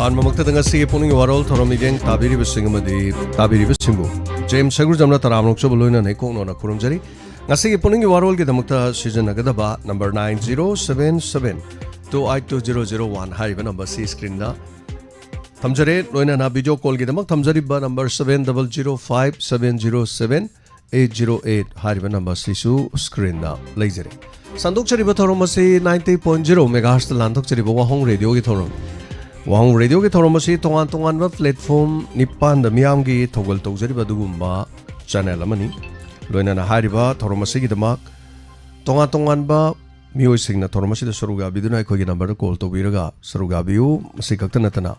An mamagtatang asi puning warol thoramigeng tabiri bisingbu James Sagur jamna taramrok choboloy na nekong no na kurumjari ngasi puning warol ki damukta season agadaba number 9077282001 hariba number C screen na thamjare loina na video call ki damak thamjari ba number 7005707808 hariba number C su screen na leijare sanduk chariba thoromasi 90.0 megahertz landok chariba wahong radio ki thorom Wang radio ke thoromasi tongan ba platform nipan da miyam gi thogol tawjari ba dugumba channel amani loina na hariba thoromasi gi damak tongan ba mioi singna thoromasi da saruga biduna ko gi number call to biraga saruga biu masi kakta natana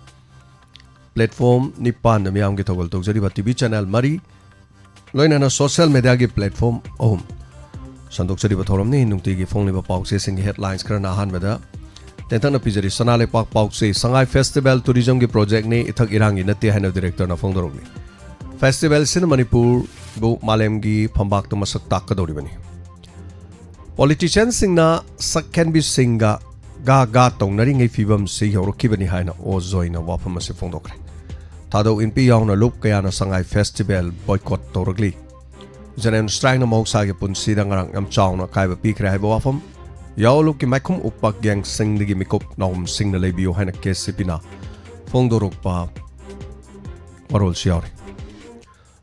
platform nipan da miyam gi thogol tawjari ba tv channel mari loina na social media gi platform sandok chari ba thorom ni nungti gi phone ba pau se sing headlines karana han bada Tentang na pizari sanale pak pauk se Sangai Festival Tourism ki project ni ithak irangi nati haina director na phone dorog ni Festival sin Manipur bu malem gi phambak to masak tak ka dori bani Politician sing na sakhen bi singa ga tong nari ngai fibam se yorki bani haina o join na wafam se phone dokre Tado inpi yaw na loop kaya na Sangai Festival boycott torogli Janen strike na mausa gi pun sidang ngarang am chaw na kai ba pikre hai ba wafam Yaw ki maikum upak yang sing digi mikop naum sing na lebiyo haina kesi pina Fong dorok pa warol siyari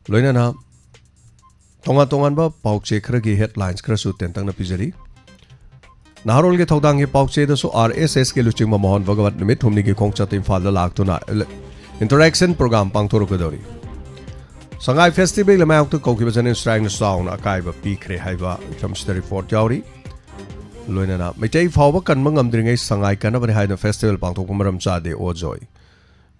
Loina na tongan ba paukche kara ki headlines kara su tentang na pizari Naharol ki thawdang ki paukche da su RSS ke luching ma mohon bhagavat nimit humni ki kongcha tim fal da lag to na interaction program pang thoro kadori Sangai Festival la mayok to koki ba janin strike na sound akai ba pikre hai ba from study fort yawri Loina na maitai fawba kan mangam dringai sangai kana bani haina festival pangthok maram chade o joy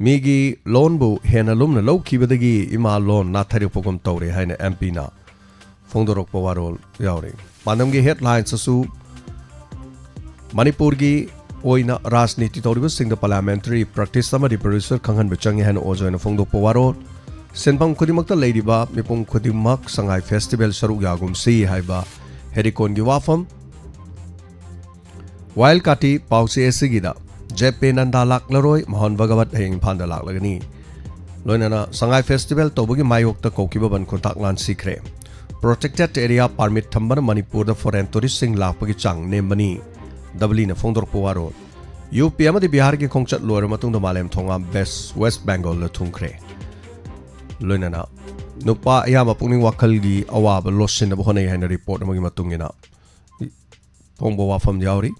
migi loan bu hena lumna lo kibadagi ima loan na thari pokom tawre haina MP na phongdorok pawarol yawre pandam gi headlines su Manipur gi oina rajniti tawriba singda parliamentary practice samari producer khanghan bechangi haina o joy na phongdok pawarol senpam khudimakta leiriba mipum khudimak sangai festival saru yagum si haiba herikon gi wafam While Kati Pausi Esigida, Jeppe Nanda Lak Laroi, Mohon Bhagavat Heng Panda Lak Lagani. Loinana Sangai Festival Tobugi Mayok the Kokibaban Kontaklan Sikre. Protected Area Permit Tamban Manipur the Foreign Tourist Sing Lapagi Chang, Nembani, Dublin Fondor Puaro. UPM the Bihar ki Kongchat Lower Matung the Malem Tonga Best West Bengal the Tungkre. Loinana Nupa Yama Puning Wakalgi Awab Loss in the Bohone and report among Matungina. Pongboa from Yauri.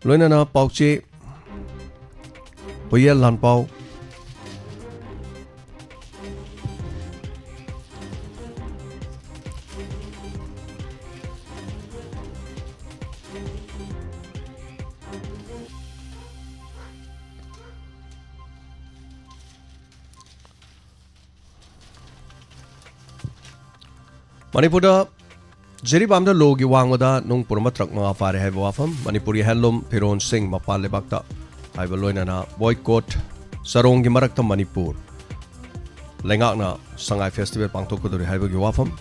Loina na pauche Oyel lan pau Manipur Jeri bamda logi wangwada nung purma trak mga fare hai wafam Manipuri handloom Piron Singh mapal lebakta hai baloina na boycott sarong gi marakta Manipur lengak na Sangai Festival pangtok ko dori hai gi wafam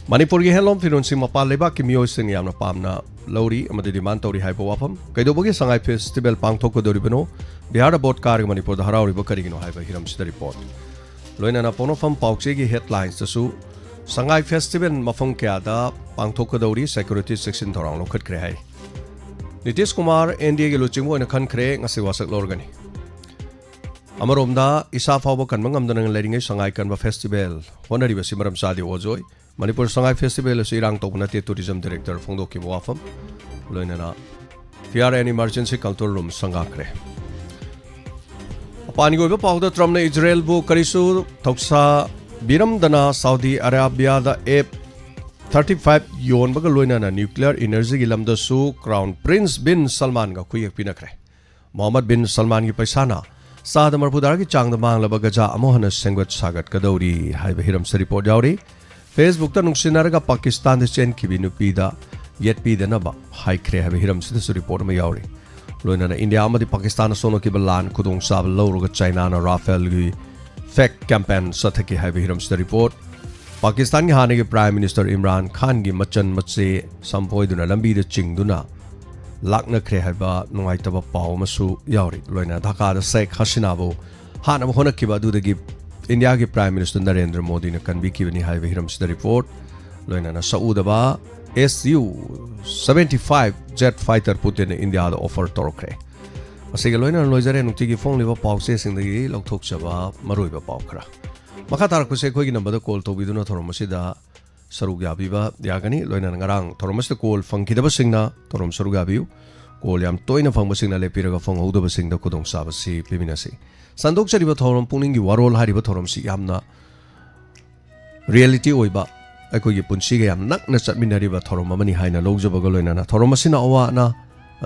Manipur gi handloom Piron Singh mapal lebak ki miyo sing yamna pamna Lauri amadi demand tori hai wafam kaido bogi Sangai Festival pangtok ko dori bano Bihar board karga Manipur da harauri bakari gino hai ba hiram sida report loina na pono fam paukche gi headlines su Sangai Festival mafang kya da pangthok dauri security section thorang lo khat kre hai Nitish Kumar NDA gi luchingmo na khan kre ngasi wasak lorgani Amaromda isa fawba kan mangam danang leringai Sangai kan ba festival honari ba simaram sadi ojoi Manipur Sangai Festival su irang tokna te tourism director phongdo ki wafam loina na FRN emergency control room sanga kre Pani go pauda Trump na Israel bu karisu thoksa biram dana Saudi Arabia da F-35 yon baga loina na nuclear energy gi lamda su Crown Prince bin Salman ga kuyak pinakre Mohammed bin Salman gi paisana Saad marpudar gi changda mangla baga ja amohana sengwat sagat kadori hai hiram sa report yauri Facebook ta nungsinar ga Pakistan de chen ki binu pida yet pida na ba hai kre hai hiram sa report ma yauri Loina na India amadi Pakistan sono ki balan kudong sab lawruga China na Rafale gi fake campaign sathaki hai hiram sta report Pakistan की हाने के prime minister Imran Khan की मचन मचे संपोइदुना लंबी दे चिंगदुना लाकनख्रे हाइबा नुंगाइतबा पाव मसु यावरी लोइना ढाका द शेख हसीना बो हाना होनकिबा दुदगी इंडिया के प्राइम मिनिस्टर नरेंद्र मोदी ने कनबिकिबनी हाइबा हिरमसिदा रिपोर्ट लोइना सऊदबा SU-75 jet fighter Putin India द ऑफर तोरखरे असिगे लोइना लोइजरे नुक्तिगी फोंलिबा पावसे सिंदगी लौथोकचबा मरोइबा पाव खरा मखा तारकुसे खोगी नंबर कॉल तौबीदुना थोरमसिदा सरुग याबीबा यागनी लोइना ngarang थोरमसिदा कॉल फंखिदबा सिंगना थोरम सरुग याबियु कॉल याम तोइना फंगबा सिंगना लेपिरगा फंगहौदबा सिंगदा खुदोंग साबसी पिमिनासी संदोक चरिबा थोरम पुनिंगी वारोल हारिबा थोरमसी यामना रियलिटी ओइबा अखोगी पुंसीगा याम नकना चटमिनारिबा थोरम अमनी हाइना लौजबगा लोइना थोरमसिना अवाना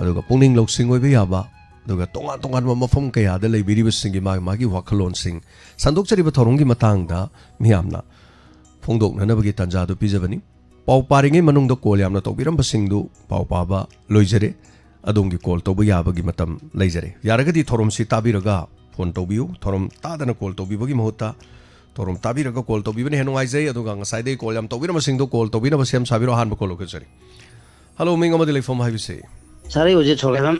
अदुगा पुनिंग लौसिंग ओइबा याबा दुगा तोंगा तोंगा मफम कयादा लेबिरिबसिंगी मागी वाखलोनसिंग संदोकचरिबा थोरंगी मतांगदा मियामना फोंदोकननबगी तंजादु पिजबनी पाव पारिंगे मनुंगदा कॉल यामना तौबिरंबसिंगदु पाव पाबा लोइजरे अदोंगी कॉल तौबा याबगी मतम लेजरे यारगदी थोरमसी ताबिरगा फोन तौबियु थोरम तादना कॉल तौबिबगी महत्ता थोरम ताबिरगा कॉल तौबिबने हेनुवाइजै अदुगा ngसाइदे कॉल याम तौबिरंबसिंगदु कॉल तौबिनबा सेम साबिरो हानबा कॉल ओकेजरी हेलो मिंगमदि लेफम हाइबिसे सारे उजे छोड़म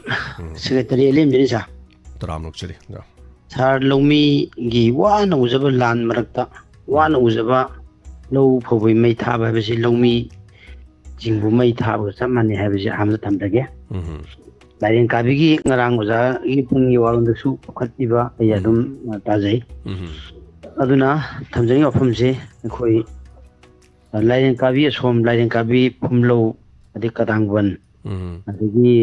सेक्रेटरी एलिम बिनी सा तराम नोक्चरी सार लौमी गी वान उजब लान मरक्ता वान उजब लौ फोबई मै थाब हाबसे लौमी जिंगबु मै थाब समाने हाबसे आमदा थमदगे लाइरेन काबिगी ngarang उजा गी पुंगी वालंदसु खत्तिबा यादुम ताजै अदुना थमजनी अफमसे खोई लाइरेन काबी सोम लाइरेन काबी फुमलो अदि कदांगवन अदगी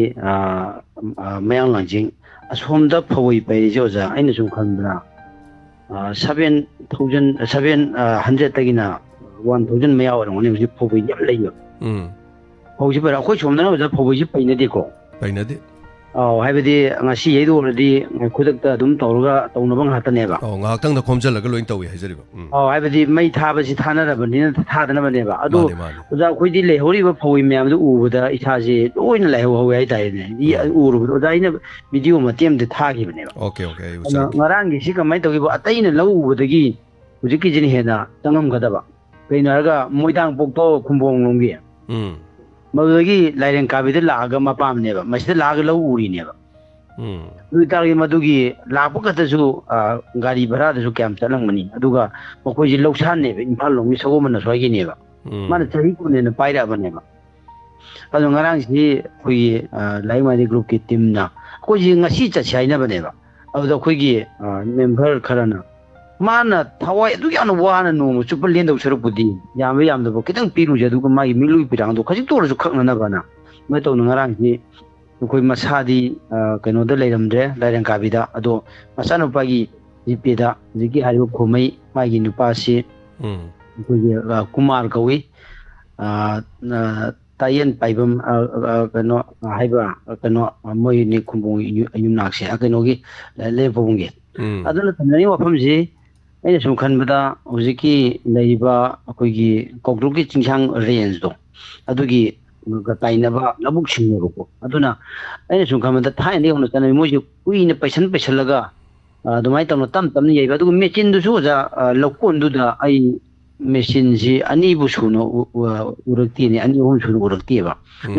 मयांग लांजिंग असोमदा फवई पैरिजे ओजा आइना सुम खनबरा 700 तगिना 1000 मया ओरंगने हुजि फवई याम लैयो फवजी बरा अखोय सोमदना ओजा फवईजी पैनदेको पैनदे हाइबदी ngasi येदोरदी खुदक्ता दुम तौरगा तौनबंग हातनेबा ngakhtang da khomjalaga loin tawi haijariba हाइबदी मै थाबसी थानरबनिना थादनबनेबा अदो ओजा खोइदि लेहौरिबा फवई म्यामदु उबदा इसाजे लोइन लेहौहौय हाइताइने इ उरुबदो ओजा इन भिडियो मतेमदे थागिबनेबा okay okay ngaranggi si kamai togibo ataina lau ubudagi hujiki jini hena tangam gadaba kainarga moidang pokto khumbong longgi madagi lairen kabide laga mapamneba masida laga lau urineba duitari madugi lapo katasu gari bharada su kyam talangmani aduga mokoji loksanne imphal longmi sogomana soigi neba mana chahi kunena paira baneba adu ngarang si khoi laimani group ki team na koji ngasi chachaina baneba अबदा खोगी member खरना माना थवाई अदु यान वाना no चुप लेंदौ सरपुदी याम यामदबो कितंग पिरु जदु मागी मिलुई पिरांदो खजि तोरसु खखनना बना मै तो नंगरांगि खोई मसादी कनोदा लेरमद्रे लाइरं काबिदा अदो मसानो पागी जीपेदा जिकी हारिबो खोमै मागी नुपासी खोगी कुमार कवि तायन पाइबम कनो हाइबा कनो मोयनि खुंबों युनाक्से कनोगी लेबोंगे अदुना तमनि वफमसि ऐना सुम खनबदा हुजिकी लेइबा अखोगी कोकरुकी चिंसांग रेंज दो अदुगी गताइनबा लबुक सिंगबको अदुना ऐना सुम खनबदा थाइने होनो तने मोजि कुइने पैसलगा अदुमाइ तमनो तम तमनि येबा अदुगु मेचिन दुसु जा लकोनदुदा आई मेचिन जी अनि बुसुनो उरक्तिने अनि होम सुनो उरक्तिबा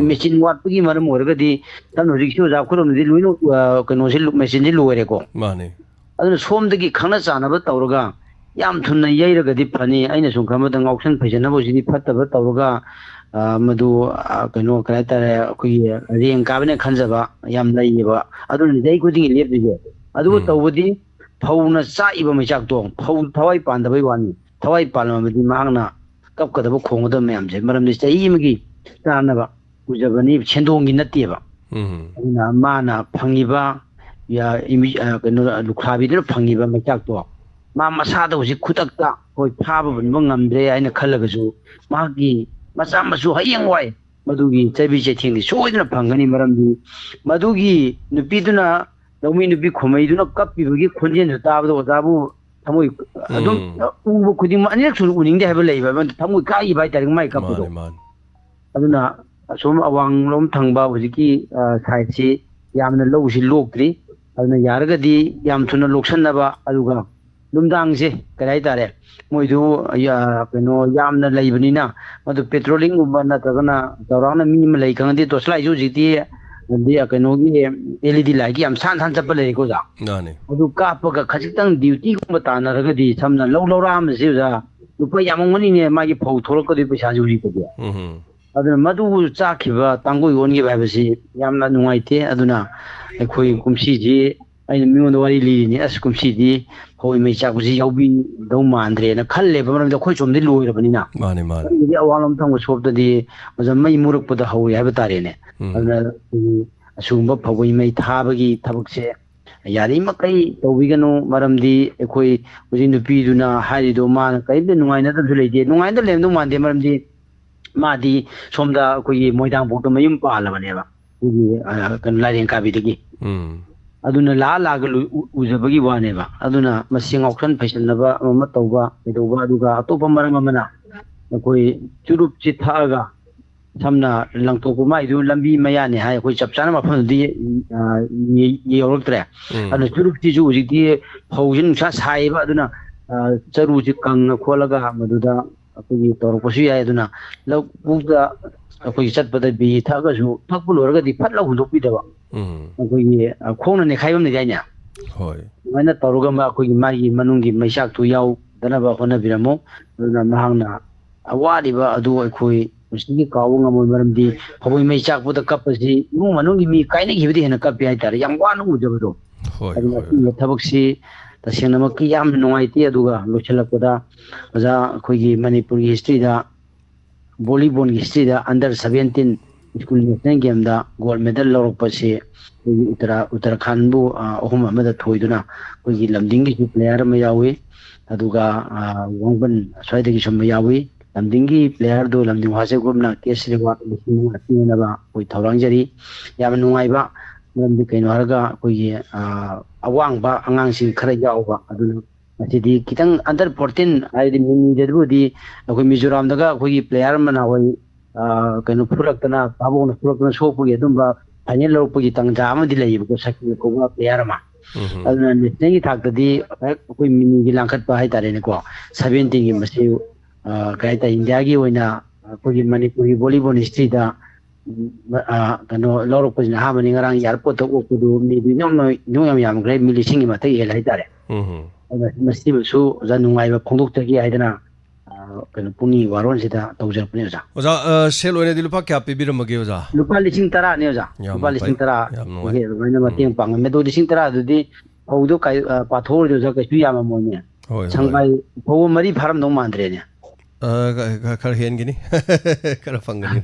मेचिन वाटपगी मरम ओरगदी तन रिक्सो जा खुरमदि लुइनो कनो से मेचिन जी लोरेको माने अदुन सोमदगी खना चानबा तौरगा याम थुन्ना यैरगदी फनी आइना सुम खमदा ngauसन फैजनबो जिदि फत्तबा तौरगा मदु कनो करातारे अखोई रेंग काबने खनजबा याम लैयबा अदुन दै खुदिंग लेबदिजे अदु तौबदी फौना चाइबा मैचाक तो फौ थवाई पांदबै वानी थवाई पालमदी मांगना कपकदबो खोंगदा मैमजे मरमदि चाइमगी तानबा उजबनी छेंदोंगी नत्तेबा अदुना माना फंगिबा या कनो लुखाबिदो फंगिबा मैचाक तो मा मसादा हुजि खुतक्ता होय फाबा बनबो ngamdre आइना खलगसु मागी मचा मसु हयेंग वाई मदुगी चैबि चैथिंगि सोइदना फंगनी मरमदि मदुगी नुपीदुना लौमी नुपी खोमैदुना कप्पिबगी खोंजेन ताबदो ओजाबु थमोई अदुम उबो खुदिम अनिरक सुन उनिंगदे हाबा लेइबा थमोई काई बाय तारिंग माइ कप्पदो अदुना सोम अवांग लोम थंगबा हुजिकी साइडसी यामना लौसि लोक्ट्री अदुना यारगदी याम थुना लोक्सनबा अदुगा नुमदांगसे कई तारे मोइदु कनो यामना लेबनिना मदु पेट्रोलिंग गुम्बा नत्रगना दौराना मी में लेई खंगदि तोसलाई जु जिति दी कनो की एलईडी लाइट की हम सान सान चप्पल लेको जा नाने अदु कापगा खजितंग ड्यूटी गुम्बा तानरगदि समना लौराम से जा रुपा यामंगनी ने मागी फौ थोरकदि पैसा जुरी को दिया अदुना मदु चाखिबा तांगो योनगे बाबसी यामना नुंगाइते अदुना अखोई कुमसी जी अꯩꯅ ꯃꯤꯉꯣꯟꯗ ꯋꯥꯔꯤ ꯂꯤꯔꯤꯅꯤ ꯑꯁ ꯀꯨꯝꯁꯤꯗꯤ ꯍꯋꯥꯏ ꯃꯩ ꯆꯥꯛꯄꯁꯤ ꯌꯥꯎꯕꯤꯗꯧ ꯃꯥꯟꯗ꯭ꯔꯦꯅ ꯈꯜꯂꯦꯕ ꯃꯔꯝꯗꯤ ꯑꯩꯈꯣꯏ ꯁꯣꯝꯗꯤ ꯂꯣꯏꯔꯕꯅꯤ나 ꯃꯥꯅꯦ ꯃꯥꯅꯦ ꯑꯗꯨꯗꯤ ꯑꯋꯥꯡꯂꯣꯝ ꯊꯪꯕ ꯁꯣꯞꯇꯗꯤ ꯑꯣꯖꯥ ꯃꯩ ꯃꯨꯔꯛꯄꯗ ꯍꯧꯋꯤ ꯍꯥꯏꯕ ꯇꯥꯔꯦꯅꯦ ꯑꯗꯨꯅ ꯑꯁꯤꯒꯨꯝꯕ ꯐꯧꯒꯤ ꯃꯩ ꯊꯥꯕꯒꯤ ꯊꯕꯛꯁꯦ ꯌꯥꯔꯤꯃꯈꯩ ꯇꯧꯕꯤꯒꯅꯨ ꯃꯔꯝꯗꯤ ꯑꯩꯈꯣꯏ ꯍꯧꯖꯤꯛ ꯅꯨꯄꯤꯗꯨꯅ ꯍꯥꯏꯔꯤꯗꯣ ꯃꯥꯅ ꯀꯔꯤꯝꯇ ꯅꯨꯡꯉꯥꯏꯅꯗꯕꯁꯨ ꯂꯩꯇꯦ ꯅꯨꯡꯉꯥꯏꯅ ꯂꯩꯔꯝꯗꯧ ꯃꯥꯟꯗꯦ ꯃꯔꯝꯗꯤ ꯃꯥꯗꯤ ꯁꯣꯝꯗ ꯑꯩꯈꯣꯏꯒꯤ ꯃꯣꯏꯗꯥꯡꯄꯣꯛꯇ ꯃꯌꯨꯝ ꯄꯥꯜꯂꯕꯅꯦꯕ ꯑꯩꯈꯣꯏꯒꯤ ꯀꯩꯅꯣ ꯂꯥꯏꯔꯦꯟ ꯀꯥꯕꯤꯗꯒꯤ aduna la la uzabagi wane ba aduna masing auction fashion ba ma tauba idoba aduga atopa maram amana koi churup chi thaga samna langtoku mai du lambi maya ne hai koi chapchana ma phon di ye yoroktre aduna churup chi ju ji di phojin sa sai ba aduna charu ji kang kholaga maduda akoi torpasu ya aduna lok bugda akoi chatpada bi thaga ju thakpu lorga di phatla hundokpi daba ꯑꯩꯈꯣꯏꯒꯤ ꯈꯣꯡꯅ ꯅꯦꯈꯥꯏꯕ ꯑꯃ ꯂꯩꯗꯥꯏꯅꯦ ꯍꯣꯏ ꯑꯗꯨꯃꯥꯏꯅ ꯇꯧꯔꯒ ꯑꯩꯈꯣꯏꯒꯤ ꯃꯥꯒꯤ ꯃꯅꯨꯡꯒꯤ ꯃꯩꯆꯥꯛꯇꯨ ꯌꯥꯎꯗꯅꯕ ꯍꯣꯠꯅꯕꯤꯔꯝꯃꯨ ꯑꯗꯨꯅ ꯃꯍꯥꯛꯅ ꯑꯋꯥꯔꯤꯕ ꯑꯗꯨ ꯑꯩꯈꯣꯏ ꯄꯨꯟꯁꯤꯒꯤ ꯀꯥꯎꯕ ꯉꯝꯃꯣꯏ ꯃꯔꯝꯗꯤ ꯐꯧꯒꯤ ꯃꯩ ꯆꯥꯛꯄꯗ ꯀꯞꯄꯁꯤ ꯏꯃꯨꯡ ꯃꯅꯨꯡꯒꯤ ꯃꯤ ꯀꯥꯏꯅꯈꯤꯕꯗꯤ ꯍꯦꯟꯅ ꯀꯞꯄꯤ ꯍꯥꯏꯇꯥꯔꯦ ꯌꯥꯝ ꯋꯥꯅ ꯎꯖꯕꯗꯣ ꯑꯗꯨꯅ ꯑꯁꯤꯒꯨꯝꯕ ꯊꯕꯛꯁꯤ ꯇꯁꯦꯡꯅꯃꯛꯀꯤ ꯌꯥꯝꯅ ꯅꯨꯡꯉꯥꯏꯇꯦ ꯑꯗꯨꯒ ꯂꯣꯏꯁꯤꯜꯂꯛꯄꯗ ꯑꯣꯖꯥ ꯑꯩꯈꯣꯏꯒꯤ ꯃꯅꯤꯄꯨꯔꯒꯤ ꯍꯤꯁꯇ꯭ꯔꯤꯗ ꯚꯣꯂꯤꯕꯣꯜꯒꯤ ꯍꯤꯁꯇ꯭ꯔꯤꯗ अंडर 17 स्कूल नेशनल गेम दा गोल्ड मेडल लौरपसे उत्तराखंड अहम थोदना अखोई लमदिंग की प्लेयर यावी वांगबन स्वाई यावी लमदिंग की प्लेयर दो लमदिंग वासे ग्रुपना केस रिवार्ड अखोई थौरांजरी याम नुंगाइबा मरमदि कइनो हरगा अखोई अवांगबा अंगांगसिंग खरा यावबा अदुना मसिदि कितंग अंडर 14 हाइदि मिनिदेबुदि अखोई मिजोराम दगा अखोई प्लेयर मना होई कइनो फुरक्तना बाबोना फुरक्तना सोपुगी अदुंबा फाइनल लौरपगी तंजा अमदि लैबको सकी कोबा प्लेयर मा अदुना नेशनल की थाक्तदि अखोई मिनिगी लांखटपा हाइतारेनेको 17 की मसि काइता इंडिया की ओइना अखोई मणिपुरी वॉलीबॉल हिस्ट्री दा कनो लौरपजिना हामनि ngarang एयरपोर्ट तो ओकुदु मिदु नोम याम ग्रे मिलिसिंगी मथे एल हाइतारे मसि बसु जा नुंगाइबा फोंदोक्तगी हाइदना कनो पुनी वारोन सिदा तौजरपने ओजा ओजा सेल ओने दिलुपा क्या पिबिरमगे ओजा लुपा लिसिंग तरा ने ओजा लुपा लिसिंग तरा हे रोइना मतेंग पांग मेदो लिसिंग तरा दुदि फौदो काई पाथोर जोजा कछु यामा मोने संगाई फौ मरी फारम दो मांद्रे ने खर हेनगिनी खर फंगनी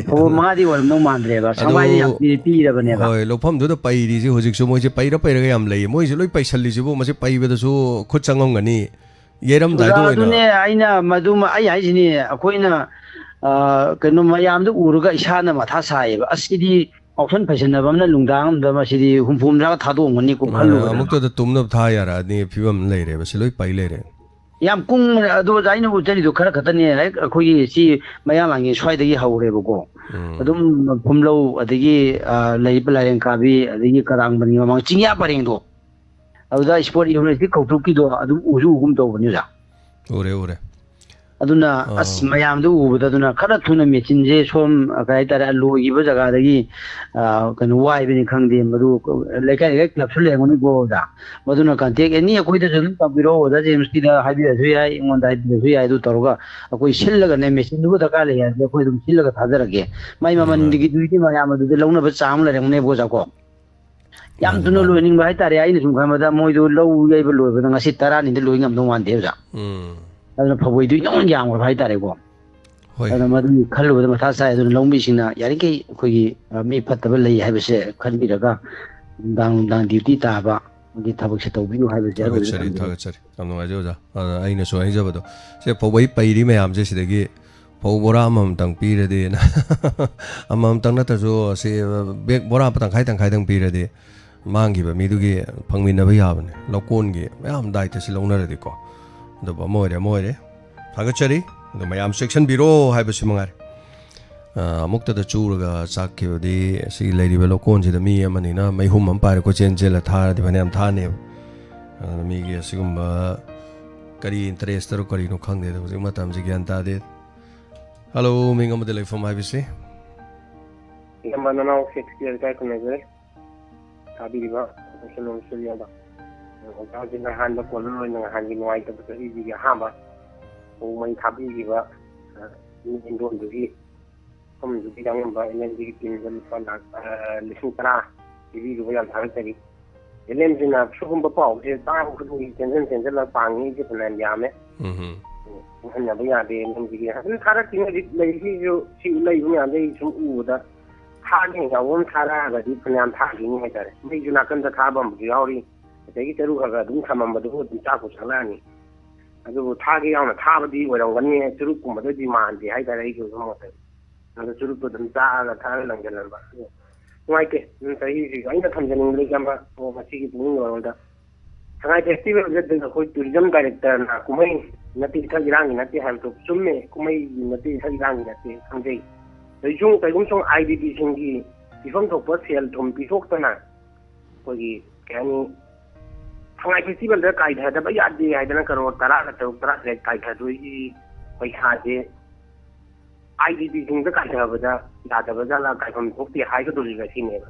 फौ मादी वरम दो मांद्रे बा संगाई याम पीरबने बा होय लोफम दुदा पैरी जे होजिक सो मोइसे पैरा पैरगा याम लई मोइसे लोइ पैसल्ली जिबो मसे पैबेदसु खुद चंगमगनी येरम दाइदो ओइना अदुने आइना मदुमा आई हाइजिनी अखोइना कनो मयामदो उरुगा इसाना माथा सायबा असिदि ऑप्शन फैसनबमना लुंदांगमदा मसिदि हुमफुमरा थादोंगनी को खल्लु अमुक्तो द तुमनब था यारा नि फिवम लेरे बस लोइ पै लेरे याम कुंग अदो जाइनो उचरिदो खरा खतने अखोई सी मयालांगी स्वाइदगी हौरेबको अदुम फुमलो अदगी लैब लायन काबी अदगी करांगबनी ममंग चिंया परेंगदो अदुदा स्पोर्ट यूनिवर्सिटी कौटुकीदो अदुम उजु उगुम तौबनिजा ओरे ओरे अदुना अस मयामदो उबदुना खरा थुना मेचिनजे सोम काइतारा लोगिबो जगादगी कनो वाइबनि खंगदे मदु लेकाइ क्लब सुलेंगनि गोदा मदुना कांटेक एनी अखोइदा जनु तबिरो ओदा जेएमसी दा हाइबियासु याइ इंगोंदा हाइबियासु याइ दु तरोगा अखोइ सिल्लगा ने मेचिनदु दका ले याइ अखोइ दुम सिल्लगा थाजरगे माइ ममनदिगी दुइति मयामदु लौनबा चाम लरेंगने बोजाको याम तुनो लोइनिंग बाइ तारे आइने सुम खमदा मोइदो लौ याइबो लोइबदा ngasi 10 निदे लोइ ngam दो मान देजा अदुना फबोइदु नोन याम बाइ तारे को होय अदुना मदु खल्लुबदा मथा साइ अदुना लौमिसिना यारिके अखोइगी मी फत्तबा लई हाइबसे खनबिरगा दांग ड्यूटी ताबा गी थबकसे तौबिनु हाइबसे थागचरी तमनो आजोजा आइने सो आइजबदो से फबोइ पैरी मयाम जे सिदगी फौ बोरा अमम तंग पीरदे ना अमम तंग नतजो से बेग बोरा पतंग खाइ तंग पीरदे मांगिबा मिदुगी फंगमिनबा याबने लौकोनगी मयाम दाइतसे लौनरदिको दबा मोरे थागचरी द मयाम सेक्शन बिरो हाइबसे मंगारे अमुक्तदा चूरगा चाखिबदि सि लैरिबा लौकोनसिदा मी अमनिना मैहुम अम पारे को चेंजेला थारदि भनेम थाने ꯃꯤꯒꯤ ꯑꯁꯤꯒꯨꯝꯕ ꯀꯔꯤ ꯏꯟꯇꯔꯦꯁꯇꯔꯣ ꯀꯔꯤꯅꯣ ꯈꯪꯗꯦꯗ ꯍꯧꯖꯤꯛ ꯃꯇꯝꯁꯤ ꯒ꯭ꯌꯥꯟ ꯇꯥꯗꯦ ꯍꯜꯂꯣ ꯃꯤꯡ ꯑꯃꯗ ꯂꯩꯐꯝ ꯍꯥꯏꯕꯁꯤ ꯏꯌꯥꯝꯕ ꯅꯅꯥꯎ ꯁꯦꯛꯁꯄꯤꯌꯔ ꯏꯀꯥꯏ ꯈꯨꯝꯅꯖꯔꯦ ꯇꯥꯕꯤꯔꯤꯕ ꯁꯦꯂꯣꯝ ꯁꯨꯔꯤꯌꯥꯕ ꯑꯣꯖꯥꯁꯤꯡ ꯑꯍꯥꯟꯕ ꯀꯣꯂꯔ ꯑꯣꯏꯅ ꯅꯍꯥꯟꯒꯤ ꯅꯨꯡꯉꯥꯏꯇꯕ ꯆꯍꯤꯁꯤꯒꯤ ꯑꯍꯥꯟꯕ ꯐꯧ ꯃꯩ ꯊꯥꯕꯤꯈꯤꯕ ꯏꯟꯗꯣꯟꯗꯨꯒꯤ ꯃꯐꯝꯗꯨꯒꯤ ꯌꯥꯎꯔꯝꯕ ꯑꯦꯜꯑꯦꯟꯖꯤꯒꯤ ꯇꯤꯝꯗ ꯂꯨꯄꯥ ꯂꯤꯁꯤꯡ 10 ꯄꯤꯕꯤꯔꯨꯕ ꯌꯥꯝ ꯊꯥꯒꯠꯆꯔꯤ ꯑꯦꯜꯑꯦꯟꯖꯤꯅ ꯁꯤꯒꯨꯝꯕ ꯄꯥꯎꯁꯦ ꯇꯥꯕ ꯈꯨꯗꯤꯡꯒꯤ ꯆꯦꯟꯁꯤꯜꯂꯒ ꯄꯥꯡꯉꯤꯁꯦ ꯐꯅꯌꯥꯝ ꯌꯥꯝꯃꯦ ꯈꯪꯍꯟꯅꯕ ꯌꯥꯗꯦ ꯑꯦꯜꯑꯦꯟꯖꯤꯒꯤ ꯑꯗꯨꯝ ꯊꯥꯔꯛꯇꯤꯉꯩ ꯍꯧꯖꯤꯛ ꯂꯩꯔꯤꯁꯤꯁꯨ ꯁꯤ ꯂꯩꯕ ꯃꯌꯥꯝꯗꯒꯤ ꯁꯨꯝ ꯎꯕꯗ ꯊꯥꯒꯦ ꯌꯥꯎꯕ ꯑꯃ ꯊꯥꯔꯛꯑꯒꯗꯤ ꯐꯅꯌꯥꯝ ꯊꯥꯈꯤꯅꯤ ꯍꯥꯏꯇꯥꯔꯦ ꯃꯩꯁꯨ ꯅꯥꯀꯟꯗ ꯊꯥꯕ ꯑꯃꯁꯨ ꯌꯥꯎꯔꯤ ꯑꯗꯒꯤ ꯆꯔꯨ ꯈꯔ ꯑꯗꯨꯝ ꯊꯝꯃꯝꯕꯗꯨꯕꯨ ꯑꯗꯨꯝ ꯆꯥꯛꯄꯨ ꯆꯥꯛꯂꯛꯑꯅꯤ ꯑꯗꯨꯕꯨ ꯊꯥꯒꯦ ꯌꯥꯎꯅ ꯊꯥꯕꯗꯤ ꯑꯣꯏꯔꯝꯒꯅꯤ ꯆꯨꯔꯨꯞꯀꯨꯝꯕꯗꯗꯤ ꯃꯥꯟꯗꯦ ꯍꯥꯏꯇꯥꯔꯦ ꯑꯩꯒꯤ ꯑꯣꯏꯕ ꯃꯣꯠꯇꯗꯤ ꯑꯗꯣ ꯆꯨꯔꯨꯞꯇꯨ ꯑꯗꯨꯝ ꯆꯥꯛꯑꯒ ꯊꯥꯔꯒ ꯂꯪꯁꯤꯜꯍꯟꯕ ꯅꯨꯡꯉꯥꯏꯇꯦ ꯆꯍꯤꯁꯤꯒ ꯑꯩꯅ ꯊꯝꯖꯅꯤꯡꯕꯗ ꯏꯌꯥꯝꯕ ꯃꯁꯤꯒꯤ ꯄꯨꯛꯅꯤꯡ ꯋꯥꯔꯣꯜꯗ ꯁꯉꯥꯏ ꯐꯦꯁꯇꯤꯚꯦꯜꯁꯦ ꯑꯩꯈꯣꯏ ꯇꯨꯔꯤꯖꯝ ꯗꯥꯏꯔꯦꯛꯇꯔꯅ ꯀꯨꯝꯍꯩ ꯅꯠꯇꯦ ꯏꯊꯛ ꯏꯔꯥꯡꯒꯤ ꯅꯠꯇꯦ ꯍꯥꯏꯕꯗꯨ ꯆꯨꯝꯃꯦ ꯀꯨꯝꯍꯩꯒꯤ ꯅꯠꯇꯦ ꯏꯊꯛ ꯏꯔꯥꯡꯒꯤ ꯅꯠꯇꯦ ꯈꯪꯖꯩ ꯀꯩꯒꯨꯝꯁꯨꯡ IDPꯁꯤꯡꯒꯤ ꯄꯤꯐꯝ ꯊꯣꯛꯄ ꯁꯦꯜ ꯊꯨꯝ ꯄꯤꯊꯣꯛꯇꯅ ꯑꯩꯈꯣꯏꯒꯤ ꯀꯩ ꯍꯥꯏꯅꯤ ꯁꯉꯥꯏ ꯐꯦꯁꯇꯤꯚꯦꯜꯗ ꯀꯥꯏꯊꯗꯕ ꯌꯥꯗꯦ ꯍꯥꯏꯗꯅ ꯀꯔꯣꯔ 13 ꯀꯥꯏꯊꯗꯣꯏꯒꯤ ꯄꯩꯁꯥꯁꯦ IDPꯁꯤꯡꯗ ꯀꯥꯏꯊꯕꯗ ꯌꯥꯗꯕ ꯖꯥꯠꯂ ꯀꯥꯏꯐꯝ ꯊꯣꯛꯇꯦ ꯍꯥꯏꯒꯗꯧꯔꯤꯕ ꯁꯤꯅꯦꯕ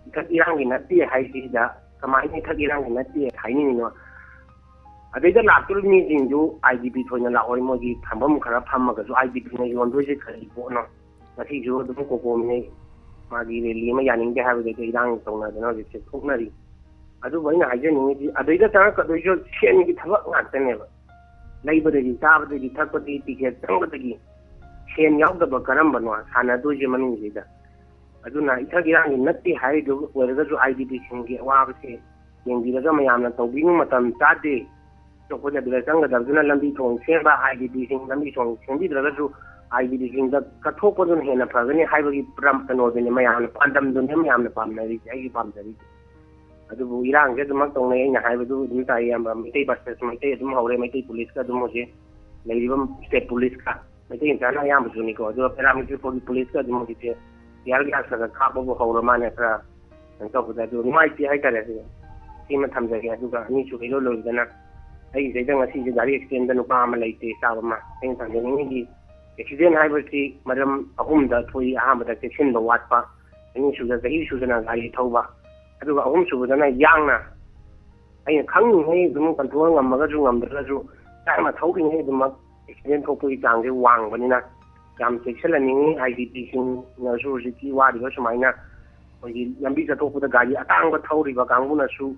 ꯏꯊꯛ ꯏꯔꯥꯡꯒꯤ ꯅꯠꯇꯦ ꯍꯥꯏꯁꯤꯗ ꯀꯃꯥꯏꯅ ꯏꯊꯛ ꯏꯔꯥꯡꯒꯤ ꯅꯠꯇꯦ ꯍꯥꯏꯅꯤꯡꯉꯤꯅꯣ ꯑꯗꯩꯗ ꯂꯥꯛꯇꯣꯔꯤꯕ ꯃꯤꯁꯤꯡꯗꯨ IDP ꯊꯣꯏꯅ ꯂꯥꯛꯑꯣꯏ ꯃꯣꯏꯒꯤ ꯊꯝꯐꯝ ꯈꯔ ꯐꯝꯃꯒꯁꯨ IDPꯅ ꯌꯣꯟꯗꯣꯏꯁꯦ ꯀꯔꯤ ꯄꯣꯠꯅꯣ ꯉꯁꯤꯁꯨ ꯑꯗꯨꯝ ꯀꯣꯀꯣꯝꯅꯤ मागी रैली में यानिंगे है इरांग तौना हजिसे थोनरी अदुबो हाइजनिंगी अदैदा चरकदोइसो सेनगी थबक ngaktaनेबा लैबदगी चाबदगी थकपदगी टिकेट चंगदगी सेन यावदब करंबनो सानादोइजे मनुंगीदा अदुना इथगिरांगी नत्ति हाइदो ओरगजु आईडीपी सिंगी अवाबसे येंगिरगा मयामना तौबिनु मतम चादे तोपदा बिला चंगदबजुना लंबी थोंग सेबा आईडीपी सिंग लंबी थोंग सेंबिद्रगजु आईडीपी सिंग द कथोपदुन हेना फगनी हाइबगी प्रम तनोदने मयामना पांदमदुन मयामना पामनरी आईगी पामदरी अदुबु इरांगे दमक तौने अइना हाइबदु दुम ताइयाम मिटै बसस मिटै दुम हौरे मिटै पुलिस का दुम होजे लेरिबम स्टेट पुलिस का मिटै इंटाना याम जुनिको अदु पैरामिलिटरी पुलिस का दुम होजे यार ग्यास का खाबो हौरा माने खरा तौबदा दु नुमाइति हाइतारे सीमा थमजगे अदुगा अनि सुइलो लोइदना अई जैदा ngasi je gari accident da nupa ama leite saba ma eng thangeni gi accident haibasi maram ahum da thoi aham da section da watpa ani su da zahi su da gari thauba aduga ahum su da na yangna ai khang ni dum control ngamaga ju ngamdra ju tai ma thau ni dum accident thokoi chang je wang banina yam section la ni IDP sing na su ji ki wa ri ba sumaina oi lambi cha thokpu da gari atang ba thauri ba kangbu na su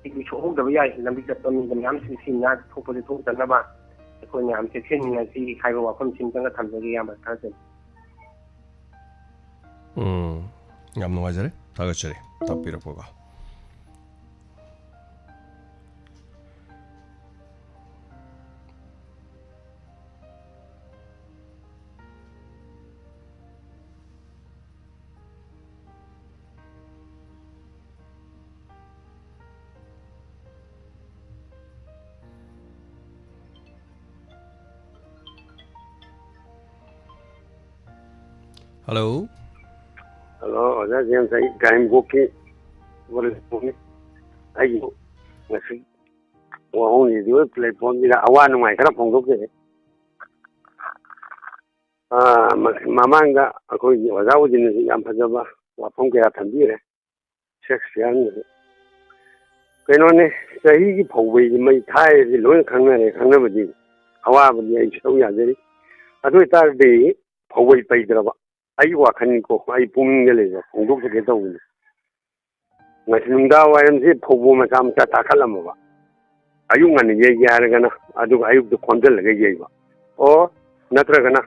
E ꯁꯣꯛꯍꯧꯗꯕ ꯌꯥꯏ ꯂꯝꯕꯤ ꯆꯠꯄ ꯃꯤꯗ ꯃꯌꯥꯝ ꯁꯤꯅ ꯊꯣꯛꯄꯁꯦ ꯊꯣꯛꯇꯅꯕ ꯑꯩꯈꯣꯏ ꯃꯌꯥꯝ ꯆꯦꯛꯁꯤꯟꯅꯁꯤ ꯍꯥꯏꯕ ꯋꯥꯐꯝꯁꯤꯡꯇꯪꯒ ꯊꯝꯖꯒꯦ ꯌꯥꯝꯅ ꯊꯥꯖꯩ ꯌꯥꯝ ꯅꯨꯡꯉꯥꯏꯖꯔꯦ ꯊꯥꯒꯠꯆꯔꯤ ꯇꯥꯛꯄꯤꯔꯛꯄꯒ हेलो हेलो ओजा जेम्स आई गाइम बोकी वरे बोनी आई ngasi wahong ni diwe platform ni awan ngai kara phongdok je mamanga akoi oja ujin ni yam phajaba wafong kaya thambi re section ni keno ne sahi gi phowei gi mai thai ji loi khangna badi awa badi ai chau ya jeri adu tar de phowei paidraba ai wakan ko ai pung le le phongdok se to ni ngasnungda wayam se phobo ma sam ta takhalam ba ayu ngani ye yar gana adu ayuk de khondal ga ye ba o natra gana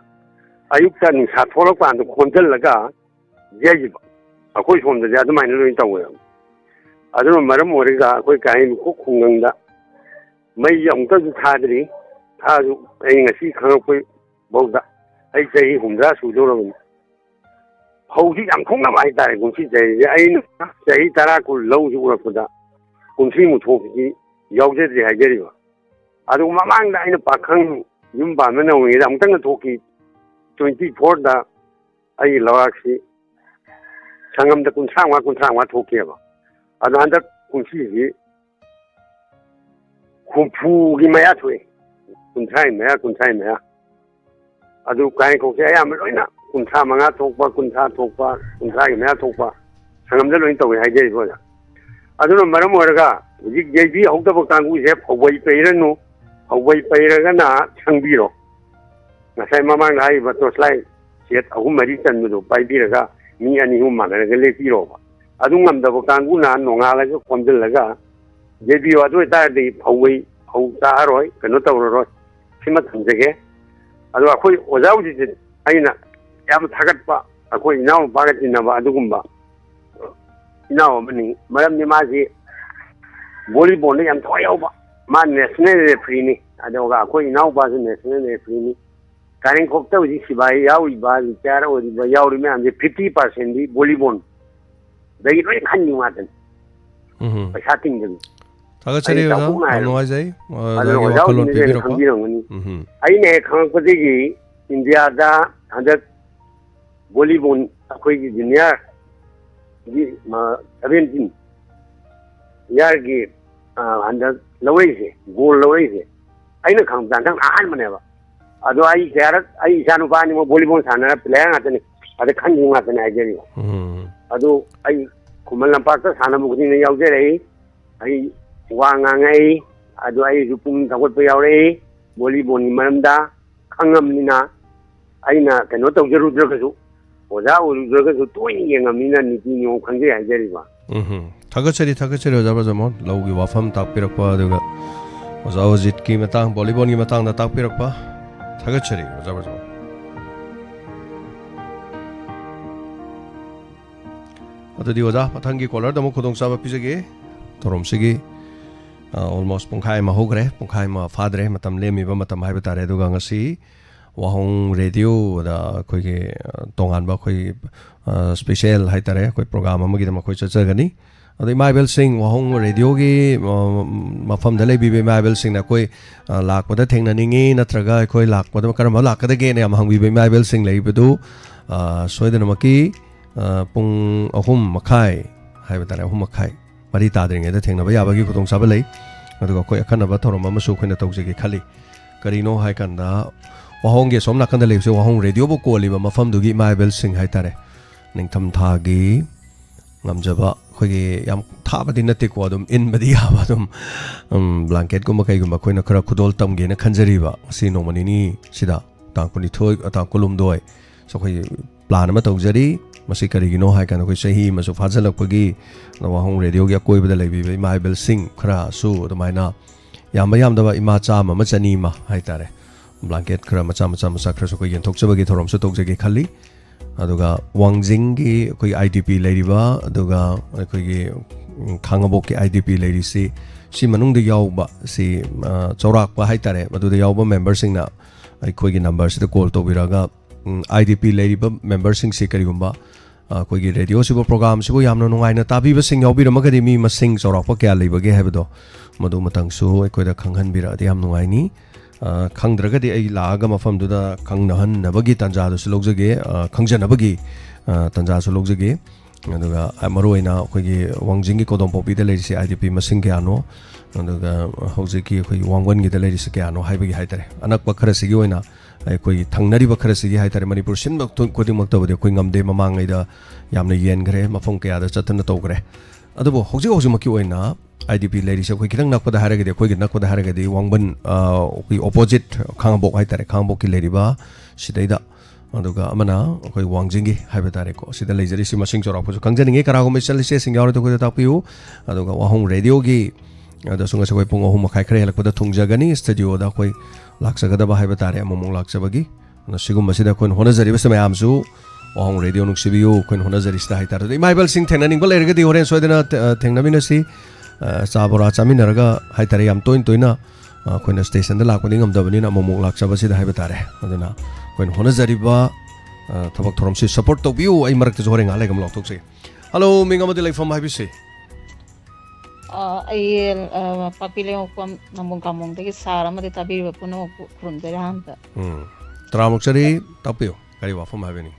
ayuk ta ni sa tholo pa adu khondal ga ye ba akoi som da ja da mai loi taw ya adu maram ore ga akoi kai ko khungang da mai yong ta ju thadri tha ju ai ngasi khang koi bawda ai sei humra su do ro hौजी याम खोंना माइ तारे गुंसी जै आई जै तारा को लौ जु रखदा गुंसी मु थोकी यावजे जे हाइजेरिबा अदु ममांग दा आइन पाखंग युम बामन नौ ये अमतंग थोकी 24 दा आई लवाक्सी संगम दा कुंसांवा थोकेबा अदु अंदर गुंसी जी ꯍꯨꯝꯐꯨꯒꯤ ꯃꯌꯥ ꯊꯣꯛꯏ ꯀꯨꯟꯊ꯭ꯔꯥꯒꯤ ꯃꯌꯥ ꯑꯗꯨ ꯀꯥꯏꯅꯈꯣꯛꯁꯦ ꯑꯌꯥꯝꯕ ꯂꯣꯏꯅ 35 ꯊꯣꯛꯄ 50 ꯊꯣꯛꯄ 30ꯒꯤ ꯃꯌꯥ ꯊꯣꯛꯄ ꯁꯪꯒꯝꯗ ꯂꯣꯏꯅ ꯇꯧꯏ ꯍꯥꯏꯖꯔꯤꯕ ꯑꯣꯖꯥ ꯑꯗꯨꯅ ꯃꯔꯝ ꯑꯣꯏꯔꯒ ꯍꯧꯖꯤꯛ ꯌꯩꯕꯤ ꯍꯧꯗꯕ ꯀꯥꯡꯕꯨꯁꯦ ꯐꯧꯕꯩ ꯄꯩꯔꯅꯨ ꯐꯧꯕꯩ ꯄꯩꯔꯒꯅ ꯁꯪꯕꯤꯔꯣ ꯉꯁꯥꯏ ꯃꯃꯥꯡꯗ ꯍꯥꯏꯔꯤꯕ ꯇꯣꯁꯂꯥꯏ ꯁꯦꯠ 3-4 ꯆꯟꯕꯗꯣ ꯄꯥꯏꯕꯤꯔꯒ ꯃꯤ 2-3 ꯃꯥꯟꯅꯔꯒ ꯂꯦꯞꯄꯤꯔꯣꯕ ꯑꯗꯨ ꯉꯝꯗꯕ ꯀꯥꯡꯕꯨꯅ ꯅꯣꯡꯉꯥꯜꯂꯒ ꯈꯣꯝꯖꯤꯜꯂꯒ ꯌꯩꯕꯤꯌꯣ ꯑꯗꯨ ꯑꯣꯏꯇꯥꯔꯗꯤ ꯐꯧ ꯆꯥꯔꯣꯏ ꯀꯩꯅꯣ ꯇꯧꯔꯔꯣꯏ ꯁꯤꯃ ꯊꯝꯖꯒꯦ ꯑꯗꯣ ꯑꯩꯈꯣꯏ ꯑꯣꯖꯥ ꯍꯧꯖꯤꯛꯁꯦ ꯑꯩꯅ ꯌꯥꯝ ꯊꯥꯒꯠꯄ ꯑꯩꯈꯣꯏ ꯏꯅꯥꯎꯅꯨꯄꯥꯒ ꯇꯤꯟꯅꯕ ꯑꯗꯨꯒꯨꯝꯕ ꯏꯅꯥꯎ ꯑꯃꯅꯤ ꯃꯔꯝꯗꯤ ꯃꯥꯁꯤ ꯚꯣꯂꯤꯕꯣꯜꯗ ꯌꯥꯝ ꯊꯋꯥꯏ ꯌꯥꯎꯕ ꯃꯥ ꯅꯦꯁꯅꯦꯜ ꯔꯦꯐ꯭ꯔꯤꯅꯤ ꯑꯗꯨꯒ ꯑꯩꯈꯣꯏ ꯏꯅꯥꯎꯄꯥꯁꯨ ꯅꯦꯁꯅꯦꯜ ꯔꯦꯐ꯭ꯔꯤꯅꯤ ꯀꯥꯏꯔꯦꯡꯈꯣꯛꯇ ꯍꯧꯖꯤꯛ ꯁꯤꯕꯥꯏ ꯌꯥꯎꯔꯤꯕ ꯔꯤꯇꯥꯌꯔ ꯑꯣꯏꯔꯤꯕ ꯌꯥꯎꯔꯤ ꯃꯌꯥꯝꯁꯦ 50%ꯗꯤ ꯚꯣꯂꯤꯕꯣꯜꯗꯒꯤ ꯂꯣꯏ ꯈꯟꯈꯤ ꯉꯥꯛꯇꯅꯤ ꯄꯩꯁꯥ ꯇꯤꯡꯗꯕꯤ ꯊꯥꯒꯠꯆꯔꯤ ꯑꯣꯖꯥ ꯌꯥꯝ ꯅꯨꯡꯉꯥꯏꯖꯩ ꯑꯗꯨꯅ ꯑꯣꯖꯥꯒꯤ ꯑꯣꯖꯥ ꯋꯥꯈꯜꯂꯣꯟ ꯍꯧꯖꯤꯛ ꯄꯤꯕꯤꯔꯛꯄ ꯈꯪꯕꯤꯔꯝꯒꯅꯤ ꯑꯩꯅ ꯍꯦꯛ ꯈꯪꯉꯛꯄꯗꯒꯤ ꯏꯟꯗꯤꯌꯥꯗ ꯍꯟꯗꯛ ꯚꯣꯂꯤꯕꯣꯜ ꯑꯩꯈꯣꯏꯒꯤ ꯖꯨꯅꯤꯌꯔꯒꯤ 17 ꯏꯌꯥꯔꯒꯤ ꯍꯟꯗꯛ ꯂꯧꯔꯛꯏꯁꯦ ꯒꯣꯜ ꯂꯧꯔꯛꯏꯁꯦ ꯑꯩꯅ ꯈꯪꯕꯗ ꯍꯟꯗꯛ ꯑꯍꯥꯟꯕꯅꯦꯕ ꯑꯗꯣ ꯑꯩ ꯀꯌꯥꯔꯛ ꯑꯩ ꯏꯆꯥꯅꯨꯄꯥ ꯑꯅꯤꯃꯛ ꯚꯣꯂꯤꯕꯣꯜ ꯁꯥꯟꯅꯔ ꯄ꯭ꯂꯦꯌꯔ ꯉꯥꯛꯇꯅꯤ ꯑꯗ ꯈꯟꯈꯤꯕ ꯉꯥꯛꯇꯅꯤ ꯍꯥꯏꯖꯔꯤꯕ ꯑꯗꯨ ꯑꯩ ꯈꯨꯃꯟ ꯂꯝꯄꯥꯛꯇ ꯁꯥꯟꯅꯕ ꯈꯨꯗꯤꯡꯗ ꯌꯥꯎꯖꯔꯛꯏ ꯑꯩ ꯋꯥ ꯉꯥꯡꯉꯛꯏ ꯑꯗꯨ ꯑꯩꯁꯨ ꯄꯨꯛꯅꯤꯡ ꯊꯧꯒꯠꯄ ꯌꯥꯎꯔꯛꯏ ꯚꯣꯂꯤꯕꯣꯜꯒꯤ ꯃꯔꯝꯗ ꯈꯪꯉꯝꯅꯤꯅ ꯑꯩꯅ ꯀꯩꯅꯣ ꯇꯧꯖꯔꯨꯗ꯭ꯔꯒꯁꯨ ꯑꯣꯖꯥ ꯑꯣꯏꯔꯨꯗ꯭ꯔꯒꯁꯨ ꯇꯣꯏꯅ ꯌꯦꯡꯉꯝꯅꯤꯅ ꯅꯤꯇꯤ ꯅꯤꯌꯣꯝ ꯈꯪꯖꯩ ꯍꯥꯏꯖꯔꯤꯕꯊꯥꯒꯠꯆꯔꯤ ꯑꯣꯖꯥ ꯕ꯭ꯔꯖꯃꯣꯍꯟ ꯂꯧꯒꯤ ꯋꯥꯐꯝ ꯇꯥꯛꯄꯤꯔꯛꯄ ꯑꯗꯨꯒ ꯑꯣꯖꯥ ꯑꯣꯖꯤꯠꯀꯤ ꯃꯇꯥꯡ ꯚꯣꯂꯤꯕꯣꯜꯒꯤ ꯃꯇꯥꯡꯗ ꯇꯥꯛꯄꯤꯔꯛꯄꯊꯥꯒꯠꯆꯔꯤ ꯑꯣꯖꯥ ꯕ꯭ꯔꯖꯃꯣꯍꯟ ꯑꯗꯨꯗꯤ ꯑꯣꯖꯥ ꯃꯊꯪꯒꯤ ꯀꯣꯂꯔꯗ ꯑꯃꯨꯛ ꯈꯨꯗꯣꯡꯆꯥꯕ ꯄꯤꯖꯒꯦ ꯊꯧꯔꯝꯁꯤꯒꯤ almost ꯄꯨꯡꯈꯥꯏ ꯑꯃ ꯍꯧꯈ꯭ꯔꯦ ꯄꯨꯡꯈꯥꯏ ꯑꯃ ꯐꯥꯗ꯭ꯔꯦ ꯃꯇꯝ ꯂꯦꯝꯃꯤꯕ ꯃꯇꯝ ꯍꯥꯏꯕ ꯇꯥꯔꯦ ꯑꯗꯨꯒ ꯉꯁꯤ ꯋꯥꯍꯣꯡ ꯔꯦꯗꯤꯑꯣꯗ ꯑꯩꯈꯣꯏꯒꯤ ꯇꯣꯉꯥꯟꯕ ꯑꯩꯈꯣꯏ ꯁ꯭ꯄꯦꯁꯤꯌꯦꯜ ꯍꯥꯏꯇꯥꯔꯦ ꯑꯩꯈꯣꯏ ꯄ꯭ꯔꯣꯒ꯭ꯔꯥꯝ ꯑꯃꯒꯤꯗꯃꯛ ꯑꯩꯈꯣꯏ ꯆꯠꯆꯒꯅꯤ ꯑꯗꯣ ꯏꯃꯥ ꯏꯕꯦꯜꯁꯤꯡ ꯋꯥꯍꯣꯡ ꯔꯦꯗꯤꯑꯣꯒꯤ ꯃꯐꯝꯗ ꯂꯩꯕꯤꯕ ꯏꯃꯥ ꯏꯕꯦꯜꯁꯤꯡꯅ ꯑꯩꯈꯣꯏ ꯂꯥꯛꯄꯗ ꯊꯦꯡꯅꯅꯤꯡꯉꯤ ꯅꯠꯇ꯭ꯔꯒ ꯑꯩꯈꯣꯏ ꯂꯥꯛꯄꯗ ꯀꯔꯝꯕ ꯂꯥꯛꯀꯗꯒꯦꯅ ꯌꯥꯝ ꯍꯪꯕꯤꯕ ꯏꯃꯥ ꯏꯕꯦꯜꯁꯤꯡ ꯂꯩꯕꯗꯨ ꯁꯣꯏꯗꯅꯃꯛꯀꯤ ꯄꯨꯡ 3:30 ꯍꯥꯏꯕ ꯇꯥꯔꯦ 3:30 ꯃꯔꯤ ꯇꯥꯗ꯭ꯔꯤꯉꯩꯗ ꯊꯦꯡꯅꯕ ꯌꯥꯕꯒꯤ ꯈꯨꯗꯣꯡꯆꯥꯕ ꯂꯩ ꯑꯗꯨꯒ ꯑꯩꯈꯣꯏ ꯑꯈꯟꯅꯕ ꯊꯧꯔꯝ ꯑꯃꯁꯨ ꯑꯩꯈꯣꯏꯅ ꯇꯧꯖꯒꯦ ꯈꯜꯂꯤ ꯀꯔꯤꯅꯣ ꯍꯥꯏ ꯀꯥꯟꯗ ꯋꯥꯍꯣꯡꯒꯤ ꯑꯁꯣꯝ ꯅꯥꯀꯟꯗ ꯂꯩꯕꯁꯦ ꯋꯥꯍꯣꯡ ꯔꯦꯗꯤꯑꯣꯕꯨ ꯀꯣꯜꯂꯤꯕ ꯃꯐꯝꯗꯨꯒꯤ ꯏꯃꯥ ꯏꯕꯦꯜꯁꯤꯡ ꯍꯥꯏꯇꯥꯔꯦ ꯅꯤꯡꯊꯝꯊꯥꯒꯤ ꯉꯝꯖꯕ ꯑꯩꯈꯣꯏꯒꯤ ꯌꯥꯝ ꯊꯥꯕꯗꯤ ꯅꯠꯇꯦꯀꯣ ꯑꯗꯨꯝ ꯏꯟꯕꯗꯤ ꯌꯥꯕ ꯑꯗꯨꯝ ꯕ꯭ꯂꯥꯡꯀꯦꯠꯀꯨꯝꯕ ꯀꯩꯒꯨꯝꯕ ꯑꯩꯈꯣꯏꯅ ꯈꯔ ꯈꯨꯗꯣꯜ ꯇꯝꯒꯦꯅ ꯈꯟꯖꯔꯤꯕ ꯉꯁꯤ ꯅꯣꯡꯃ ꯅꯤꯅꯤꯁꯤꯗ ꯇꯥꯡ 22 ꯇꯥꯡ 19 ꯑꯩꯈꯣꯏ ꯄ꯭ꯂꯥꯟ ꯑꯃ ꯇꯧꯖꯔꯤ ꯃꯁꯤ ꯀꯔꯤꯒꯤꯅꯣ ꯍꯥꯏ ꯀꯥꯟꯗ ꯑꯩꯈꯣꯏ ꯆꯍꯤ ꯑꯃꯁꯨ ꯐꯥꯖꯤꯜꯂꯛꯄꯒꯤ ꯋꯥꯍꯣꯡ ꯔꯦꯗꯤꯑꯣꯒꯤ ꯑꯀꯣꯏꯕꯗ ꯂꯩꯕꯤꯕ ꯏꯃꯥ ꯏꯕꯦꯜꯁꯤꯡ ꯈꯔꯁꯨ ꯑꯗꯨꯃꯥꯏꯅ ꯌꯥꯝꯗꯕ ꯏꯃꯥ ꯆꯥꯝꯃ ꯑꯃ ꯆꯅꯤ ꯑꯃ ꯍꯥꯏꯇꯥꯔꯦ ꯕ꯭ꯂꯥꯡꯀꯦꯠ ꯈꯔ ꯃꯆꯥ ꯈꯔꯁꯨ ꯑꯩꯈꯣꯏ ꯌꯦꯟꯊꯣꯛꯆꯕꯒꯤ ꯊꯧꯔꯝꯁꯨ ꯇꯧꯖꯒꯦ ꯈꯜꯂꯤ ꯑꯗꯨꯒ ꯋꯥꯡꯖꯤꯡꯒꯤ ꯑꯩꯈꯣꯏ IDP ꯂꯩꯔꯤꯕ ꯑꯗꯨꯒ ꯑꯩꯈꯣꯏꯒꯤ ꯈꯥꯡꯉꯕꯣꯛꯀꯤ IDP ꯂꯩꯔꯤꯁꯤ ꯁꯤ ꯃꯅꯨꯡꯗ ꯌꯥꯎꯕ ꯁꯤ ꯆꯥꯎꯔꯥꯛꯄ ꯍꯥꯏꯇꯥꯔꯦ ꯃꯗꯨꯗ ꯌꯥꯎꯕ ꯃꯦꯝꯕꯔꯁꯤꯡꯅ ꯑꯩꯈꯣꯏꯒꯤ ꯅꯝꯕꯔꯁꯤꯗ ꯀꯣꯜ ꯇꯧꯕꯤꯔꯒ IDP ꯂꯩꯔꯤꯕ ꯃꯦꯝꯕꯔꯁꯤꯡꯁꯤ ꯀꯔꯤꯒꯨꯝꯕ ꯑꯩꯈꯣꯏꯒꯤ ꯔꯦꯗꯤꯑꯣꯁꯤꯕꯨ ꯄ꯭ꯔꯣꯒ꯭ꯔꯥꯝꯁꯤꯕꯨ ꯌꯥꯝꯅ ꯅꯨꯡꯉꯥꯏꯅ ꯇꯥꯕꯤꯕꯁꯤꯡ ꯌꯥꯎꯕꯤꯔꯝꯃꯒꯗꯤ ꯃꯤ ꯃꯁꯤꯡ ꯆꯥꯎꯔꯥꯛꯄ ꯀꯌꯥ ꯂꯩꯕꯒꯦ ꯍꯥꯏꯕꯗꯣ ꯃꯗꯨ ꯃꯇꯪꯁꯨ ꯑꯩꯈꯣꯏꯗ ꯈꯪꯍꯟꯕꯤꯔꯛꯑꯗꯤ ꯌꯥꯝ ꯅꯨꯡꯉꯥꯏꯅꯤ ꯈꯪꯗ꯭ꯔꯒꯗꯤ ꯑꯩ ꯂꯥꯛꯑꯒ ꯃꯐꯝꯗꯨꯗ ꯈꯪꯅꯍꯟꯅꯕꯒꯤ ꯇꯥꯟꯖꯥꯗꯨꯁꯨ ꯂꯧꯖꯒꯦ ꯈꯪꯖꯅꯕꯒꯤ ꯇꯥꯟꯖꯥꯁꯨ ꯂꯧꯖꯒꯦ ꯑꯗꯨꯒ ꯃꯔꯨꯑꯣꯏꯅ ꯑꯩꯈꯣꯏꯒꯤ ꯋꯥꯡꯖꯤꯡꯒꯤ ꯀꯣꯗꯣꯝꯄꯣꯛꯄꯤꯗ ꯂꯩꯔꯤꯁꯤ IDP ꯃꯁꯤꯡ ꯀꯌꯥꯅꯣ ꯑꯗꯨꯒ ꯍꯧꯖꯤꯛꯀꯤ ꯑꯩꯈꯣꯏꯒꯤ ꯋꯥꯡꯕꯟꯒꯤꯗ ꯂꯩꯔꯤꯁꯤ ꯀꯌꯥꯅꯣ ꯍꯥꯏꯕꯒꯤ ꯍꯥꯏꯇꯥꯔꯦ ꯑꯅꯛꯄ ꯈꯔꯁꯤꯒꯤ ꯑꯣꯏꯅ ꯑꯩꯈꯣꯏꯒꯤ ꯊꯪꯅꯔꯤꯕ ꯈꯔꯁꯤꯒꯤ ꯍꯥꯏꯇꯥꯔꯦ ꯃꯅꯤꯄꯨꯔ ꯁꯤꯟꯕ ꯈꯨꯗꯤꯡꯃꯛꯇꯕꯨꯗꯤ ꯑꯩꯈꯣꯏ ꯉꯝꯗꯦ ꯃꯃꯥꯡꯉꯩꯗ ꯌꯥꯝꯅ ꯌꯦꯟꯈ꯭ꯔꯦ ꯃꯐꯝ ꯀꯌꯥꯗ ꯆꯠꯇꯅ ꯇꯧꯈ꯭ꯔꯦ ꯑꯗꯨꯕꯨ hꯧꯖꯤꯛꯃꯛꯀꯤ ꯑꯣꯏꯅ IDP ꯂꯩꯔꯤꯁꯦ ꯑꯩꯈꯣꯏ ꯈꯤꯇꯪ ꯅꯛꯄꯗ ꯍꯥꯏꯔꯒꯗꯤ ꯑꯩꯈꯣꯏꯒꯤ ꯅꯛꯄꯗ ꯍꯥꯏꯔꯒꯗꯤ ꯋꯥꯡꯕꯟ ꯑꯩꯈꯣꯏ ꯑꯣꯄꯣꯖꯤꯠ ꯈꯥꯡꯉꯕꯣꯛ ꯍꯥꯏꯇꯥꯔꯦ ꯈꯥꯡꯉꯕꯣꯛꯀꯤ ꯂꯩꯔꯤꯕ ꯁꯤꯗꯩꯗ ꯑꯗꯨꯒ ꯑꯃꯅ ꯑꯩꯈꯣꯏ ꯋꯥꯡꯖꯤꯡꯒꯤ ꯍꯥꯏꯕ ꯇꯥꯔꯦꯀꯣ ꯁꯤꯗ ꯂꯩꯖꯔꯤꯁꯤ ꯃꯁꯤꯡ ꯆꯥꯎꯔꯥꯛꯄꯁꯨ ꯈꯪꯖꯅꯤꯡꯉꯤ ꯀꯅꯥꯒꯨꯝꯕ ꯏꯆꯦꯁꯤꯡ ꯌꯥꯎꯔꯗꯤ ꯑꯩꯈꯣꯏꯗ ꯇꯥꯛꯄꯤꯌꯨ ꯑꯗꯨꯒ ꯋꯥꯍꯣꯡ ꯔꯦꯗꯤꯑꯣꯒꯤ ꯑꯗꯁꯨ ꯉꯁꯤ ꯑꯩꯈꯣꯏ ꯄꯨꯡ 3:30 ꯈꯔ ꯍꯦꯜꯂꯛꯄꯗ ꯊꯨꯡꯖꯒꯅꯤ ꯁ꯭ꯇꯨꯗꯤꯑꯣꯗ ꯑꯩꯈꯣꯏ ꯂꯥꯛꯆꯒꯗꯕ ꯍꯥꯏꯕ ꯇꯥꯔꯦ ꯑꯃꯨꯛ ꯂꯥꯛꯆꯕꯒꯤ ꯁꯤꯒꯨꯝꯕꯁꯤꯗ ꯑꯩꯈꯣꯏꯅ ꯍꯣꯠꯅꯖꯔꯤꯕꯁꯤ ꯃꯌꯥꯝꯁꯨ ꯋꯥꯍꯣꯡ ꯔꯦꯗꯤꯑꯣ ꯅꯨꯡꯁꯤꯕꯤꯌꯨ ꯑꯩꯈꯣꯏꯅ ꯍꯣꯠꯅꯖꯔꯤꯁꯤꯗ ꯍꯥꯏꯇꯥꯔꯦ ꯑꯗꯣ ꯏꯃꯥ ꯏꯕꯦꯜꯁꯤꯡ ꯊꯦꯡꯅꯅꯤꯡꯕ ꯂꯩꯔꯒꯗꯤ ꯍꯣꯔꯦꯟ ꯁꯣꯏꯗꯅ ꯊꯦꯡꯅꯃꯤꯟꯅꯁꯤ ꯆꯥ ꯕꯣꯔꯥ ꯆꯥꯃꯤꯟꯅꯔꯒ ꯍꯥꯏꯇꯥꯔꯦ ꯌꯥꯝ ꯇꯣꯏꯅ ꯑꯩꯈꯣꯏꯅ ꯁ꯭ꯇꯦꯁꯟꯗ ꯂꯥꯛꯄꯗꯤ ꯉꯝꯗꯕꯅꯤꯅ ꯑꯃꯨꯛ ꯂꯥꯛꯆꯕꯁꯤꯗ ꯍꯥꯏꯕ ꯇꯥꯔꯦ ꯑꯗꯨꯅ ꯑꯩꯈꯣꯏꯅ ꯍꯣꯠꯅꯖꯔꯤꯕ ꯊꯕꯛ ꯊꯧꯔꯝꯁꯤ ꯁꯄꯣꯔꯠ ꯇꯧꯕꯤꯌꯨ ꯑꯩ ꯃꯔꯛꯇꯁꯨ ꯍꯣꯔꯦꯟ ꯉꯥꯏꯍꯥꯛ ꯂꯩꯒ ꯂꯥꯎꯊꯣꯛꯆꯒꯦ ꯍꯜꯂꯣ ꯃꯤꯡ ꯑꯃꯗꯤ ꯂꯩꯐꯝ ꯍꯥꯏꯕꯤꯁꯤ ꯑꯩ ꯄꯥꯛꯄꯤ ꯂꯩꯉꯣꯛꯄꯝ ꯅꯝꯕꯣꯜ ꯀꯥꯃꯣꯡꯗꯒꯤ ꯁꯥꯔ ꯑꯃꯗꯤ ꯇꯥꯕꯤꯔꯤꯕ ꯄꯨꯝꯅꯃꯛꯄꯨ ꯈꯨꯔꯨꯝꯖꯔꯤ ꯑꯍꯥꯟꯕꯗ ꯇꯔꯥꯃꯨꯛꯆꯔꯤ ꯇꯥꯛꯄꯤꯌꯨ ꯀꯔꯤ ꯋꯥꯐꯝ ꯍꯥꯏꯕꯅꯤ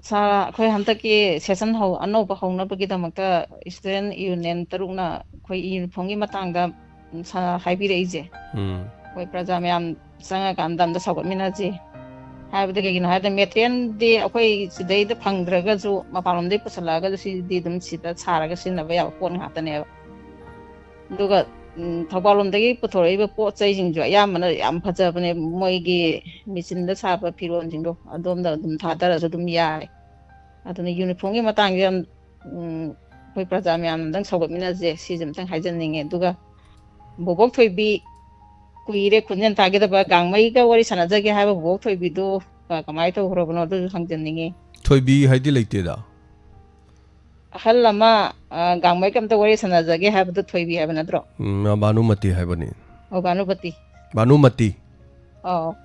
ꯁꯥꯔ ꯑꯩꯈꯣꯏ ꯍꯟꯗꯛꯀꯤ ꯁꯦꯁꯟ ꯑꯅꯧꯕ ꯍꯧꯅꯕꯒꯤꯗꯃꯛꯇ ꯁ꯭ꯇꯨꯗꯦꯟ ꯌꯨꯅꯤꯌꯟ 6ꯅ ꯑꯩꯈꯣꯏ ꯌꯨꯅꯤꯐꯣꯔꯝꯒꯤ ꯃꯇꯥꯡꯗ ꯍꯥꯏꯕꯤꯔꯛꯏꯁꯦ ꯑꯩꯈꯣꯏ ꯄ꯭ꯔꯖꯥ ꯃꯌꯥꯝ ꯆꯪꯉꯀꯥꯟꯗ ꯑꯝꯇ ꯁꯧꯒꯠꯃꯤꯟꯅꯁꯤ ꯍꯥꯏꯕꯗꯤ ꯀꯩꯒꯤꯅꯣ ꯍꯥꯏꯕꯗ ꯃꯦꯇꯔꯤꯌꯦꯜꯗꯤ ꯑꯩꯈꯣꯏ ꯁꯤꯗꯩꯗ ꯐꯪꯗ꯭ꯔꯒꯁꯨ ꯃꯄꯥꯟꯂꯣꯝꯗꯒꯤ ꯄꯨꯁꯜꯂꯛꯑꯒꯁꯨ ꯁꯤꯗꯤ ꯑꯗꯨꯝ ꯁꯤꯗ ꯁꯥꯔꯒ ꯁꯤꯖꯤꯟꯅꯕ ꯌꯥꯕ ꯄꯣꯠ ꯉꯥꯛꯇꯅꯦꯕ ꯑꯗꯨꯒ ꯊꯧꯕꯥꯜꯂꯣꯝꯗꯒꯤ ꯄꯨꯊꯣꯔꯛꯏꯕ ꯄꯣꯠ ꯆꯩꯁꯤꯡꯁꯨ ꯑꯌꯥꯝꯕꯅ ꯌꯥꯝ ꯐꯖꯕꯅꯦ ꯃꯣꯏꯒꯤ ꯃꯦꯆꯤꯟꯗ ꯁꯥꯕ ꯐꯤꯔꯣꯜꯁꯤꯡꯗꯣ ꯑꯗꯣꯝꯗ ꯑꯗꯨꯝ ꯊꯥꯗꯔꯁꯨ ꯑꯗꯨꯝ ꯌꯥꯔꯦ ꯑꯗꯨꯅ ꯌꯨꯅꯤꯐꯣꯔꯝꯒꯤ ꯃꯇꯥꯡꯁꯦ ꯌꯥꯝ ꯑꯩꯈꯣꯏ ꯄ꯭ꯔꯖꯥ ꯃꯌꯥꯝ ꯑꯝꯇꯪ ꯁꯧꯒꯠꯃꯤꯟꯅꯁꯦ ꯁꯤꯁꯦ ꯑꯝꯇꯪ ꯍꯥꯏꯖꯅꯤꯡꯉꯦ ꯑꯗꯨꯒ ꯕꯣꯕꯣꯛ ꯊꯣꯏꯕꯤ ꯀꯨꯏꯔꯦ ꯈꯣꯟꯖꯦꯜ ꯇꯥꯒꯗꯕ ꯒꯥꯡꯃꯩꯒ ꯋꯥꯔꯤ ꯁꯥꯟꯅꯖꯒꯦ ꯍꯥꯏꯕ ꯕꯣꯕꯣꯛ ꯊꯣꯏꯕꯤꯗꯨ ꯀꯃꯥꯏꯅ ꯇꯧꯈ꯭ꯔꯕꯅꯣ ꯑꯗꯨꯁꯨ ꯍꯪꯖꯅꯤꯡꯉꯤ ꯊꯣꯏꯕꯤ ꯍꯥꯏꯗꯤ ꯂꯩꯇꯦꯗ ꯑꯍꯜ ꯑꯃ ꯒꯥꯡꯃꯩꯒ ꯑꯝꯇ ꯋꯥꯔꯤ ꯁꯥꯟꯅꯖꯒꯦ ꯍꯥꯏꯕꯗꯨ ꯊꯣꯏꯕꯤ ꯍꯥꯏꯕ ꯅꯠꯇ꯭ꯔꯣ ꯚꯥꯅꯨꯃꯇꯤ ꯍꯥꯏꯕꯅꯤ ꯑꯣ ꯚꯥꯅꯨꯄꯇꯤ ꯚꯥꯅꯨꯃꯇꯤ ꯑꯧ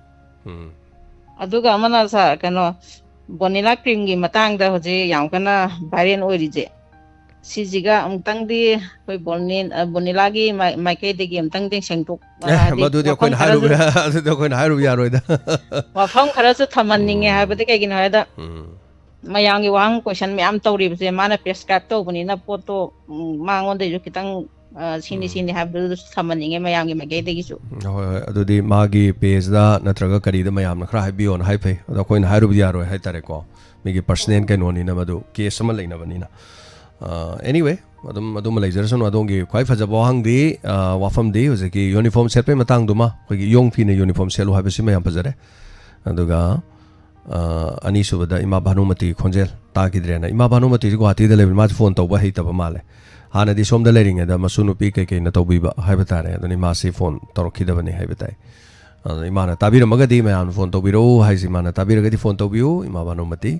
ꯑꯗꯨꯒ ꯑꯃꯅ ꯀꯩꯅꯣ ꯕꯣꯅꯤꯂꯥ ꯀ꯭ꯔꯤꯝꯒꯤ ꯃꯇꯥꯡꯗ ꯍꯧꯖꯤꯛ ꯌꯥꯝ ꯀꯟꯅ ꯚꯥꯏꯔꯦꯜ ꯑꯣꯏꯔꯤꯁꯦ ꯁꯤꯁꯤꯒ ꯑꯃꯨꯛꯇꯪꯗꯤ ꯑꯩꯈꯣꯏ ꯕꯣꯅꯤꯂꯥꯒꯤ ꯃꯥꯏꯀꯩꯗꯒꯤ ꯑꯃꯨꯛꯇꯪꯗꯤ ꯁꯦꯡꯗꯣꯛ ꯃꯗꯨꯗꯤ ꯑꯩꯈꯣꯏꯅ ꯍꯥꯏꯔꯨꯕ ꯌꯥꯔꯣꯏꯗ ꯋꯥꯐꯝ ꯈꯔꯁꯨ ꯊꯝꯍꯟꯅꯤꯡꯉꯦ ꯍꯥꯏꯕꯗꯤ ꯀꯩꯒꯤꯅꯣ ꯍꯥꯏꯕꯗ ꯃꯌꯥꯝꯒꯤ ꯋꯥꯍꯪ ꯀꯣꯏꯁꯟ ꯃꯌꯥꯝ ꯇꯧꯔꯤꯕꯁꯦ ꯃꯥꯅ ꯄ꯭ꯔꯦꯁꯀ꯭ꯔꯥꯏꯞ ꯇꯧꯕꯅꯤꯅ ꯄꯣꯠꯇꯣ ꯃꯉꯣꯟꯗꯩꯁꯨ ꯈꯤꯇꯪ ꯁꯤꯅꯤ ꯍꯥꯏꯕꯗꯨꯁꯨ ꯊꯝꯍꯟꯅꯤꯡꯉꯦ ꯃꯌꯥꯝꯒꯤ ꯃꯥꯏꯀꯩꯗꯒꯤꯁꯨ ꯍꯣꯏ ꯍꯣꯏ ꯑꯗꯨꯗꯤ ꯃꯥꯒꯤ ꯄꯦꯖꯗ ꯅꯠꯇ꯭ꯔꯒ ꯀꯔꯤꯗ ꯃꯌꯥꯝꯅ ꯈꯔ ꯍꯥꯏꯕꯤꯌꯣꯅ ꯍꯥꯏ ꯐꯩ ꯑꯗꯣ ꯑꯩꯈꯣꯏꯅ ꯍꯥꯏꯔꯨꯕ ꯌꯥꯔꯣꯏ ꯍꯥꯏꯇꯥꯔꯦꯀோ ꯃꯤꯒꯤ ꯄꯔꯁꯅꯦꯜ ꯀꯩꯅꯣꯅꯤꯅ ꯃꯗꯨ ꯀꯦꯁ ꯑꯃ ꯂꯩꯅꯕꯅꯤꯅ ꯑꯦꯅꯤꯋꯦ ꯑꯗꯨꯝ ꯂꯩꯖꯔꯁꯅꯨ ꯑꯗꯣꯝꯒꯤ ꯈ꯭ꯋꯥꯏ ꯐꯖꯕ ꯋꯥꯍꯪꯗꯤ ꯋꯥꯐꯝꯗꯤ ꯍꯧꯖꯤꯛꯀꯤ ꯌꯨꯅꯤꯐꯣꯔꯝ ꯁꯦꯠꯄꯩ ꯃꯇꯥꯡꯗꯨꯃ ꯑꯩꯈꯣꯏꯒꯤ ꯌꯣꯡ ꯐꯤꯅ ꯌꯨꯅꯤꯐꯣꯔꯝ ꯁꯦꯠꯂꯨ ꯍꯥꯏꯕꯁꯤꯃ ꯌꯥꯝ ꯐꯖꯔꯦ ꯑꯗꯨꯒ ꯑꯅꯤꯁꯨꯕꯗ ꯏꯃꯥ ꯚꯥꯅꯨꯃꯇꯤ ꯈꯣꯟꯖꯦꯜ ꯇꯥꯈꯤꯗ꯭ꯔꯦꯅ ꯏꯃꯥ ꯚꯥꯅꯨꯃꯇꯤꯁꯤ ꯒꯨꯋꯥꯍꯥꯇꯤꯗ ꯂꯩꯕꯅꯤ ꯃꯥꯁꯤ ꯐꯣꯟ ꯇꯧꯕ ꯍꯩꯇꯕ ꯃꯥꯜꯂꯦ ꯍꯥꯟꯅꯗꯤ ꯁꯣꯝꯗ ꯂꯩꯔꯤꯉꯩꯗ ꯃꯁꯨ ꯅꯨꯄꯤ ꯀꯩꯀꯩꯅ ꯇꯧꯕꯤꯕ ꯍꯥꯏꯕ ꯇꯥꯔꯦ ꯑꯗꯨꯅ ꯏꯃꯥꯁꯤ ꯐꯣꯟ ꯇꯧꯔꯛꯈꯤꯗꯕꯅꯤ ꯍꯥꯏꯕ ꯇꯥꯏ ꯑꯗꯨꯅ ꯏꯃꯥꯅ ꯇꯥꯕꯤꯔꯝꯃꯒꯗꯤ ꯃꯌꯥꯝꯅ ꯐꯣꯟ ꯇꯧꯕꯤꯔꯛꯎ ꯍꯥꯏꯁꯤ ꯏꯃꯥꯅ ꯇꯥꯕꯤꯔꯒꯗꯤ ꯐꯣन ꯇꯧꯕꯤꯌꯨ ꯏꯃꯥ ꯚꯥꯅꯨꯃꯇꯤ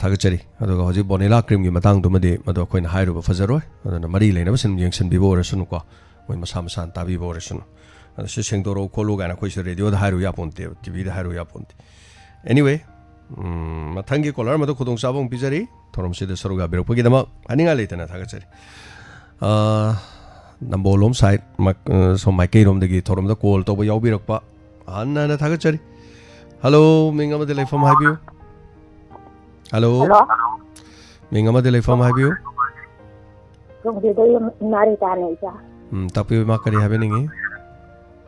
ꯊꯥꯒꯠꯆꯔꯤ ꯑꯗꯨꯒ ꯍꯧꯖꯤꯛ ꯕꯣꯅꯤꯂꯥ ꯀ꯭ꯔꯤꯝꯒꯤ ꯃꯇꯥꯡꯗꯨꯃꯗꯤ ꯃꯗꯨ ꯑꯩꯈꯣꯏꯅ ꯍꯥꯏꯔꯨꯕ ꯐꯖꯔꯣꯏ ꯑꯗꯨꯅ ꯃꯔꯤ ꯂꯩꯅꯕ ꯌꯦꯡꯁꯤꯟꯕꯤꯕ ꯑꯣꯏꯔꯁꯅꯨꯀꯣ ꯃꯣꯏ ꯃꯁꯥ ꯃꯁꯥꯅ ꯇꯥꯕꯤꯕ ꯑꯣꯏꯔꯁꯅꯨ ꯑꯗꯣ ꯁꯤ ꯁꯦꯡꯗꯣꯔꯛꯎ ꯈꯣꯠꯂꯨ ꯀꯥꯏꯅ ꯑꯩꯈꯣꯏꯁꯨ ꯔꯦꯗꯤꯑꯣꯗ ꯍꯥꯏꯔꯨ ꯌꯥꯄꯣꯟꯇꯦꯕ ꯇꯤꯚꯤꯗ ꯍꯥꯏꯔꯨ ꯌꯥꯄꯣꯟꯇꯦ ꯑꯦꯅꯤꯋꯦ ꯃꯊꯪꯒꯤ ꯀꯣꯂꯔ ꯑꯃꯗ ꯈꯨꯗꯣꯡꯆꯥꯕ ꯑꯃ ꯄꯤꯖꯔꯤ ꯊꯧꯔꯝꯁꯤꯗ ꯁꯔꯨꯛ ꯌꯥꯕꯤꯔꯛꯄꯒꯤꯗꯃꯛ ꯍꯥꯏꯅꯤꯡꯉꯥꯏ ꯂꯩꯇꯅ ꯊꯥꯒꯠꯆꯔꯤ ꯅꯝꯕꯣꯜꯂꯣꯝ ꯁꯥꯏꯠ ꯁꯣꯝ ꯃꯥꯏꯀꯩꯔꯣꯝꯗꯒꯤ ꯊꯧꯔꯝꯗ ꯀꯣꯜ ꯇꯧꯕ ꯌꯥꯎꯕꯤꯔꯛꯄ ꯍꯟꯅ ꯊꯥꯒꯠꯆꯔꯤ ꯍꯜꯂꯣ ꯃꯤꯡ ꯑꯃꯗꯤ ꯂꯩꯐꯝ ꯍꯥꯏꯕꯤꯌꯨ ꯍꯜꯂꯣ ꯃꯤꯡ ꯑꯃꯗꯤ ꯂꯩꯐꯝ ꯍꯥꯏꯕꯤꯌꯨ ꯏꯃꯥꯔꯤ ꯇꯥꯅ ꯏꯆꯥ ꯇꯥꯛꯄꯤꯌꯨ ꯏꯃꯥ ꯀꯔꯤ ꯍꯥꯏꯕꯤꯅꯤꯡꯉꯤ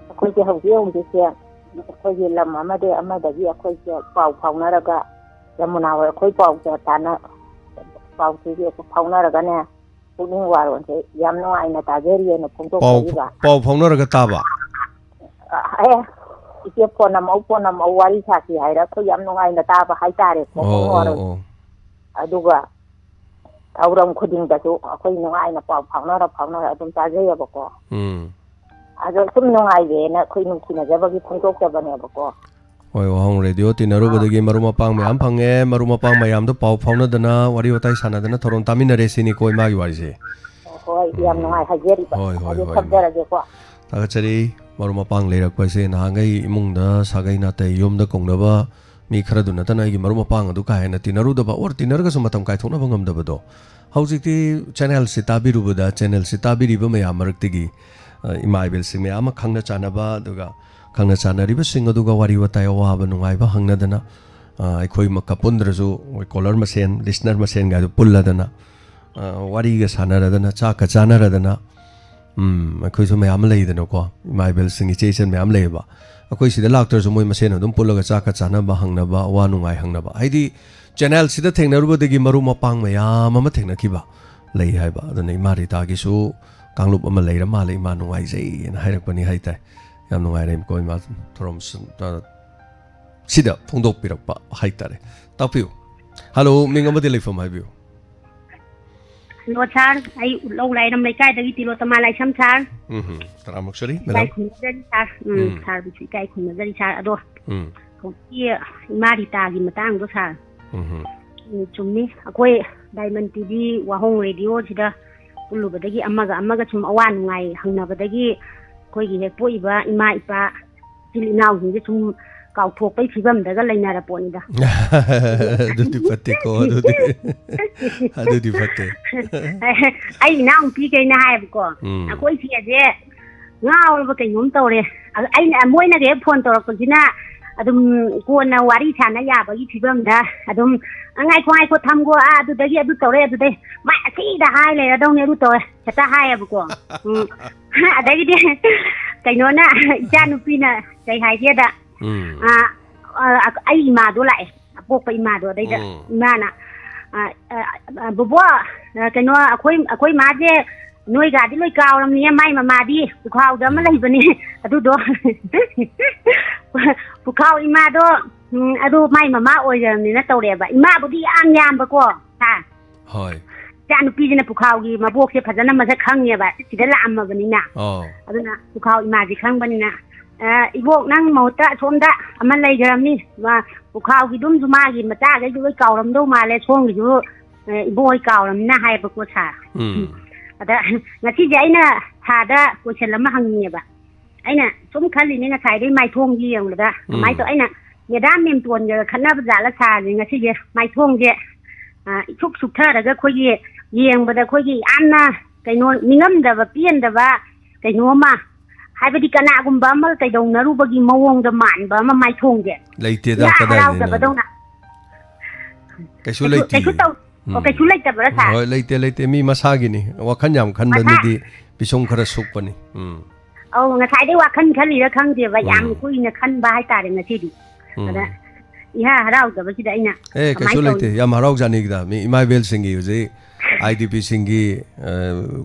ꯑꯩꯈꯣꯏꯁꯦ ꯍꯧꯖꯤꯛꯁꯦ ꯑꯩꯈꯣꯏꯒꯤ ꯂꯝ ꯑꯃꯗꯒꯤ ꯑꯩꯈꯣꯏꯁꯦ ꯄꯥꯎ ꯐꯥꯎꯅꯔꯒ ꯌꯥꯃꯨꯅꯥ ꯍꯣꯏ ꯑꯩꯈꯣꯏ ꯄꯥꯎꯁꯦ ꯐꯥꯎꯅꯔꯒꯅꯦ ꯄꯨꯛꯅꯤꯡ ꯋꯥꯔꯣꯜꯁꯦ ꯌꯥꯝ ꯅꯨꯡꯉꯥꯏꯅ ꯇꯥꯖꯔꯤꯑꯅ ꯐꯣꯡꯗꯣꯛꯆꯔꯤꯕ ꯄꯥꯎ ꯐꯥꯎꯅꯔꯒ ꯇꯥꯕ ꯏꯆꯦ ꯐꯣꯟ ꯑꯃ ꯋꯥꯔꯤ ꯁꯥꯁꯤ ꯍꯥꯏꯔ ꯑꯩꯈꯣꯏ ꯌꯥꯝ ꯅꯨꯡꯉꯥꯏꯅ ꯇꯥꯕ ꯍꯥꯏꯇꯥꯔꯦ ꯄꯨꯛꯅꯤꯡ ꯋꯥꯔꯣꯜ ꯑꯗꯨꯒ ꯊꯧꯔꯝ ꯈꯨꯗꯤꯡꯗꯁꯨ ꯑꯩꯈꯣꯏ ꯅꯨꯡꯉꯥꯏꯅ ꯄꯥꯎ ꯐꯥꯎꯅꯔ ꯑꯗꯨꯝ ꯇꯥꯖꯩꯑꯕꯀꯣ ꯑꯗꯣ ꯁꯨꯝ ꯅꯨꯡꯉꯥꯏꯖꯦꯅ ꯑꯩꯈꯣꯏ ꯅꯨꯡꯁꯤꯅꯖꯕꯒꯤ ꯐꯣꯡꯗꯣꯛꯆꯕꯅꯦꯕꯀꯣ ꯍꯣꯏ ꯋꯥꯍꯪ ꯔꯦꯗꯤꯑꯣ ꯇꯤꯟꯅꯔꯨꯕꯗꯒꯤ ꯃꯔꯨꯞ ꯃꯄꯥꯡ ꯃꯌꯥꯝ ꯐꯪꯉꯦ ꯃꯔꯨꯞ ꯃꯄꯥꯡ ꯃꯌꯥꯝꯗꯣ ꯄꯥꯎ ꯐꯥꯎꯅꯗꯅ ꯋꯥꯔꯤ ꯋꯥꯇꯥꯏ ꯁꯥꯟꯅꯗꯅ ꯊꯧꯔꯝ ꯇꯥꯃꯤꯟꯅꯔꯦ ꯁꯤꯅꯤꯀꯣ ꯏꯃꯥꯒꯤ ꯋꯥꯔꯤꯁꯦ ꯍꯣꯏ ꯌꯥꯝ ꯅꯨꯡꯉꯥꯏ ꯍꯥꯏꯖꯔꯤꯕ ꯑꯗꯨ ꯊꯝꯖꯔꯒꯦꯀꯣ ꯊꯥꯒꯠꯆꯔꯤ ꯃꯔꯨꯞ ꯃꯄꯥꯡ ꯂꯩꯔꯛꯄꯁꯦ ꯅꯍꯥꯟꯈꯩ ꯏꯃꯨꯡꯗ ꯁꯥꯒꯩ ꯅꯥꯇꯩ ꯌꯨꯝꯗ ꯀꯧꯅꯕ ꯃꯤ ꯈꯔꯗꯨ ꯅꯠꯇꯅ ꯑꯩꯒꯤ ꯃꯔꯨꯞ ꯃꯄꯥꯡ ꯑꯗꯨ ꯀꯥ ꯍꯦꯟꯅ ꯇꯤꯟꯅꯔꯨꯗꯕ ꯑꯣꯔ ꯇꯤꯟꯅꯔꯒꯁꯨ ꯃꯇꯝ ꯀꯥꯏꯊꯣꯛꯅꯕ ꯉꯝꯗꯕꯗꯣ ꯍꯧꯖꯤꯛꯇꯤ ꯆꯦꯅꯦꯜꯁꯤ ꯇꯥꯕꯤꯔꯨꯕꯗ ꯆꯦꯅꯦꯜꯁꯤ ꯇꯥꯕꯤꯔꯤꯕ ꯃꯌꯥꯝ ꯃꯔꯛꯇꯒꯤ ꯏꯃꯥ ꯏꯕꯦꯜꯁꯤꯡ ꯃꯌꯥꯝ ꯑꯃ ꯈꯪꯅ ꯆꯥꯟꯅꯕ ꯑꯗꯨꯒ ꯈꯪꯅ ꯆꯥꯟꯅꯔꯤꯕꯁꯤꯡ ꯑꯗꯨꯒ ꯋꯥꯔꯤ ꯋꯥꯇꯥꯏ ꯑꯋꯥꯕ ꯅꯨꯡꯉꯥꯏꯕ ꯍꯪꯅꯗꯅ ꯑꯩꯈꯣꯏꯃꯛꯀ ꯄꯨꯟꯗ꯭ꯔꯁꯨ ꯀꯣꯂꯔ ꯃꯁꯦꯟ ꯂꯤꯁꯅꯔ ꯃꯁꯦꯟꯒꯗꯨ ꯄꯨꯜꯂꯗꯅ ꯋꯥꯔꯤꯒ ꯁꯥꯟꯅꯔꯗꯅ ꯆꯥꯛꯀ ꯆꯥꯟꯅꯔꯗꯅ ꯑꯩꯈꯣꯏꯁꯨ ꯃꯌꯥꯝ ꯑꯃ ꯂꯩꯗꯅꯀꯣ ꯏꯃꯥ ꯏꯕꯦꯜꯁꯤꯡ ꯏꯆꯦ ꯏꯆꯟ ꯃꯌꯥम ꯂꯩꯌꯦꯕ ꯑꯩꯈꯣꯏ ꯁꯤꯗ ꯂꯥꯛꯇ꯭ꯔꯁꯨ ꯃꯣꯏ ꯃꯁꯦꯟ ꯑꯗꯨꯝ ꯄꯨꯜꯂꯒ ꯆꯥꯛꯀ ꯆꯥꯟꯅꯕ ꯍꯪꯅꯕ ꯑꯋꯥ ꯅꯨꯡꯉꯥꯏ ꯍꯪꯅꯕ ꯍꯥꯏꯗꯤ ꯆꯦꯅꯦꯜꯁꯤꯗ ꯊꯦꯡꯅꯔꯨꯕꯗꯒꯤ ꯃꯔꯨꯞ ꯃꯄꯥꯡ ꯃꯌꯥꯝ ꯑꯃ ꯊꯦꯡꯅꯈꯤꯕ ꯂꯩ ꯍꯥꯏꯕ ꯑꯗꯨꯅ ꯏꯃꯥ ꯔꯤꯇꯥꯒꯤꯁꯨ ꯀꯥꯡꯂꯨꯞ ꯑꯃ ꯂꯩꯔ ꯃꯥꯜꯂꯦ ꯏꯃꯥ ꯅꯨꯡꯉꯥꯏꯖꯩꯅ ꯍꯥꯏꯔꯛꯄꯅꯤ ꯍꯥꯏꯇꯥꯏ ꯌꯥꯝ ꯅꯨꯡꯉꯥꯏꯔꯦꯀꯣ ꯏꯃꯥ ꯊꯧꯔꯝ ꯁꯤꯗ ꯐꯣꯡꯗꯣꯛꯄꯤꯔꯛꯄ ꯍꯥꯏꯇꯥꯔꯦ ꯇꯥꯛꯄꯤꯌꯨ ꯍꯜꯂꯣ ꯃꯤꯡ ꯑꯃꯗꯤ ꯂꯩꯐꯝ ꯍꯥꯏꯕꯤꯌꯨ ꯍꯜꯂꯣ ꯁꯥꯔ ꯑꯩ ꯎꯠꯂꯧ ꯂꯥꯏꯔꯝ ꯂꯩꯀꯥꯏꯗꯒꯤ ꯇꯤꯂꯣꯇꯃꯥ ꯂꯥꯏꯁꯝ ꯁꯥꯔ ꯇꯔꯥꯃꯛꯁꯔꯤ ꯏꯀꯥꯏ ꯈꯨꯝꯅꯖꯔꯤ ꯁꯥꯔ ꯁꯥꯔꯕꯨꯁꯨ ꯏꯀꯥꯏ ꯈꯨꯝꯅꯖꯔꯤ ꯁꯥꯔ ꯑꯗꯣ ꯍꯧꯖꯤꯛꯀꯤ ꯏꯃꯥ ꯔꯤꯇꯥꯒꯤ ꯃꯇꯥꯡꯗꯣ ꯁꯥꯔ ꯆꯨꯝꯃꯤ ꯑꯩꯈꯣꯏ ꯗꯥꯏꯃꯟ ꯇꯤꯚꯤ ꯋꯥꯍꯣꯡ ꯔꯦꯗꯤꯑꯣꯁꯤꯗ ꯄꯨꯜꯂꯨꯕꯗꯒꯤ ꯑꯃꯒ ꯁꯨꯝ ꯑꯋꯥ ꯅꯨꯡꯉꯥꯏ ꯍꯪꯅꯕꯗꯒꯤ ꯑꯩꯈꯣꯏꯒꯤ ꯍꯦꯛ ꯄꯣꯛꯏꯕ ꯏꯃꯥ ꯏꯄꯥ ꯏꯆꯤꯜ ꯏꯅꯥꯎꯁꯤꯡꯁꯦ ꯁꯨꯝ ꯀꯥꯎꯊꯣꯛꯄꯩ ꯐꯤꯕꯝꯗꯒ ꯂꯩꯅꯔ ꯄꯣꯠꯅꯤꯗ ꯑꯗꯨꯗꯤ ꯐꯠꯇꯦꯀꯣ ꯑꯗꯨꯗꯤ ꯐꯠꯇꯦ ꯑꯩ ꯏꯅꯥꯎꯅꯨꯄꯤꯈꯩꯅ ꯍꯥꯏꯌꯦꯕꯀꯣ ꯑꯩꯈꯣꯏ ꯆꯦꯁꯦ ꯉꯥꯎꯔꯕ ꯀꯩꯅꯣꯝ ꯇꯧꯔꯦ ꯑꯩꯅ ꯃꯣꯏꯅꯒ ꯍꯦꯛ ꯐꯣꯟ ꯇꯧꯔꯛꯄꯁꯤꯅ ꯑꯗꯨꯝ ꯀꯣꯟꯅ ꯋꯥꯔꯤ ꯁꯥꯟꯅ ꯌꯥꯕꯒꯤ ꯐꯤꯕꯝꯗ ꯑꯗꯨꯝ ꯉꯥꯏꯈꯣ ꯊꯝꯒꯣ ꯑꯗꯨꯗꯒꯤ ꯑꯗꯨ ꯇꯧꯔꯦ ꯑꯗꯨꯗꯩ ꯃꯥꯏ ꯑꯁꯤꯗ ꯍꯥꯏ ꯂꯩꯔꯗꯧꯅꯦ ꯑꯗꯨ ꯇꯧꯔꯦ ꯍꯦꯛꯇ ꯍꯥꯏꯌꯦꯕꯀꯣ ꯑꯗꯒꯤꯗꯤ ꯀꯩꯅꯣꯅ ꯏꯆꯥ ꯅꯨꯄꯤꯅ ꯀꯩ ꯍꯥꯏꯒꯦꯗ ꯑꯩ ꯏꯃꯥꯗꯣ ꯂꯥꯛꯑꯦ ꯑꯄꯣꯛꯄ ꯏꯃꯥꯗꯣ ꯑꯗꯩꯗ ꯏꯃꯥꯅ ꯕꯣꯕꯣ ꯀꯩꯅꯣ ꯑꯩꯈꯣꯏ ꯃꯥꯁꯦ ꯅꯣꯏꯒꯥꯗꯤ ꯂꯣꯏ ꯀꯥꯎꯔꯝꯅꯤꯌꯦ ꯃꯥꯏ ꯃꯃꯥꯗꯤ ꯄꯨꯈꯥꯎꯗ ꯑꯃ ꯂꯩꯕꯅꯦ ꯑꯗꯨꯗꯣ ꯄꯨꯈꯥꯎ ꯏꯃꯥꯗꯣ ꯑꯗꯨ ꯃꯥꯏ ꯃꯃꯥ ꯑꯣꯏꯔꯕꯅꯤꯅ ꯇꯧꯔꯦꯕ ꯏꯃꯥꯕꯨꯗꯤ ꯌꯥꯝ ꯌꯥꯝꯕꯀꯣ ꯍꯣꯏ ꯏꯆꯥ ꯅꯨꯄꯤꯁꯤꯅ ꯄꯨꯈꯥꯎꯒꯤ ꯃꯕꯣꯛꯁꯦ ꯐꯖꯅ ꯃꯁꯛ ꯈꯪꯉꯦꯕ ꯁꯤꯗ ꯂꯥꯛꯑꯝꯃꯕꯅꯤ나 ꯑꯗꯨꯅ ꯄꯨꯈꯥꯎ ꯏꯃꯥꯁꯤ ꯈꯪꯕꯅꯤꯅ 이복 낭 못다 손다 아마 레이저미 와 부카우기 둠주 마기 마짜게 주 까오람도 말레 송기주 이복이 까오람나 하이버고 사 ada ngasi jaina thada question lama hangniba aina sum khali ni ngai dai mai thong ji yang da mai to aina yada mem tuan ga khana ba la sa ni ngasi je mai thong je chuk chuk tha daga khoi gi yeng ba da khoi gi anna kaino ningam da ba pien da ba kaino ma haibadi kana gumba ma kai dong naru ba gi mawong da man ba ma mai thong je leite da kada ni kaisu leite okay chulai ta bara sa hoi leite mi masagi ni wakhan yam khan ba ni di pisong khara suk pani nga sai dai wakhan khali ra khang je ba yam kui na khan ba hai ta re ngasi di ada iha harau da ba si da ina kaisu leite yam harau jani da mi imai bel singi je IDP singi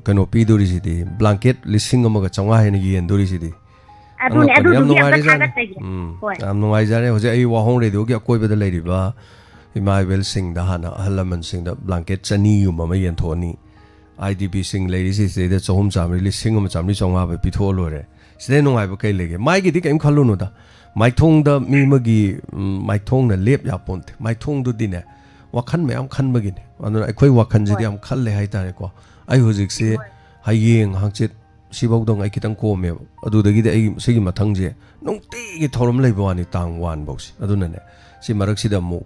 kano pi dori si di blanket lising ma ga changa he ni yen dori si di adu ne adu du ya ta ga tai am nuai jare hoje ai wa hong radio gi akoi ba da lai ri ba Imaivel Singh da hana Halaman Singh da blanket chani yu mama yen thoni IDP Singh lady si se da chom chamri li sing ma chamri chonga ba pitho lo re side nungai ba kai lege mai gi di kaim khalu no da mai thong da mi ma gi mai thong na lep ya ponte mai thong du dine wakhan me am khan ba gi ne anu ai khoi wakhan ji di am khal le hai ta re ko ai hojik se hayeng hangchit sibau dong ai kitang ko me adu da gi de ai se gi mathang je nong ti gi thorom lei ba ni tang wan box adu na ne si marak si da mu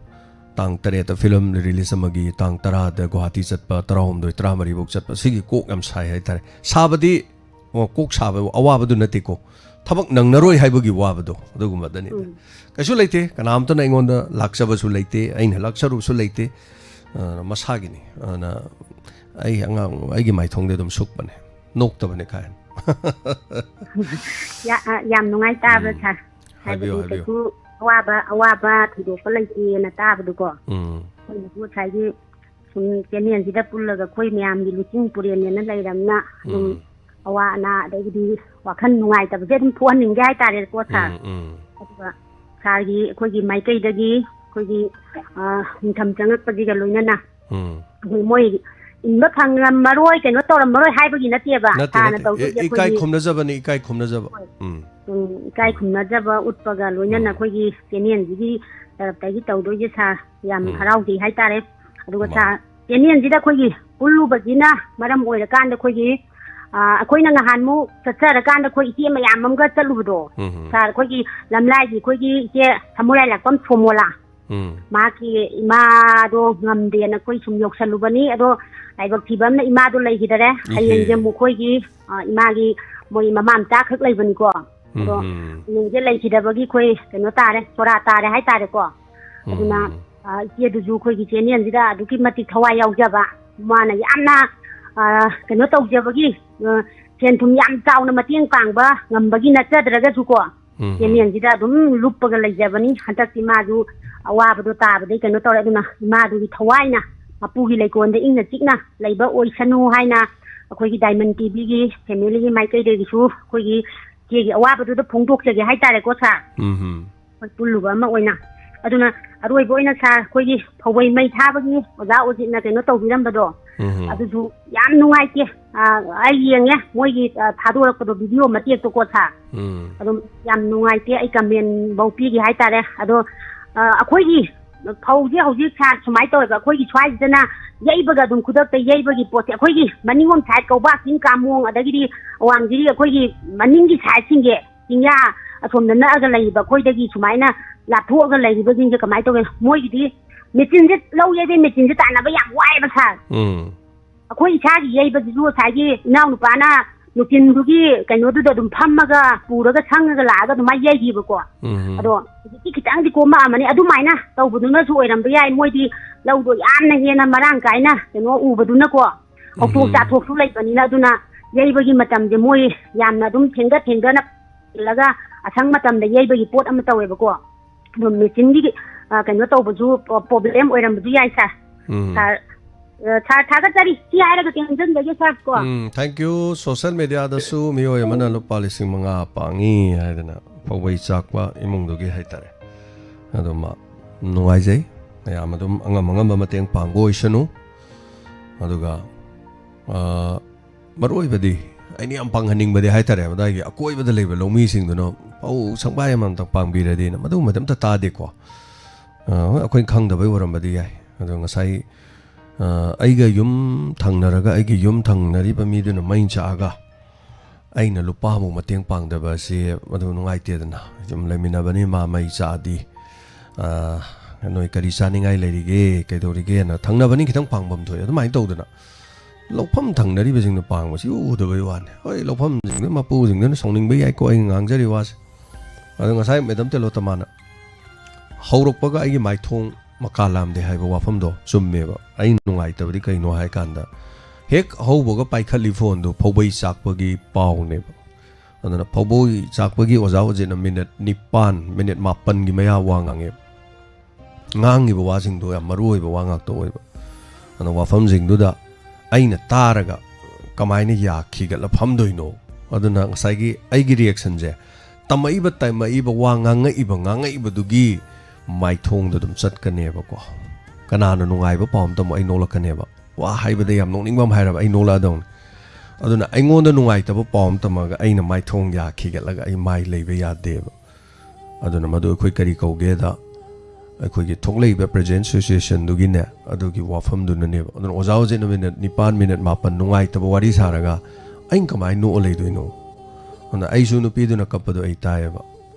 tang tare ta film release amagi tang tara da Guwahati chatpa tarahom doi tramari bok chatpa sigi kok am sai hai tare sabadi kok saba awaba du nati ko thabak nang naroi haibagi wabado aduguma dani kaisu leite kanam to na ingon da lakchaba su leite aina lakcharu su leite masagi ni na ai anga ai gi mai thong de dum suk bane nok ta bane kan ya yam nungai ta ba tha haibadi awaba thido pa lai ti na ta bu ko ko sai gi sun kenian ji da pulla ga khoi myam gi luching purian ne na lai ram na awa na da gi wakhan nungai ta be dum thuan ning gai ta re ko sa aduga sa gi khoi gi mai kai da gi khoi gi tham changak pa gi ga loina na moi in ba khang ram maroi ke no to ram maroi hai ba gi na tie ba ta na to gi kai khomna jaba ni kai khomna jaba kai khumna jaba utpaga loina na khoi gi kenian ji tarap ta gi taw do ji sa yam harau gi hai tare aduga sa kenian ji da khoi gi pullu ba ji na maram oi ra kan da khoi gi akhoi na ngahan mu chacha ra kan da khoi ti ma yam mam ga chalu do sa khoi gi lamlai gi khoi gi je thamurai lak pam thomola ma ki ima do ngam de na khoi sum yok salu bani ado ai bak thi bam na ima do lai gi dare hayeng je mu khoi gi ima gi moi mamam ta khak lai bani ko ado ninge lai chi da bagi khoi keno tare sora tare hai tare ko aduna ye du ju khoi gi chenian ji da du ki mati thawai yaw jaba mana yamna keno taw jabagi chen thum yam chaw na matiang pang ba ngam bagi na cha dra ga ju ko chenian ji da dum lup ga lai jabani hantak ti ma ju awa ba do ta ba dei keno tore aduna ma du gi thawai na apu gi lai kon de ing na chik na lai ba oi sanu hai na khoi gi diamond tv gi family gi mai kai de gi su khoi gi ꯀꯦꯒꯤ ꯑꯋꯥꯕꯗꯨꯗ ꯐꯣꯡꯗꯣꯛꯆꯒꯦ ꯍꯥꯏꯇꯥꯔꯦꯀꯣ ꯁꯥꯔ ꯑꯩꯈꯣꯏ ꯄꯨꯜꯂꯨꯕ ꯑꯃ ꯑꯣꯏꯅ ꯑꯗꯨꯅ ꯑꯔꯣꯏꯕ ꯑꯣꯏꯅ ꯁꯥꯔ ꯑꯩꯈꯣꯏꯒꯤ ꯐꯧꯕꯩ ꯃꯩ ꯊꯥꯕꯒꯤ ꯑꯣꯖꯥ ꯑꯣꯖꯤꯠꯅ ꯀꯩꯅꯣ ꯇꯧꯕꯤꯔꯝꯕꯗꯣ ꯑꯗꯨꯁꯨ ꯌꯥꯝ ꯅꯨꯡꯉꯥꯏꯇꯦ ꯑꯩ ꯌꯦꯡꯉꯦ ꯃꯣꯏꯒꯤ ꯊꯥꯗꯣꯔꯛꯄꯗꯣ ꯚꯤꯗꯤꯑꯣ ꯃꯇꯦꯛꯇꯣꯀꯣ ꯁꯥꯔ ꯑꯗꯨꯝ ꯌꯥꯝ ꯅꯨꯡꯉꯥꯏꯇꯦ ꯑꯩ ꯀꯃꯦꯟꯐꯧ ꯄꯤꯒꯦ ꯍꯥꯏꯇꯥꯔꯦ ꯑꯗꯣ ꯑꯩꯈꯣꯏꯒꯤ ꯐꯧꯁꯦ ꯍꯧꯖꯤꯛ ꯁꯥꯔ ꯁꯨꯃꯥꯏꯅ ꯇꯧꯋꯦꯕ ꯑꯩꯈꯣꯏꯒꯤ ꯁ꯭ꯋꯥꯏꯁꯤꯗꯅ ꯌꯩꯕꯒ ꯑꯗꯨꯝ ꯈꯨꯗꯛꯇ ꯌꯩꯕꯒꯤ ꯄꯣꯠꯁꯦ ꯑꯩꯈꯣꯏꯒꯤ ꯃꯅꯤꯡꯂꯣꯝ ꯁꯥꯏꯠ ꯀꯧꯕꯥꯛ ꯆꯤꯡ ꯀꯥꯃꯣꯡ ꯑꯗꯒꯤꯗꯤ ꯑꯋꯥꯡꯖꯤꯔꯤ ꯑꯩꯈꯣꯏꯒꯤ ꯃꯅꯤꯡꯒꯤ ꯁꯥꯏꯠꯁꯤꯡꯁꯦ ꯆꯤꯡꯌꯥ ꯑꯁꯣꯝꯗ ꯅꯛꯑꯒ ꯂꯩꯔꯤꯕ ꯑꯩꯈꯣꯏꯗꯒꯤ ꯁꯨꯃꯥꯏꯅ ꯂꯥꯞꯊꯣꯛꯑꯒ ꯂꯩꯔꯤꯕꯁꯤꯡꯁꯦ ꯀꯃꯥꯏꯅ ꯇꯧꯒꯦ ꯃꯣꯏꯒꯤꯗꯤ ꯃꯦꯆꯤꯟꯁꯦ ꯂꯧ ꯌꯩꯕꯩ ꯃꯦꯆꯤꯟꯁꯦ ꯇꯥꯟꯅꯕ ꯌꯥꯝ ꯋꯥꯏꯑꯦꯕ ꯁꯥꯔ ꯑꯩꯈꯣꯏ ꯏꯁꯥꯒꯤ ꯌꯩꯕꯁꯤꯁꯨ ꯉꯁꯥꯏꯒꯤ ꯏꯅꯥꯎꯅꯨꯄꯥꯅ ꯅꯨꯄꯤꯟꯗꯨꯒꯤ ꯀꯩꯅꯣꯗꯨꯗ ꯑꯗꯨꯝ ꯐꯝꯃꯒ ꯄꯨꯔꯒ ꯁꯪꯉꯒ ꯂꯥꯛꯑꯒ ꯑꯗꯨꯃꯥꯏꯅ ꯌꯩꯈꯤꯕꯀꯣ ꯑꯗꯣ ꯍꯧꯖꯤꯛꯇꯤ ꯈꯤꯇꯪꯗꯤ ꯀꯣꯝꯃꯛꯑꯃꯅꯤ ꯑꯗꯨꯃꯥꯏꯅ ꯇꯧꯕꯗꯨꯅꯁꯨ ꯑꯣꯏꯔꯝꯕ ꯌꯥꯏ ꯃꯣꯏꯗꯤ ꯂꯧꯗꯣ ꯌꯥꯝꯅ ꯍꯦꯟꯅ ꯃꯔꯥꯡ ꯀꯥꯏꯅ ꯀꯩꯅꯣ ꯎꯕꯗꯨꯅꯀꯣ ꯍꯧꯊꯣꯛ ꯆꯥꯊꯣꯛꯁꯨ ꯂꯩꯕꯅꯤꯅ ꯑꯗꯨꯅ ꯌꯩꯕꯒꯤ ꯃꯇꯝꯁꯦ ꯃꯣꯏ ꯌꯥꯝꯅ ꯑꯗꯨꯝ ꯊꯦꯡꯊꯅ ꯏꯜꯂꯒ ꯑꯁꯪ ꯃꯇꯝꯗ ꯌꯩꯕꯒꯤ ꯄꯣꯠ ꯑꯃ ꯇꯧꯋꯦꯕꯀோ ꯑꯗꯣ ꯃꯦꯆꯤꯟꯒꯤ ꯀꯩꯅꯣ ꯇꯧꯕꯁꯨ ꯄ꯭ꯔꯣꯕ꯭ꯂꯦꯝ ꯑꯣꯏꯔꯝꯕꯁꯨ ꯌꯥꯏ ꯁꯥꯔ ꯁꯥꯔ ꯊꯥꯒꯠꯆꯔꯤ ꯁꯤ ꯍꯥꯏꯔꯒ ꯇꯦꯟꯁꯟꯖꯒꯦ ꯁꯥꯔ ꯀꯣ ꯊꯦꯡꯛ ꯌꯨ ꯁꯣꯁꯤꯌꯦꯜ ꯃꯦꯗꯤꯌꯥꯗꯁꯨ ꯃꯤꯑꯣꯏ ꯑꯃꯅ ꯂꯨꯄꯥ 5,000 ꯄꯥꯡꯉꯤ ꯍꯥꯏꯗꯅ ꯐꯧꯕꯩ ꯆꯥꯛꯄ ꯏꯃꯨꯡꯗꯨꯒꯤ ꯍꯥꯏꯇꯥꯔꯦ ꯑꯗꯣ ꯅꯨꯡꯉꯥꯏꯖꯩ ꯃꯌꯥꯝ ꯑꯗꯨꯝ ꯑꯉꯝꯕ ꯃꯇꯦꯡ ꯄꯥꯡꯕ ꯑꯣꯏꯁꯅꯨ ꯑꯗꯨꯒ ꯃꯔꯨꯑꯣꯏꯕꯗꯤ ꯑꯩꯅ ꯌꯥꯝ ꯄꯥꯡꯍꯟꯅꯤꯡꯕꯗꯤ ꯍꯥꯏꯇꯥꯔꯦ ꯃꯗꯥꯏꯒꯤ ꯑꯀꯣꯏꯕꯗ ꯂꯩꯕ ꯂꯧꯃꯤꯁꯤꯡꯗꯨꯅ ꯐꯧ ꯁꯪꯕꯥꯏ ꯑꯃꯇꯪ ꯄꯥꯡꯕꯤꯔꯗꯤꯅ ꯃꯗꯨꯒꯨꯝꯕꯗꯤ ꯑꯝꯇ ꯇꯥꯗꯦꯀꯣ ꯍꯣꯏ ꯑꯩꯈꯣꯏꯅ ꯈꯪꯗꯕꯩ ꯑꯣꯏꯔꯝꯕꯗꯤ ꯌꯥꯏ ꯑꯗꯣ ꯉꯁꯥꯏ ꯑꯩꯒ ꯌꯨꯝ ꯊꯪꯅꯔꯒ ꯑꯩꯒꯤ ꯌꯨꯝ ꯊꯪꯅꯔꯤꯕ ꯃꯤꯗꯨꯅ ꯃꯩ ꯆꯥꯛꯑꯒ ꯑꯩꯅ ꯂꯨꯄꯥ ꯑꯃꯨꯛ ꯃꯇꯦꯡ ꯄꯥꯡꯗꯕ ꯑꯁꯤ ꯃꯗꯨ ꯅꯨꯡꯉꯥꯏꯇꯦꯗꯅ ꯁꯨꯝ ꯂꯩꯃꯤꯟꯅꯕꯅꯤ ꯃꯥ ꯃꯩ ꯆꯥꯛꯑꯗꯤ ꯅꯣꯏ ꯀꯔꯤ ꯆꯥꯅꯤꯡꯉꯥꯏ ꯂꯩꯔꯤꯒꯦ ꯀꯩꯗꯧꯔꯤꯒꯦꯅ ꯊꯪꯅꯕꯅꯤ ꯈꯤꯇꯪ ꯄꯥꯡꯐꯝ ꯊꯣꯛꯑꯦ ꯑꯗꯨꯃꯥꯏꯅ ꯇꯧꯗꯅ ꯂꯧꯐꯝ ꯊꯪꯅꯔꯤꯕꯁꯤꯡꯅ ꯄꯥꯡꯕꯁꯤ ꯎꯗꯕꯩ ꯋꯥꯅꯤ ꯍꯣꯏ ꯂꯧꯐꯝꯁꯤꯡꯗꯨ ꯃꯄꯨꯁꯤꯡꯗꯨꯅ ꯁꯥꯎꯅꯤꯡꯕ ꯌꯥꯏꯀꯣ ꯑꯩꯅ ꯉꯥꯡꯖꯔꯤ ꯋꯥꯁꯦ ꯑꯗꯣ ꯉꯁꯥꯏ ꯃꯦꯗꯥꯝ ꯇꯦꯂꯣꯇꯃꯥꯅ ꯍꯧꯔꯛꯄꯒ ꯑꯩꯒꯤ ꯃꯥꯏꯊꯣꯡ ꯃꯀꯥ ꯂꯥꯝꯗꯦ ꯍꯥꯏꯕ ꯋꯥꯐꯝꯗꯣ ꯆꯨꯝꯃꯦꯕ ꯑꯩꯅ ꯅꯨꯡꯉꯥꯏꯇꯕꯗꯤ ꯀꯩꯅꯣ ꯍꯥꯏ ꯀꯥꯟꯗ ꯍꯦꯛ ꯍꯧꯕꯒ ꯄꯥꯏꯈꯠꯂꯤ ꯐꯣꯟꯗꯨ ꯐꯧꯕꯩ ꯆꯥꯛꯄꯒꯤ ꯄꯥꯎꯅꯦꯕ ꯑꯗꯨꯅ ꯐꯧꯕꯩ ꯆꯥꯛꯄꯒꯤ ꯑꯣꯖꯥ ꯑꯣꯖꯦꯅ ꯃꯤꯅꯠ 9 ꯃꯤꯅꯠ 7ꯒꯤ ꯃꯌꯥ ꯋꯥ ꯉꯥꯡꯉꯦꯕ ꯉꯥꯡꯉꯤꯕ ꯋꯥꯁꯤꯡꯗꯣ ꯌꯥꯝ ꯃꯔꯨ ꯑꯣꯏꯕ ꯋꯥ ꯉꯥꯛꯇ ꯑꯣꯏꯕ ꯑꯗꯨꯅ ꯋꯥꯐꯝꯁꯤꯡꯗꯨꯗ ꯑꯩꯅ ꯇꯥꯔꯒ ꯀꯃꯥꯏꯅ ꯌꯥꯈꯤꯒꯠꯂ ꯐꯝꯗꯣꯏꯅꯣ ꯑꯗꯨꯅ ꯉꯁꯥꯏꯒꯤ ꯑꯩꯒꯤ ꯔꯤꯑꯦꯛꯁꯟꯁꯦ ꯇꯝꯃꯛꯏꯕ ꯋꯥ ꯉꯥꯡꯉꯛꯏꯕꯗꯨꯒꯤ ꯃꯥꯏꯊꯣꯡꯗ ꯑꯗꯨꯝ ꯆꯠꯀꯅꯦꯕꯀꯣ ꯀꯅꯥꯅ ꯅꯨꯡꯉꯥꯏꯕ ꯄꯥꯎ ꯑꯃ ꯇꯝꯃꯣ ꯑꯩ ꯅꯣꯛꯂꯛꯀꯅꯦꯕ ꯋꯥ ꯍꯥꯏꯕꯗ ꯌꯥꯝ ꯅꯣꯛꯅꯤꯡꯕ ꯑꯃ ꯍꯥꯏꯔꯕ ꯑꯩ ꯅꯣꯛꯂꯛꯑꯗꯧꯅꯤ ꯑꯗꯨꯅ ꯑꯩꯉꯣꯟꯗ ꯅꯨꯡꯉꯥꯏꯇꯕ ꯄꯥꯎ ꯑꯃ ꯇꯝꯃꯒ ꯑꯩꯅ ꯃꯥꯏꯊꯣꯡ ꯌꯥꯈꯤꯒꯠꯂꯒ ꯑꯩ ꯃꯥꯏ ꯂꯩꯕ ꯌꯥꯗꯦꯕ ꯑꯗꯨꯅ ꯃꯗꯨ ꯑꯩꯈꯣꯏ ꯀꯔꯤ ꯀꯧꯒꯦꯗ ꯑꯩꯈꯣꯏꯒꯤ ꯊꯣꯛꯂꯛꯏꯕ ꯄ꯭ꯔꯖꯦꯟ ꯁꯤꯆꯨꯋꯦꯁꯟꯗꯨꯒꯤꯅꯦ ꯑꯗꯨꯒꯤ ꯋꯥꯐꯝꯗꯨꯅꯅꯦꯕ ꯑꯗꯨꯅ ꯑꯣꯖꯥ ꯍꯧꯖꯤꯛꯅ ꯃꯤꯅꯠ 9 ꯃꯤꯅꯠ 7 ꯅꯨꯡꯉꯥꯏꯇꯕ ꯋꯥꯔꯤ ꯁꯥꯔꯒ ꯑꯩꯅ ꯀꯃꯥꯏꯅ ꯅꯣꯛꯑ ꯂꯩꯗꯣꯏꯅꯣ ꯑꯗꯨꯅ ꯑꯩꯁꯨ ꯅꯨꯄꯤꯗꯨꯅ ꯀꯞꯄꯗꯣ ꯑꯩ ꯇꯥꯏꯌꯦꯕ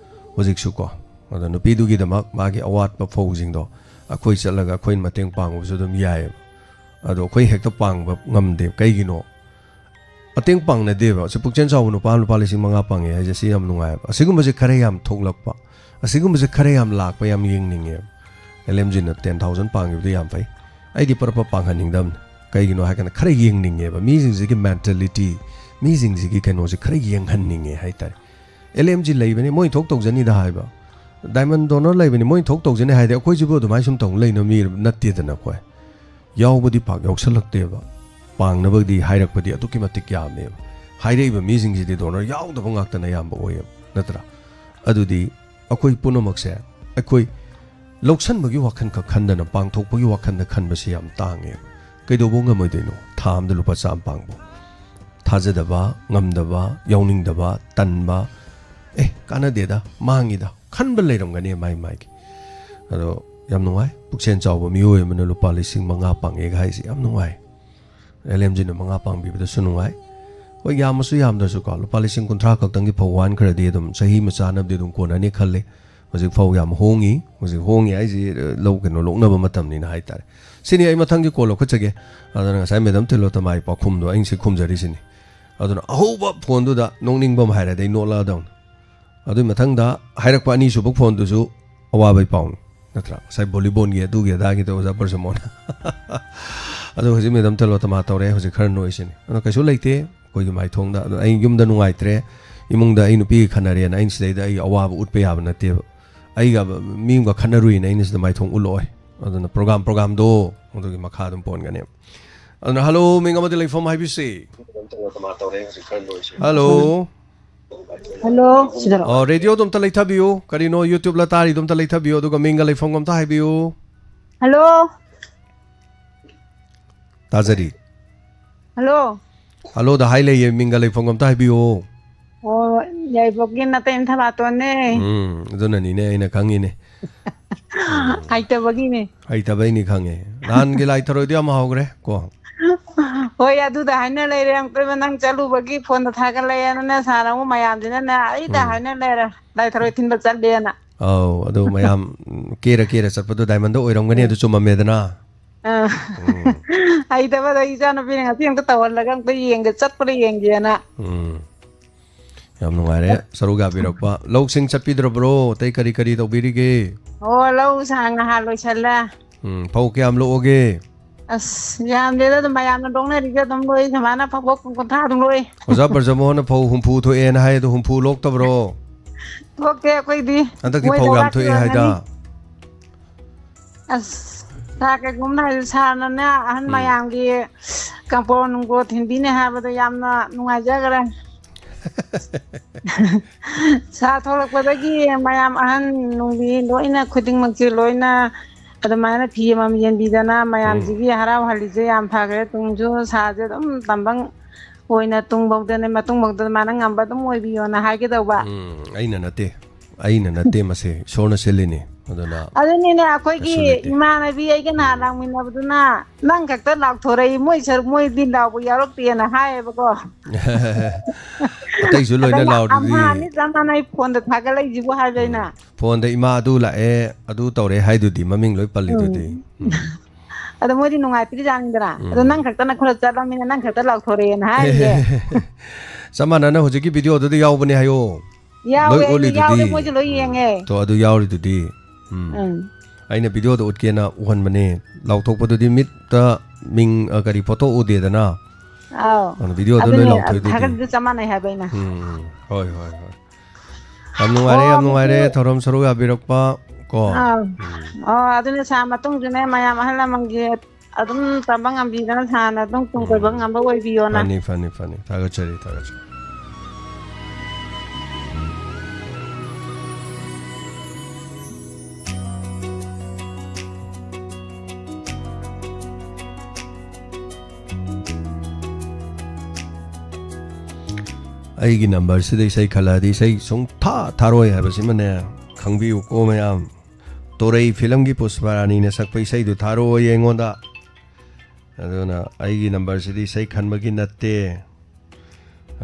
ꯍꯧꯖꯤꯛꯁꯨ ꯀꯣ ꯑꯗꯣ ꯅꯨꯄꯤꯗꯨꯒꯤꯗꯃꯛ ꯃꯥꯒꯤ ꯑꯋꯥꯠꯄ ꯐꯧꯁꯤꯡꯗꯣ ꯑꯩꯈꯣꯏ ꯆꯠꯂꯒ ꯑꯩꯈꯣꯏꯅ ꯃꯇꯦꯡ ꯄꯥꯡꯕꯁꯨ ꯑꯗꯨꯝ ꯌꯥꯏꯑꯕ ꯑꯗꯣ ꯑꯩꯈꯣꯏ ꯍꯦꯛꯇ ꯄꯥꯡꯕ ꯉꯝꯗꯦ ꯀꯩꯒꯤꯅꯣ ꯃꯇꯦꯡ ꯄꯥꯡꯅꯗꯦꯕ ꯁꯤ ꯄꯨꯛꯆꯦꯜ ꯆꯥꯎꯕ ꯅꯨꯄꯥ 5,000 ꯄꯥꯡꯉꯦ ꯍꯥꯏꯁꯦ ꯁꯤ ꯌꯥꯝ ꯅꯨꯡꯉꯥꯏꯕ ꯑꯁꯤꯒꯨꯝꯕꯁꯦ ꯈꯔ ꯌꯥꯝ ꯊꯣꯛꯂꯛꯄ ꯑꯁꯤꯒꯨꯝꯕꯁꯦ ꯈꯔ ꯌꯥꯝ ꯂꯥꯛꯄ ꯌꯥꯝ ꯌꯦꯡꯅꯤꯡꯉꯦꯕ LMGꯅ 10,000 ꯄꯥꯡꯉꯤꯕꯗꯤ ꯌꯥꯝ ꯐꯩ ꯑꯩꯗꯤ ꯄꯔꯄ ꯄꯥꯡꯍꯟꯅꯤꯡꯗꯕꯅꯤ ꯀꯩꯒꯤꯅꯣ ꯍꯥꯏꯔꯀꯥꯟꯗ ꯈꯔ ꯌꯦꯡꯅꯤꯡꯉꯦꯕ ꯃꯤꯁꯤꯡꯁꯤꯒꯤ ꯃꯦꯟꯇꯦꯂꯤꯇꯤ ꯃꯤꯁꯤꯡꯁꯤꯒꯤ ꯀꯩꯅꯣꯁꯦ ꯈꯔ ꯌꯦꯡꯍꯟꯅꯤꯡꯉꯦ ꯍꯥꯏꯇꯥꯔꯦ LMG ꯂꯩꯕꯅꯤ ꯃꯣꯏ ꯊꯣꯛ ꯇꯧꯖꯅꯤꯗ ꯍꯥꯏꯕ ꯗꯥꯏꯃꯟ ꯗꯣꯅꯔ ꯂꯩꯕꯅꯤ ꯃꯣꯏ ꯊꯣꯛ ꯇꯧꯖꯅꯤ ꯍꯥꯏꯗꯤ ꯑꯩꯈꯣꯏꯁꯤꯕꯨ ꯑꯗꯨꯃꯥꯏꯅ ꯁꯨꯝ ꯇꯧ ꯂꯩꯅ ꯃꯤ ꯅꯠꯇꯦꯗꯅ ꯑꯩꯈꯣꯏ ꯌꯥꯎꯕꯗꯤ ꯄꯥꯛ ꯌꯥꯎꯁꯜꯂꯛꯇꯦꯕ ꯄꯥꯡꯅꯕꯗꯤ ꯍꯥꯏꯔꯛꯄꯗꯤ ꯑꯗꯨꯛꯀꯤ ꯃꯇꯤꯛ ꯌꯥꯝꯃꯦꯕ ꯍꯥꯏꯔꯛꯏꯕ ꯃꯤꯁꯤꯡꯁꯤꯗꯤ ꯗꯣꯅꯔ ꯌꯥꯎꯗꯕ ꯉꯥꯛꯇꯅ ꯑꯌꯥꯝꯕ ꯑꯣꯏꯌꯦꯕ ꯅꯠꯇ꯭ꯔꯥ ꯑꯗꯨꯗꯤ ꯑꯩꯈꯣꯏ ꯄꯨꯝꯅꯃꯛꯁꯦ ꯑꯩꯈꯣꯏ ꯂꯧꯁꯟꯕꯒꯤ ꯋꯥꯈꯜ ꯈꯛ ꯈꯟꯗꯅ ꯄꯥꯡꯊꯣꯛꯄꯒꯤ ꯋꯥꯈꯜꯗ ꯈꯟꯕꯁꯤ ꯌꯥꯝ ꯇꯥꯡꯉꯦꯕ ꯀꯩꯗꯧꯕ ꯉꯝꯃꯣꯏꯗꯣꯏꯅꯣ ꯊꯥ ꯑꯃꯗ ꯂꯨꯄꯥ 100 ꯄꯥꯡꯕ ꯊꯥꯖꯗꯕ ꯉꯝꯗꯕ ꯌꯥꯎꯅꯤꯡꯗꯕ ꯇꯟꯕ ꯀꯥꯟꯅꯗꯦꯗ ꯃꯥꯡꯉꯤꯗ ꯈꯟꯕ ꯂꯩꯔꯝꯒꯅꯤ ꯃꯥꯏꯒꯤ ꯑꯗꯣ ꯌꯥꯝ ꯅꯨꯡꯉꯥꯏ ꯄꯨꯛꯆꯦꯜ ꯆꯥꯎꯕ ꯃꯤꯑꯣꯏ ꯑꯃꯅ ꯂꯨꯄꯥ 5,000 ꯄꯥꯡꯉꯦꯒ ꯍꯥꯏꯁꯤ ꯌꯥꯝ ꯅꯨꯡꯉꯥꯏ LMGꯅ 5 ꯄꯥꯡꯕꯤꯕꯗꯁꯨ ꯅꯨꯡꯉꯥꯏ ꯍꯣꯏ ꯌꯥꯝꯃꯁꯨ ꯌꯥꯝꯗ꯭ꯔꯁꯨꯀꯣ ꯂꯨꯄꯥ 30,000 ꯈꯛꯇꯪꯒꯤ ꯐꯧ ꯋꯥꯟꯈ꯭ꯔꯗꯤ ꯑꯗꯨꯝ ꯆꯍꯤ ꯑꯃ ꯆꯥꯅꯕꯗꯤ ꯑꯗꯨꯝ ꯀꯣꯟꯅꯅꯤ ꯈꯜꯂꯦ ꯍꯧꯖꯤꯛ ꯐꯧ ꯌꯥꯝ ꯍꯣꯡꯉꯤ ꯍꯧꯖꯤꯛ ꯍꯣꯡꯉꯤ ꯍꯥꯏꯁꯤ ꯂꯧ ꯀꯩꯅꯣ ꯂꯣꯛꯅꯕ ꯃꯇꯝꯅꯤꯅ ꯍꯥꯏꯇꯥꯔꯦ ꯁꯤꯅꯤ ꯑꯩ ꯃꯊꯪꯒꯤ ꯀꯣꯜ ꯂꯧꯈꯠꯆꯒꯦ ꯑꯗꯨꯅ ꯉꯁꯥꯏ ꯃꯦꯗꯥꯝ ꯇꯤꯂꯣꯇꯃꯥꯒꯤ ꯄꯥꯎꯈꯨꯝꯗꯣ ꯑꯩꯅ ꯁꯤ ꯈꯨꯝꯖꯔꯤꯁꯤꯅꯤ ꯑꯗꯨꯅ ꯑꯍꯧꯕ ꯐꯣꯟꯗꯨꯗ ꯅꯣꯛꯅꯤꯡꯕ ꯑꯃ ꯍꯥꯏꯔꯗꯤ ꯑꯩ ꯅꯣꯛꯂꯛꯑꯗꯧꯅꯤ ꯑꯗꯨꯏ ꯃꯊꯪꯗ ꯍꯥꯏꯔꯛꯄ ꯑꯅꯤꯁꯨꯕ ꯐꯣꯟꯗꯨꯁꯨ ꯑꯋꯥꯕꯩ ꯄꯥꯎꯅꯤ ꯅꯠꯇ꯭ꯔꯥ ꯉꯁꯥꯏ ꯚꯣꯂꯤꯕꯣꯜꯒꯤ ꯑꯗꯨꯒꯤ ꯑꯗꯥꯒꯤꯗ ꯑꯣꯖꯥ ꯄꯔꯁꯃꯣꯟ ꯑꯗꯣ ꯍꯧꯖꯤꯛ ꯃꯦꯗꯥꯝ ꯇꯤꯂꯣꯇꯃꯥ ꯇꯧꯔꯦ ꯍꯧꯖꯤꯛ ꯈꯔ ꯅꯣꯏꯁꯤꯅꯤ ꯑꯗꯣ ꯀꯩꯁꯨ ꯂꯩꯇꯦ ꯑꯩꯈꯣꯏꯒꯤ ꯃꯥꯏꯊꯣꯡꯗ ꯑꯗꯣ ꯑꯩ ꯌꯨꯝꯗ ꯅꯨꯡꯉꯥꯏꯇ꯭ꯔꯦ ꯏꯃꯨꯡꯗ ꯑꯩ ꯅꯨꯄꯤꯒ ꯈꯟꯅꯔꯦꯅ ꯑꯩꯅ ꯁꯤꯗꯩꯗ ꯑꯩ ꯑꯋꯥꯕ ꯎꯠꯄ ꯌꯥꯕ ꯅꯠꯇꯦꯕ ꯑꯩꯒ ꯃꯤꯒ ꯈꯟꯅꯔꯨꯏꯅ ꯑꯩꯅ ꯁꯤꯗ ꯃꯥꯏꯊꯣꯡ ꯎꯠꯂꯛꯑꯣꯏ ꯑꯗꯨꯅ ꯄ꯭ꯔꯣꯒꯥꯝꯗꯣ ꯑꯗꯨꯒꯤ ꯃꯈꯥ ꯑꯗꯨꯝ ꯄꯣꯟꯒꯅꯦꯕ ꯑꯗꯨꯅ ꯍꯜꯂꯣ ꯃꯤꯡ ꯑꯃꯗꯤ ꯂꯩꯐꯝ ꯍꯥꯏꯕꯤꯁꯤ ꯍꯜꯂꯣ ꯍꯜꯂꯣ ꯔꯦꯗꯤꯑꯣꯗꯣ ꯑꯝꯇ ꯂꯩꯊꯕꯤꯌꯨ ꯀꯔꯤꯅꯣ ꯌꯨꯇ꯭ꯌꯨꯕ ꯂꯇꯥꯔꯤꯗꯣ ꯑꯝꯇ ꯂꯩꯊꯕꯤꯌꯨ ꯑꯗꯨꯒ ꯃꯤꯡꯒ ꯂꯩꯐꯝꯒ ꯑꯝꯇ ꯍꯥꯏꯕꯤꯌꯨ ꯍꯜꯂꯣ ꯇꯥꯖꯔꯤ ꯍꯜꯂꯣ ꯍꯜꯂꯣꯗ ꯍꯥꯏ ꯂꯩꯌꯦ ꯃꯤꯡꯒ ꯂꯩꯐꯝꯒ ꯑꯝꯇ ꯍꯥꯏꯕꯤꯌꯨ ꯑꯣ ꯌꯥꯏꯕꯣꯛꯀꯤ ꯅꯇꯩ ꯊꯕꯥꯇꯣꯟꯅꯦ ꯑꯗꯨꯅꯅꯤꯅꯦ ꯑꯩꯅ ꯈꯪꯉꯤꯅꯦ ꯍꯩꯇꯕꯒꯤꯅꯦ ꯍꯩꯇꯕꯩꯅꯤ ꯈꯪꯉꯦ ꯅꯍꯥꯟꯒꯤ ꯂꯥꯏ ꯊꯔꯣꯏꯗꯣ ꯌꯥꯝ ꯍꯥꯎꯈ꯭ꯔꯦ ꯀꯣ ꯍꯣꯏ ꯑꯗꯨꯗ ꯍꯥꯏꯅ ꯂꯩꯔꯦ ꯑꯃꯨꯛꯇꯣꯏꯕ ꯅꯪ ꯆꯠꯂꯨꯕꯒꯤ ꯐꯣꯟꯗ ꯊꯥꯒꯠꯂꯛꯑꯦꯅꯅꯦ ꯁꯥꯔ ꯑꯃꯨꯛ ꯃꯌꯥꯝꯁꯤꯅꯅꯦ ꯑꯩꯗ ꯍꯥꯏꯅ ꯂꯩꯔꯦ ꯂꯥꯏ ꯊꯔꯣꯏ ꯊꯤꯟꯕ ꯆꯠꯂꯦꯅ ꯑꯧ ꯑꯗꯨ ꯃꯌꯥꯝ ꯀꯦꯔ ꯆꯠꯄꯗꯣ ꯗꯥꯏꯃꯟꯗ ꯑꯣꯏꯔꯝꯒꯅꯤ ꯑꯗꯨ ꯆꯨꯝꯃꯝꯃꯦꯗꯅ ꯍꯩꯇꯕꯗ ꯏꯆꯥ ꯅꯨꯄꯤꯅ ꯉꯁꯤ ꯑꯝꯇ ꯇꯧꯍꯜꯂꯒ ꯑꯝꯇ ꯌꯦꯡꯒꯦ ꯆꯠꯄꯗ ꯌꯦꯡꯒꯦꯅ ꯌꯥꯝ ꯅꯨꯡꯉꯥꯏꯔꯦ ꯁꯔꯨꯛ ꯌꯥꯕꯤꯔꯛꯄ ꯂꯧꯁꯤꯡ ꯆꯠꯄꯤꯗ꯭ꯔꯕ꯭ꯔꯣ ꯑꯇꯩ ꯀꯔꯤ ꯀꯔꯤ ꯇꯧꯕꯤꯔꯤꯒꯦ ꯑꯣ ꯂꯧ ꯁꯥꯡ ꯅꯍꯥꯟ ꯂꯣꯏꯁꯜꯂꯦ ꯐꯧ ꯀꯌꯥꯝ ꯂꯣꯛꯑꯣꯒꯦ ꯑꯁ ꯌꯥꯝꯗꯦꯗ ꯑꯗꯨꯝ ꯃꯌꯥꯝꯅ ꯂꯣꯛꯅꯔꯤꯒ ꯑꯗꯨꯝ ꯂꯣꯏ ꯁꯨꯃꯥꯏꯅ ꯐꯧꯕꯣꯛ ꯀꯨꯟꯊ꯭ꯔꯥ ꯑꯗꯨꯝ ꯂꯣꯏ ꯑꯣꯖꯥ ꯕ꯭ꯔꯖꯃꯣꯍꯟꯅ ꯐꯧ ꯍꯨꯝꯐꯨ ꯊꯣꯛꯑꯦꯅ ꯍꯥꯏ ꯑꯗꯣ ꯍꯨꯝꯐꯨ ꯂꯣꯛꯇꯕ꯭ꯔꯣ ꯊꯣꯛꯇꯦ ꯑꯩꯈꯣꯏꯗꯤ ꯍꯟꯗꯛꯇꯤ ꯃꯣꯏ ꯐꯧ ꯌꯥꯝ ꯂꯧꯔꯥꯛꯀꯤ ꯊꯣꯛꯑꯦ ꯍꯥꯏꯗ ꯑꯣꯏꯔꯝꯒꯅꯤ ꯑꯁ ꯁꯥ ꯀꯩꯒꯨꯝꯕ ꯍꯥꯏ ꯁꯥꯔꯅꯅꯦ ꯑꯍꯟ ꯃꯌꯥꯝꯒꯤ ꯀꯝꯄꯣ ꯅꯨꯡꯄꯣ ꯊꯤꯟꯕꯤꯅꯤ ꯍꯥꯏꯕꯗꯣ ꯌꯥꯝꯅ ꯅꯨꯡꯉꯥꯏꯖꯈ꯭ꯔꯦ ꯁꯥ ꯊꯣꯛꯂꯛꯄꯗꯒꯤ ꯃꯌꯥꯝ ꯑꯍꯟ ꯅꯨꯡꯕꯤ ꯂꯣꯏꯅ ꯈꯨꯗꯤꯡꯃꯛꯁꯦ ꯂꯣꯏꯅ ꯑꯗꯨꯃꯥꯏꯅ ꯐꯤ ꯑꯃꯃꯝ ꯌꯦꯟꯕꯤꯗꯅ ꯃꯌꯥꯝꯁꯤꯒꯤ ꯍꯔꯥꯎꯍꯜꯂꯤꯁꯦ ꯌꯥꯝ ꯐꯈ꯭ꯔꯦ ꯇꯨꯡꯁꯨ ꯁꯥꯁꯦ ꯑꯗꯨꯝ ꯇꯝꯕꯪ ꯑꯣꯏꯅ ꯇꯨꯡꯐꯧꯗꯅꯦ ꯃꯇꯨꯡꯐꯧꯗ ꯑꯗꯨꯃꯥꯏꯅ ꯉꯝꯕ ꯑꯗꯨꯝ ꯑꯣꯏꯕꯤꯌꯣꯅ ꯍꯥꯏꯒꯗꯧꯕ ꯑꯩꯅ ꯅꯠꯇꯦ ꯃꯁꯦ ꯏꯁꯣꯔꯅ ꯁꯤꯜꯂꯤꯅꯤ ꯑꯗꯨꯅ ꯑꯗꯨꯅꯤꯅꯦ ꯑꯩꯈꯣꯏꯒꯤ ꯀꯩꯁꯨ ꯂꯩꯇꯦ ꯏꯃꯥꯟꯅꯕꯤ ꯑꯩꯒ ꯅꯍꯥꯟ ꯂꯥꯛꯃꯤꯟꯅꯕꯗꯨꯅ ꯅꯪ ꯈꯛꯇ ꯂꯥꯎꯊꯣꯔꯛꯏ ꯃꯣꯏꯗꯤ ꯂꯥꯎꯕ ꯌꯥꯎꯔꯛꯇꯦꯅ ꯍꯥꯏꯌꯦꯕꯀꯣ ꯑꯇꯩꯁꯨ ꯂꯣꯏꯅ ꯂꯥꯎꯔꯤꯗꯨꯗꯤ ꯑꯃꯅꯤ ꯆꯞ ꯃꯥꯟꯅꯩ ꯐꯣꯟꯗ ꯊꯥꯒꯠꯂꯛꯏꯁꯤꯕꯨ ꯍꯥꯏꯕ ꯑꯩꯅ ꯐꯣꯟꯗ ꯏꯃꯥ ꯑꯗꯨ ꯂꯥꯛꯑꯦ ꯑꯗꯨ ꯇꯧꯔꯦ ꯍꯥꯏꯗꯨꯗꯤ ꯃꯃꯤꯡ ꯂꯣꯏ ꯄꯜꯂꯤꯗꯨꯗꯤ ꯑꯗꯣ ꯃꯣꯏꯗꯤ ꯅꯨꯡꯉꯥꯏꯇ꯭ꯔꯤꯖꯥꯠꯅꯤꯗꯅ ꯑꯗꯣ ꯅꯪ ꯈꯛꯇꯅ ꯈꯔ ꯆꯠꯂꯝꯃꯤꯅ ꯅꯪ ꯈꯛꯇ ꯂꯥꯎꯊꯣꯔꯛꯑꯦꯅ ꯍꯥꯏꯔꯤꯌꯦ ꯆꯞ ꯃꯥꯟꯅꯅ ꯍꯧꯖꯤꯛꯀꯤ ꯚꯤꯗꯤꯑꯣꯗꯨꯗ ꯌꯥꯎꯕꯅꯦ ꯍꯥꯏꯌꯣ ꯂꯣꯏ ꯌꯥꯎꯋꯦ ꯑꯩꯅ ꯑꯣꯜꯂꯤꯗꯨꯗꯤ ꯌꯥꯎꯔꯦ ꯃꯣꯏꯁꯨ ꯂꯣꯏ ꯌꯦꯡꯉꯦ ꯇꯣ ꯑꯗꯨ ꯌꯥꯎꯔꯤꯗꯨꯗꯤ ꯑꯩꯅ ꯚꯤꯗꯤꯑꯣꯗ ꯎꯠꯀꯦꯅ ꯎꯍꯟꯕꯅꯦ ꯂꯥꯎꯊꯣꯛꯄꯗꯨꯗꯤ ꯃꯤꯠꯇ ꯃꯤꯡ ꯀꯔꯤ ꯐꯣꯇꯣ ꯎꯗꯦꯗꯅ ꯑꯥꯎ ꯚꯤꯗꯤꯑꯣꯗ ꯂꯣꯏ ꯑꯗꯨꯅꯦ ꯂꯥꯎꯊꯣꯛꯏꯗꯨꯗꯤ ꯊꯥꯒꯠꯄꯗꯨ ꯆꯞ ꯃꯥꯟꯅꯩ ꯍꯥꯏꯕ ꯑꯩꯅ ꯍꯣꯏ ꯌꯥꯝ ꯅꯨꯡꯉꯥꯏꯔꯦ ꯊꯧꯔꯝ ꯁꯔꯨꯛ ꯌꯥꯕꯤꯔꯛꯄ ꯀꯣ ꯑꯗꯨꯅ ꯁꯥ ꯃꯇꯨꯡꯁꯨꯅꯦ ꯃꯌꯥꯝ ꯑꯍꯜ ꯂꯃꯟꯒꯤ ꯑꯗꯨꯝ ꯇꯝꯕ ꯉꯝꯕꯤꯗꯅ ꯁꯥꯔꯅ ꯑꯗꯨꯝ ꯇꯨꯡ ꯀꯣꯏꯕ ꯉꯝꯕ ꯑꯣꯏꯕꯤꯌꯣꯅ ꯐꯅꯤ ꯊꯥꯒꯠꯆꯔꯤ ꯑꯩꯒꯤ ꯅꯝꯕꯔꯁꯤꯗ ꯏꯁꯩ ꯈꯜꯂꯛꯑꯗꯤ ꯏꯁꯩ ꯁꯨꯡꯊꯥ ꯊꯥꯔꯣꯏ ꯍꯥꯏꯕꯁꯤꯃꯅꯦ ꯈꯪꯕꯤꯌꯨꯀꯣ ꯃꯌꯥꯝ ꯇꯣꯔꯩ ꯐꯤꯂꯝꯒꯤ ꯄꯨꯁꯄꯥꯔꯥꯅꯤꯅ ꯁꯛꯄ ꯏꯁꯩꯗꯨ ꯊꯥꯔꯣꯏ ꯑꯩꯉꯣꯟꯗ ꯑꯗꯨꯅ ꯑꯩꯒꯤ ꯅꯝꯕꯔꯁꯤꯗꯤ ꯏꯁꯩ ꯈꯟꯕꯒꯤ ꯅꯠꯇꯦ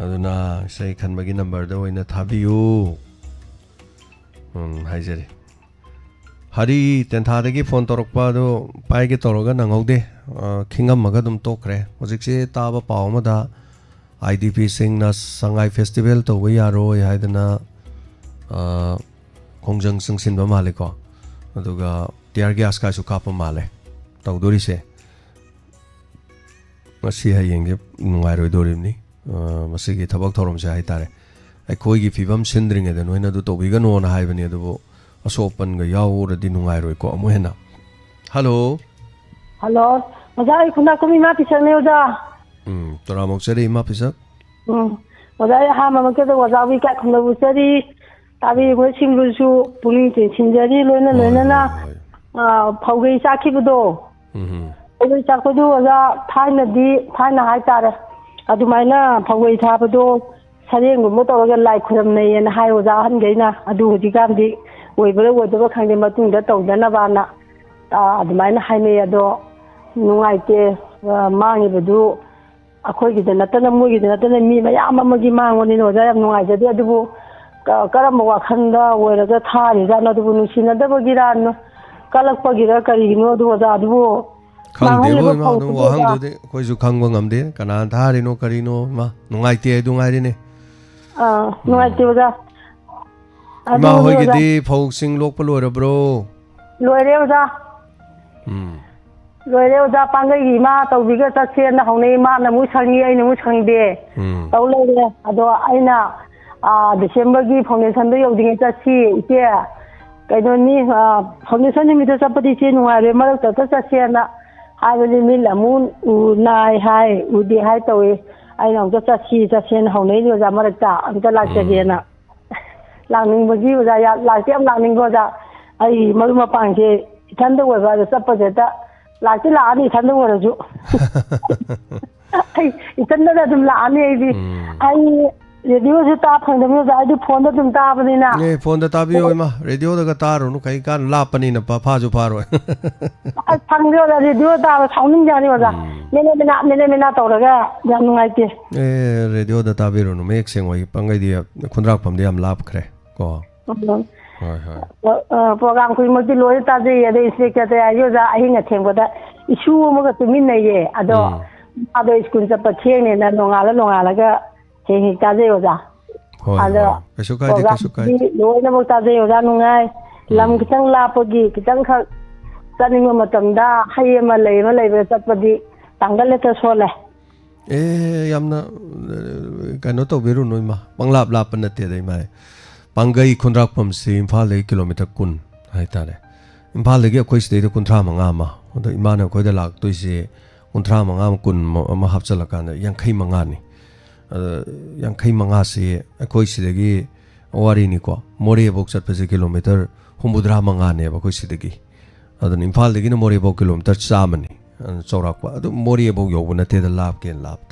ꯑꯗꯨꯅ ꯏꯁꯩ ꯈꯟꯕꯒꯤ ꯅꯝꯕꯔꯗ ꯑꯣꯏꯅ ꯊꯥꯕꯤꯌꯨ ꯍꯥꯏꯖꯔꯤ ꯍꯔꯤ ꯇꯦꯟꯊꯥꯗꯒꯤ ꯐꯣꯟ ꯇꯧꯔꯛꯄ ꯑꯗꯣ ꯄꯥꯏꯒꯦ ꯇꯧꯔꯒ ꯅꯪꯍꯧꯗꯦ ꯈꯤꯡꯉꯝꯃꯒ ꯑꯗꯨꯝ ꯇꯣꯛꯈ꯭ꯔꯦ ꯍꯧꯖꯤꯛꯁꯦ ꯇꯥꯕ ꯄꯥꯎ ꯑꯃꯗ IDPꯁꯤꯡꯅ ꯁꯉꯥꯏ ꯐꯦꯁꯇꯤꯚꯦꯜ ꯇꯧꯕ ꯌꯥꯔꯣꯏ ꯍꯥꯏꯗꯅ ꯈꯣꯡꯖꯪ ꯆꯪꯁꯤꯟꯕ ꯃꯥꯜꯂꯦꯀꯣ ꯑꯗꯨꯒ ꯇꯤꯌꯔ ꯒ꯭ꯌꯥꯁ ꯀꯥꯏꯁꯨ ꯀꯥꯞꯄ ꯃꯥꯜꯂꯦ ꯇꯧꯗꯣꯔꯤꯁꯦ ꯉꯁꯤ ꯍꯌꯦꯡꯁꯦ ꯅꯨꯡꯉꯥꯏꯔꯣꯏꯗꯣꯔꯤꯕꯅꯤ ꯃꯁꯤꯒꯤ ꯊꯕꯛ ꯊꯧꯔꯝꯁꯦ ꯍꯥꯏꯇꯥꯔꯦ ꯑꯩꯈꯣꯏꯒꯤ ꯐꯤꯕꯝ ꯁꯤꯟꯗ꯭ꯔꯤꯉꯩꯗ ꯅꯣꯏꯅ ꯑꯗꯨ ꯇꯧꯕꯤꯒꯅꯣꯅ ꯍꯥꯏꯕꯅꯤ ꯑꯗꯨꯕꯨ ꯑꯁꯣꯛꯄꯟꯒ ꯌꯥꯎꯔꯗꯤ ꯅꯨꯡꯉꯥꯏꯔꯣꯏꯀꯣ ꯑꯃꯨꯛ ꯍꯦꯟꯅ ꯍꯜꯂꯣ ꯑꯣꯖꯥ ꯑꯩ ꯈꯨꯟꯗꯥꯛꯀꯨꯝ ꯏꯃꯥ ꯄꯤꯁꯛꯅꯦ ꯑꯣꯖꯥ ꯇꯔꯥꯃꯨꯛꯆꯔꯤ ꯏꯃꯥ ꯄꯤꯁꯛ ꯑꯣꯖꯥ ꯑꯩ ꯑꯍꯥꯟꯕꯃꯛꯇꯗ ꯑꯣꯖꯥꯕꯨ ꯏꯀꯥꯏ ꯈꯨꯝꯅꯕꯨꯆꯔꯤ ꯇꯥꯕꯤꯔꯤꯕꯁꯤꯡꯕꯨꯁꯨ ꯄꯨꯛꯅꯤꯡ ꯆꯤꯡꯁꯤꯟꯖꯔꯤ ꯂꯣꯏꯅꯅ ꯐꯧꯒꯩ ꯆꯥꯛꯈꯤꯕꯗꯣ ꯐꯧꯒꯩ ꯆꯥꯛꯄꯗꯨ ꯑꯣꯖꯥ ꯊꯥꯏꯅ ꯍꯥꯏꯇꯥꯔꯦ ꯑꯗꯨꯃꯥꯏꯅ ꯐꯧꯒꯩ ꯊꯥꯕꯗꯣ ꯁꯔꯦꯡꯒꯨꯝꯕ ꯇꯧꯔꯒ ꯂꯥꯏ ꯈꯨꯔꯝꯅꯩꯌꯦꯅ ꯍꯥꯏ ꯑꯣꯖꯥ ꯑꯍꯟꯈꯩꯅ ꯑꯗꯨ ꯍꯧꯖꯤꯛꯀꯥꯟꯗꯤ ꯑꯣꯏꯕ꯭ꯔꯥ ꯑꯣꯏꯗꯕ꯭ꯔꯥ ꯈꯪꯗꯦ ꯃꯇꯨꯡꯗ ꯇꯧꯗꯅꯕꯅ ꯑꯗꯨꯃꯥꯏꯅ ꯍꯥꯏꯅꯩ ꯑꯗꯣ ꯅꯨꯡꯉꯥꯏꯇꯦ ꯃꯥꯡꯉꯤꯕꯗꯨ ꯑꯩꯈꯣꯏꯒꯤꯗ ꯅꯠꯇꯅ ꯃꯣꯏꯒꯤꯗ ꯅꯠꯇꯅ ꯃꯤ ꯃꯌꯥꯝ ꯑꯃꯒꯤ ꯃꯥꯡꯕꯅꯤꯅ ꯑꯣꯖꯥ ꯌꯥꯝ ꯅꯨꯡꯉꯥꯏꯖꯗꯦ ꯑꯗꯨꯕꯨ ꯀꯔꯝꯕ ꯋꯥꯈꯜꯗ ꯑꯣꯏꯔꯒ ꯊꯥꯔꯤꯖꯥꯠꯅꯣ ꯑꯗꯨꯕꯨ ꯅꯨꯡꯁꯤꯅꯗꯕꯒꯤꯔ ꯀꯜꯂꯛꯄꯒꯤꯔ ꯀꯔꯤꯒꯤꯅꯣ ꯑꯗꯨ ꯑꯣꯖꯥ ꯑꯗꯨꯕꯨ ꯈꯪꯗꯦꯕꯣ ꯏꯃꯥ ꯑꯗꯨꯝ ꯋꯥꯍꯪꯗꯨꯗꯤ ꯑꯩꯈꯣꯏꯁꯨ ꯈꯪꯕ ꯉꯝꯗꯦ ꯀꯅꯥꯅ ꯊꯥꯔꯤꯅꯣ ꯀꯔꯤꯅꯣ ꯏꯃꯥ ꯅꯨꯡꯉꯥꯏꯇꯦ ꯍꯥꯏꯗꯨ ꯉꯥꯏꯔꯤꯅꯦ ꯅꯨꯡꯉꯥꯏꯇꯦ ꯑꯣꯖꯥ ꯏꯃꯥ ꯍꯣꯏꯒꯤꯗꯤ ꯐꯧꯁꯤꯡ ꯂꯣꯛꯄ ꯂꯣꯏꯔꯕ꯭ꯔꯣ ꯂꯣꯏꯔꯦ ꯑꯣꯖꯥ ꯂꯣꯏꯔꯦ ꯑꯣꯖꯥ ꯄꯥꯡꯒꯩꯒꯤ ꯏꯃꯥ ꯇꯧꯕꯤꯒ ꯆꯠꯁꯦꯅ ꯍꯧꯅꯩ ꯃꯥꯅ ꯑꯃꯨꯛ ꯁꯪꯉꯤ ꯑꯩꯅ ꯑꯃꯨꯛ ꯁꯪꯗꯦ ꯇꯧ ꯂꯩꯔꯦ ꯑꯗꯣ ꯑꯩꯅ ꯗꯤꯁꯦꯝꯕꯔꯒꯤ ꯐꯥꯎꯟꯗꯦꯁꯟꯗꯣ ꯌꯧꯗ꯭ꯔꯤꯉꯩ ꯆꯠꯁꯤ ꯏꯆꯦ ꯀꯩꯅꯣꯅꯤ ꯐꯥꯎꯟꯗꯦꯁꯟ ꯅꯨꯃꯤꯠꯇ ꯆꯠꯄꯗꯤ ꯏꯆꯦ ꯅꯨꯡꯉꯥꯏꯔꯦ ꯃꯔꯛꯇ ꯆꯠꯁꯦꯅ ꯍꯥꯏꯕꯗꯤ ꯃꯤꯠ ꯑꯃꯨꯛ ꯅꯥꯏ ꯍꯥꯏ ꯎꯗꯦ ꯍꯥꯏ ꯇꯧꯏ ꯑꯩꯅ ꯑꯃꯨꯛꯇ ꯆꯠꯁꯦꯅ ꯍꯧꯅꯩꯅꯤ ꯑꯣꯖꯥ ꯃꯔꯛꯇ ꯑꯝꯇ ꯂꯥꯛꯆꯒꯦꯅ ꯂꯥꯛꯅꯤꯡꯕꯒꯤ ꯑꯣꯖꯥ ꯂꯥꯛꯇꯤ ꯌꯥꯝ ꯂꯥꯛꯅꯤꯡꯕ ꯑꯣꯖꯥ ꯑꯩ ꯃꯔꯨꯞ ꯃꯄꯥꯡꯁꯦ ꯏꯊꯟꯗ ꯑꯣꯏꯕ ꯑꯗ ꯆꯠꯄꯁꯦ ꯍꯦꯛꯇ ꯂꯥꯛꯇꯤ ꯂꯥꯛꯑꯅꯤ ꯏꯊꯟꯗ ꯑꯣꯏꯔꯁꯨ ꯑꯩ ꯏꯊꯟꯗꯅ ꯑꯗꯨꯝ ꯂꯥꯛꯑꯅꯤ ꯑꯩꯗꯤ ꯑꯩ ꯔꯦꯗꯤꯑꯣꯁꯨ ꯇꯥ ꯐꯪꯗꯕꯅꯤ ꯑꯣꯖꯥ ꯑꯩꯗꯤ ꯐꯣꯟꯗ ꯑꯗꯨꯝ ꯇꯥꯕꯅꯤꯅ ꯐꯣꯟꯗ ꯇꯥꯕꯤꯌꯣ ꯏꯃꯥ ꯔꯦꯗꯤꯑꯣꯗꯒ ꯇꯥꯔꯨꯅꯨ ꯀꯩ ꯀꯥꯟ ꯂꯥꯞꯄꯅꯤꯅ ꯐꯥꯁꯨ ꯐꯥꯔꯣꯏ ꯐꯪꯗꯦ ꯑꯣꯖꯥ ꯔꯦꯗꯤꯑꯣ ꯇꯥꯕ ꯁꯥꯎꯅꯤꯡꯖꯥꯅꯤ ꯑꯣꯖꯥ ꯃꯦꯅꯦ ꯇꯧꯔꯒ ꯌꯥꯝ ꯅꯨꯡꯉꯥꯏꯇꯦ ꯔꯦꯗꯤꯑꯣꯗ ꯇꯥꯕꯤꯔꯨꯅꯨ ꯃꯌꯦꯛ ꯁꯦꯡꯉꯣꯏ ꯄꯥꯡꯒꯩꯗꯤ ꯈꯨꯟꯗ꯭ꯔꯥꯛꯐꯝꯗꯤ ꯌꯥꯝ ꯂꯥꯞꯈ꯭ꯔꯦ ꯀꯣ ꯄ꯭ꯔꯣꯒ꯭ꯔꯥꯝ ꯈꯨꯗꯤꯡꯃꯛꯇꯤ ꯂꯣꯏꯅ ꯇꯥꯖꯩ ꯑꯗꯩ ꯏꯟꯁꯄꯦꯛꯇꯔ ꯇꯌꯥꯔꯤ ꯑꯣꯖꯥ ꯑꯍꯤꯡ ꯑꯊꯦꯡꯕꯗ isu amaga tuminna ye ado ado school chapa theng na nongala ga theng ta je oja ado kasu kai loina mo ta je oja nungai lam kitang lapagi kitang kha chaning matamda hai ma lei be chapadi tanggal le ta sole yamna kano to beru noi ma panglap lap na te dai mai pangai khundrak pam si imphal le kilometer kun hai ta re imphal le ge khoi ste de kunthra manga ma odo imana khoi da lak toi se kunthra manga kun ma hapchala kan yang khai manga ni yang khai manga se khoi se de gi wari ni ko more bok chat pe kilometer humudra manga ne ba khoi se de gi odo imphal de gi no more bok kilometer chamani chaurak pa adu more bok yo na te da lap ke lap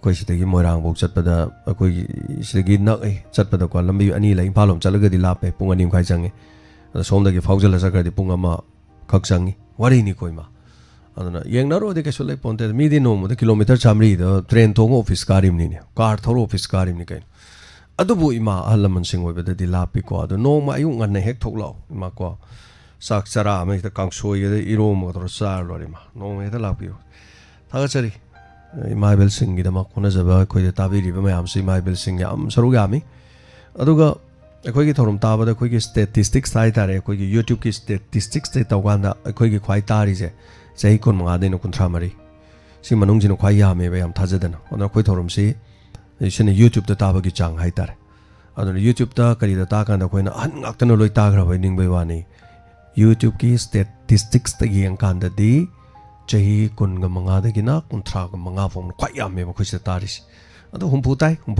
koi sidagi moirang bok chatpada koi sidagi nak chatpada ko lambi ani lai phalom chalaga di lap pe pung ani khai change somdagi faujala sakadi pung ama khak changi wari ni koi ma aduna yengna ro de ke sulai ponte mi di no mo de kilometer chamri do train thong office karim ni ne car thor office karim ni kai adu bu ima alaman sing oi beda di lap ko adu no ma ayu ngan ne hek thok law ma ko sak chara me ta kang soi de iro mo tor sar lo ri ma no me ta lap pi thaga chari Imaibel Singh gida ma kona jaba koi ta bi riba mayam si Imaibel Singh yam saru gami aduga koi gi thorum ta ba da koi gi statistics sai ta re koi gi YouTube ki statistics te ta ganda koi gi khwai ta ri je sei kon ma de no kun thra mari si manung jin khwai ya me ba yam tha jadana ona koi thorum si sine YouTube ta ba gi chang hai ta re aduna YouTube ta kari da ta kan da koi na an ngak ta no loi ta gra bai ning bai wa ni YouTube ki statistics ta gi ang kan da di Jahi kun ga manga da gina kunthra ga manga fom khwai yam me ba khoi se taris ado humpu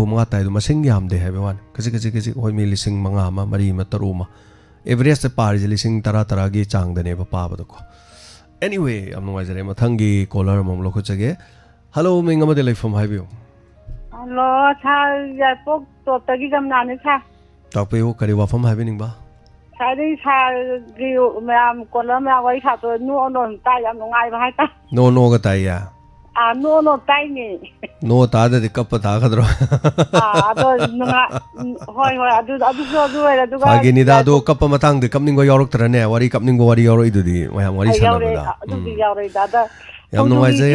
manga tai do masing yam de habe wan kaji hoi mi lising manga ma mari ma taru ma average te par je lising tara gi chang da ne ba pa ba ko anyway am no jare ma thangi caller mom lo ko chage hello minga ma de lai fom haibiu hello cha ya pok to ta gi gam na ne cha ta pe ho kari wa fom haibi ning ba Sari sa gi mayam kola ma wai sa to no ta yam ngai ba hai ta no ga tai ya no tai ni no ta da de kap ta ga dro do nunga hoi adu adu ga agi ni da do kap matang de kap ning go yorok tra ne wari kap ning go wari yoro idu di mayam wari sa na da adu gi yoro da yam nungai je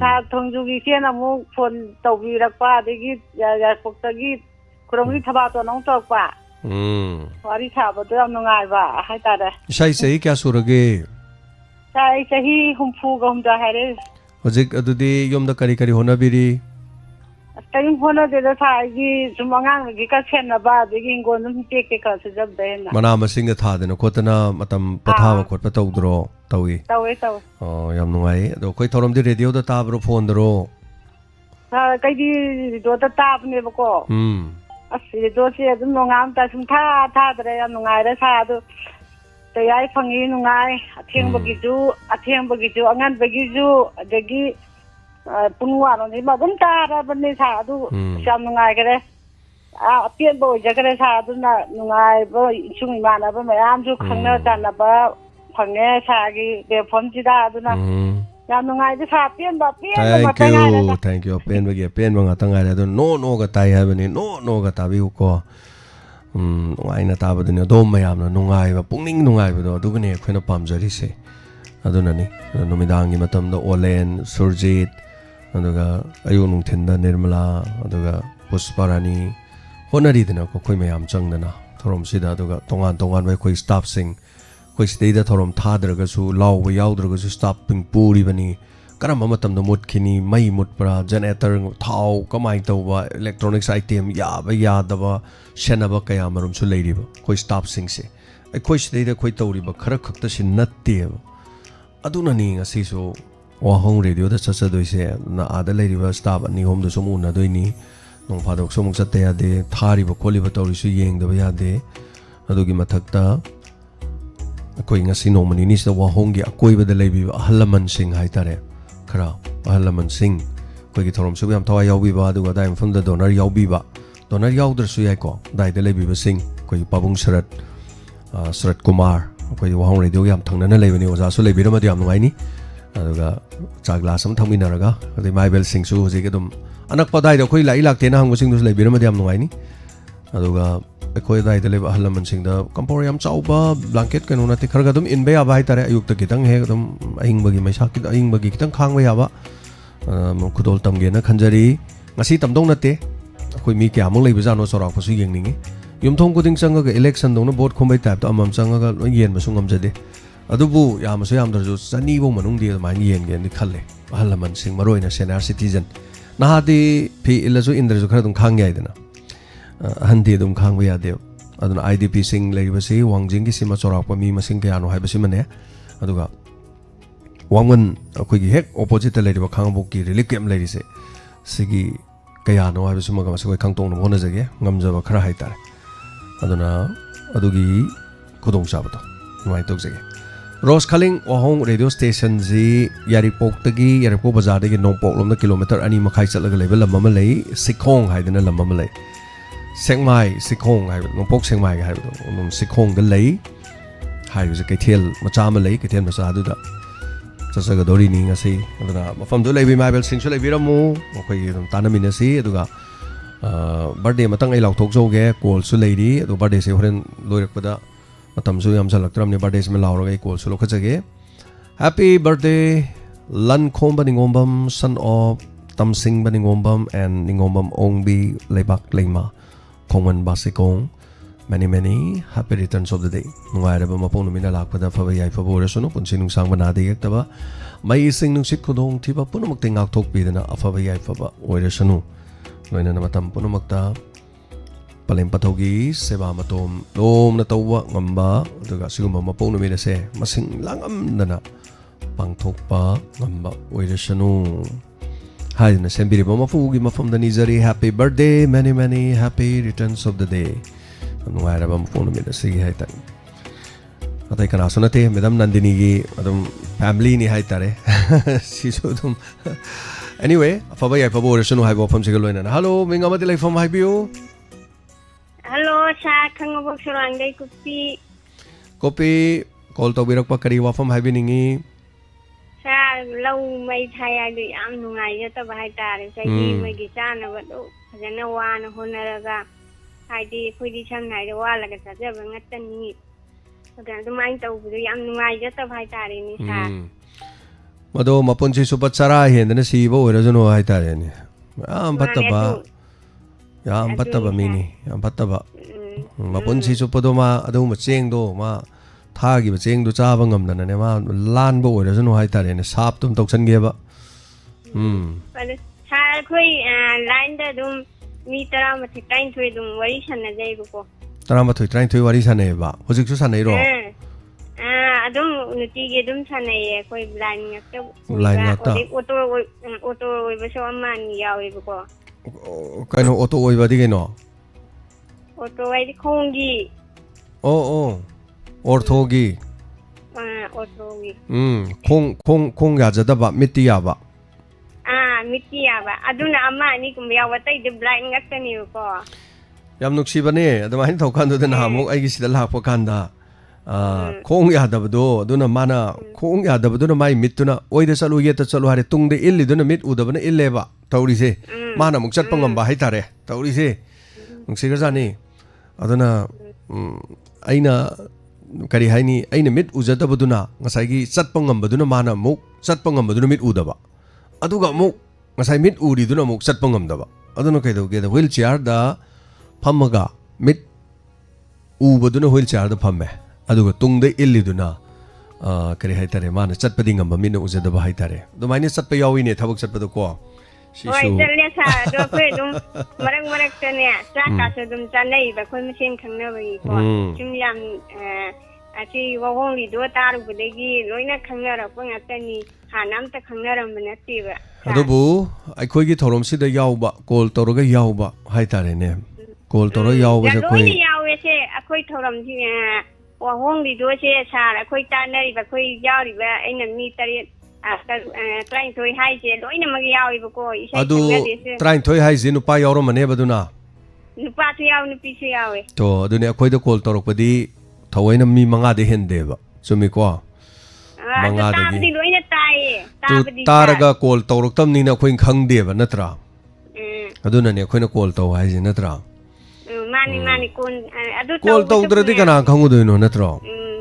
sa thong ju gi ken amu phone tau bi rak pa de gi ya pok ta gi krom gi thaba to nong tok pa wari sa ba do am ngai ba hai ta da sai sei kya surage sai sahi humfu ga hum da hare hojik adu di yom da kari hona biri tayin hona de da sa gi sumangang gi ka chen na ba de gi ngon num ke ka su jab de na mana masing da tha de no khotana matam patha ba khot pa taw dro tawi yam nungai do koi thorom di radio da ta bro phone dro sa kai di do ta ta ne ba ko asiri do se dum nongam ta sum tha dre ya nungai ra sa do te yai phangi nungai atheng ba gi ju angan ba gi ju adagi punwa no ni ma dum ta ra ban ni sa do sam nungai gare apien bo ja gare sa do na nungai bo chung ma na ba mayam ju khangna ta na ba phange sa gi de phom ji da do na ya nungai de sa pien ba ma ta ngai thank you pen ba nga ta ngai ra do no ga tai ha bani no ga ta bi ko ngai na ta ba de do mayam na nungai ba pungning nungai ba do ne khoina pam jari se aduna ni nomidang gi matam da Olen Surjit aduga ayu nung thin da Nirmala aduga Pusparani honari de na ko khoi mayam chang na thorom si da aduga tongan bai khoi staff sing koi stay da thorom tha draga su law wa yaw draga su stop ping puri bani karam matam da mut khini mai mut pra generator thau kamai to ba electronics item ya da ba shena ba kaya marum su leiri ba koi stop sing se ai koi stay da koi tawri ba khara khakta sin natte aduna ni ngasi so wa hong radio da chacha doi se na ada leiri ba stop ani hom da somu na doi ni nong phadok somuk chatte ya de thari ba kholi ba tawri su yeng da ba ya de adugi mathakta koi ngasi no mani ni sa wa hong gi akoi ba da leibi halaman sing hai tare khara halaman sing koi gi thorom su yam thawa yaw bi ba du ga dai phum da donor yaw bi ba donor yaw dar su yai ko dai da leibi ba sing koi pabung Sarat Kumar koi wa hong radio yam thang na leibi ni oja su leibi ra ma yam ngai ni aduga cha glass am thang mi na raga ade Maibel Singh su ji ga dum anak pa dai da koi lai lak te na hang sing du leibi ra ma yam ngai ni aduga ꯑꯩꯈꯣꯏ ꯑꯗꯥꯏꯗ ꯂꯩꯕ ꯑꯍꯜ ꯂꯃꯟꯁꯤꯡꯗ ꯀꯝꯄꯣꯔ ꯌꯥꯝ ꯆꯥꯎꯕ blanket ꯀꯩꯅꯣ ꯅꯠꯇꯦ ꯈꯔ ꯑꯗꯨꯝ ꯏꯟꯕ ꯌꯥꯕ ꯍꯥꯏꯇꯥꯔꯦ ꯑꯌꯨꯛꯇ ꯈꯤꯇꯪ ꯍꯦꯛ ꯑꯗꯨꯝ ꯑꯏꯪꯕꯒꯤ ꯃꯩꯁꯥ ꯑꯏꯪꯕꯒꯤ ꯈꯤꯇꯪ ꯈꯥꯡꯕ ꯌꯥꯕ ꯈꯨꯗꯣꯜ ꯇꯝꯒꯦꯅ ꯈꯟꯖꯔꯤ ꯉꯁꯤ ꯇꯝꯗꯧ ꯅꯠꯇꯦ ꯑꯩꯈꯣꯏ ꯃꯤ ꯀꯌꯥꯃꯨꯛ ꯂꯩꯕꯖꯥꯠꯅꯣ ꯆꯥꯎꯔꯥꯛꯄꯁꯨ ꯌꯦꯡꯅꯤꯡꯉꯤ ꯌꯨꯝꯊꯣꯡ ꯈꯨꯗꯤꯡ ꯆꯪꯉꯒ ꯏꯂꯦꯛꯁꯟꯗꯧꯅ ꯚꯣꯠ ꯈꯣꯝꯕꯩ ꯇꯥꯏꯞꯇ ꯑꯃꯃꯝ ꯆꯪꯉꯒ ꯂꯣꯏ ꯌꯦꯟꯕꯁꯨ ꯉꯝꯖꯗꯦ ꯑꯗꯨꯕꯨ ꯌꯥꯝꯃꯁꯨ ꯌꯥꯝꯗ꯭ꯔꯁꯨ 200ꯐꯧ ꯃꯅꯨꯡꯗꯤ ꯑꯗꯨꯃꯥꯏꯅ ꯌꯦꯟꯒꯦꯅꯗꯤ ꯈꯜꯂꯦ ꯑꯍꯜ ꯂꯃꯟꯁꯤꯡ ꯃꯔꯨꯑꯣꯏꯅ ꯁꯦꯅꯤꯌꯔ ꯁꯤꯇꯤꯖꯟ ꯅꯍꯥꯗꯤ ꯐꯤ ꯏꯜꯂꯁꯨ ꯏꯟꯗ꯭ꯔꯁꯨ ꯈꯔ ꯑꯗꯨꯝ ꯈꯥꯡ ꯌꯥꯏꯗꯅ ꯑꯍꯟꯗꯤ ꯑꯗꯨꯝ ꯈꯥꯡꯕ ꯌꯥꯗꯦꯕ ꯑꯗꯨꯅ IDPꯁꯤꯡ ꯂꯩꯔꯤꯕꯁꯤ ꯋꯥꯡꯖꯤꯡꯒꯤꯁꯤꯃ ꯆꯥꯎꯔꯥꯛꯄ ꯃꯤ ꯃꯁꯤꯡ ꯀꯌꯥꯅꯣ ꯍꯥꯏꯕꯁꯤꯃꯅꯦ ꯑꯗꯨꯒ ꯋꯥꯡꯃꯟ ꯑꯩꯈꯣꯏꯒꯤ ꯍꯦꯛ ꯑꯣꯄꯣꯖꯤꯠꯇ ꯂꯩꯔꯤꯕ ꯈꯥꯡꯉꯕꯣꯛꯀꯤ ꯔꯤꯂꯤꯐ ꯀꯦꯝꯞ ꯂꯩꯔꯤꯁꯦ ꯁꯤꯒꯤ ꯀꯌꯥꯅꯣ ꯍꯥꯏꯕꯁꯤꯃꯒ ꯃꯁꯤ ꯑꯩꯈꯣꯏ ꯈꯪꯇꯣꯛꯅꯕ ꯍꯣꯠꯅꯖꯒꯦ ꯉꯝꯖꯕ ꯈꯔ ꯍꯥꯏꯇꯥꯔꯦ ꯑꯗꯨꯅ ꯑꯗꯨꯒꯤ ꯈꯨꯗꯣꯡꯆꯥꯕꯗꯣ ꯑꯗꯨꯃꯥꯏꯅ ꯇꯧꯖꯒꯦ ꯔꯣꯁ ꯈꯂꯤꯡ ꯋꯥꯍꯣꯡ ꯔꯦꯗꯤꯑꯣ ꯁ꯭ꯇꯦꯁꯟꯁꯤ ꯌꯥꯏꯔꯤꯄꯣꯛ ꯕꯖꯥꯔꯗꯒꯤ ꯅꯣꯡꯄꯣꯛꯂꯣꯝꯗ ꯀꯤꯂꯣꯃꯤꯇꯔ 2.5 ꯆꯠꯂꯒ ꯂꯩꯕ ꯂꯝ ꯑꯃ ꯂꯩ ꯁꯤꯈꯣꯡ ꯍꯥꯏꯗꯅ ꯂꯝ ꯑꯃ ꯂꯩ ꯁꯦꯛꯃꯥꯏ ꯁꯤꯈꯣꯡ ꯍꯥꯏꯕ ꯅꯣꯡꯄꯣꯛ ꯁꯦꯛꯃꯥꯏꯒ ꯍꯥꯏꯕꯗꯣ ꯑꯗꯨꯝ ꯁꯤꯈꯣꯡꯗ ꯂꯩ ꯍꯥꯏꯔꯤꯕꯁꯦ ꯀꯩꯊꯦꯜ ꯃꯆꯥ ꯑꯃ ꯂꯩ ꯀꯩꯊꯦꯜ ꯃꯆꯥ ꯑꯗꯨꯗ ꯆꯠꯆꯒꯗꯧꯔꯤꯅꯤ ꯉꯁꯤ ꯑꯗꯨꯅ ꯃꯐꯝꯗꯨ ꯂꯩꯕ ꯏꯃꯥꯏꯕꯦꯜꯁꯤꯡꯁꯨ ꯂꯩꯕꯤꯔꯝꯃꯨ ꯑꯩꯈꯣꯏꯒꯤ ꯑꯗꯨꯝ ꯇꯥꯟꯅꯃꯤꯟꯅꯁꯤ ꯑꯗꯨꯒ ꯕꯔꯊꯗꯦ ꯃꯇꯪ ꯑꯩ ꯂꯥꯎꯊꯣꯛꯆꯧꯒꯦ ꯀꯣꯜꯁꯨ ꯂꯩꯔꯤ ꯑꯗꯣ ꯕꯔꯊꯗꯦꯁꯦ ꯍꯣꯔꯦन ꯂꯣꯏꯔꯛꯄꯗ ꯃꯇꯝꯁꯨ ꯌꯥꯝꯁꯜꯂꯛꯇ꯭ꯔꯕꯅꯤ ꯕꯔꯊꯗꯦꯁꯤꯃ ꯂꯥꯎꯔꯒ ꯑꯩ ꯀꯣꯜꯁꯨ ꯂꯧꯈꯠꯆꯒꯦ ꯍꯦꯄꯤ ꯕꯔꯊꯗे ꯂꯟꯈꯣꯝꯕ ꯅꯤꯉꯣꯝꯕꯝ ꯁꯟ ꯑꯣꯐ ꯇꯝꯁꯤꯡꯕ ꯅꯤꯉꯣꯝꯕꯝ ꯑꯦꯟ ꯅꯤꯉꯣꯝꯕꯝ ꯑꯣꯡꯕꯤ ꯂꯩꯕꯥꯛ ꯂꯩꯃ ꯈꯣꯡꯃꯟ ꯕꯥꯁꯤꯀꯣꯡ many happy returns of the day nungairaba mapong numina lakpada phaba yaifaba orasunu punsi nungsangba nade yektaba mai sing nungsit khudong thiba punumak te ngak thok pidana afaba yaifaba orasunu loina matam punumakta palem pathogi seba matom lom na tawwa ngamba aduga siguma mapong numina se masing langam dana pangthokpa ngamba orasunu haina sembiriba mafugi mafam da nizari happy birthday many happy returns of the day nungairaba mapong numina sigi haitan atai kana sunate madam Nandini gi adum family ni haitare sisu dum anyway afaba yai fabo resunu haibo fam sigal loina hello minga mati lai fam haibiu hello sa khangabo surang dai kopi call to birak pa kari wa fam haibi ningi sa lau mai thaya du yam nungai ya ta bai tare sai mai gi chana ba do phajana wa na honaraga haidi khoi sam nai de wa la ga sa ja ba ngatani adan dumai tawbudu yam nungai ja ta bai tare ni sa mado mapunchi supat sara hendana sibo orajano hai tare ni yam battaba mini yam battaba mapunchi supado ma adu ma cheng do ma thagi ba cheng do chaba ngamdana ne ma lan bo orajano hai tare ni sap tum toksan ge ba sa khoi line da dum mi tara ma thitain thoi dum wari sanna jai ko tara ma thoi train thoi wari sanne ba hojik su sanai ro adum nuti ge dum sanai koi line ngakta auto oi ba so man yawi ko kaino auto oi ba di geno auto ai khongi orthogi auto gi khong ya jada ba miti ya ba miti ya ba aduna amma ni kum ya watai de blind ngaktani ko yam nuksi bane adumai thokan do na amuk ai gi sida lakpa kanda khong ya dabdo aduna mana khong ya dabdo na mai mituna oida chalu yeta chalu hare tungde illi duna mit udabana illeba tauri se mana muk chat pangam ba hai tare tauri se nuksi ga jani aduna aina kari haini aina mit ujada baduna ngasai gi chat pangam baduna mana muk chat pangam baduna mit udaba aduga muk ngasai mit uri duna muk chat pangam daba aduna kai do ge da wheelchair da phamaga mit ubaduna wheelchair da phamme aduga tungde illiduna kari haitare mana chatpadi ngamba mina ujadaba haitare dumaini chatpa yawi ne thabak chatpadu ko sisu oi challe sa do koi dum marak tane cha ka so dum chanai ba khoi machine khangna ba ko chum yam achi wahong li do taru budegi loina khangna ra ko ngatani hanam ta khangna ram banati ba adubu aikhoi gi thorom si da yawba call toroga yawba haitare ne call toro yawba se koi yawe se akhoi thorom ji wahong li do se sa akhoi tanari ba khoi yawri ba aina mi tari train thoi hai je loina mag yawi ba ko isai adu train thoi hai je nupa yawro mane baduna nupa tu yaw nupi se yawe to adune akhoi da call torokpadi thawaina mi manga de hende ba chumi ko manga de gi loina tai tabadi taraga call toroktam ni na khoi khangde ba natra aduna ne khoi na call taw hai je natra mani kun adu call tawdradi kana khangudoino natro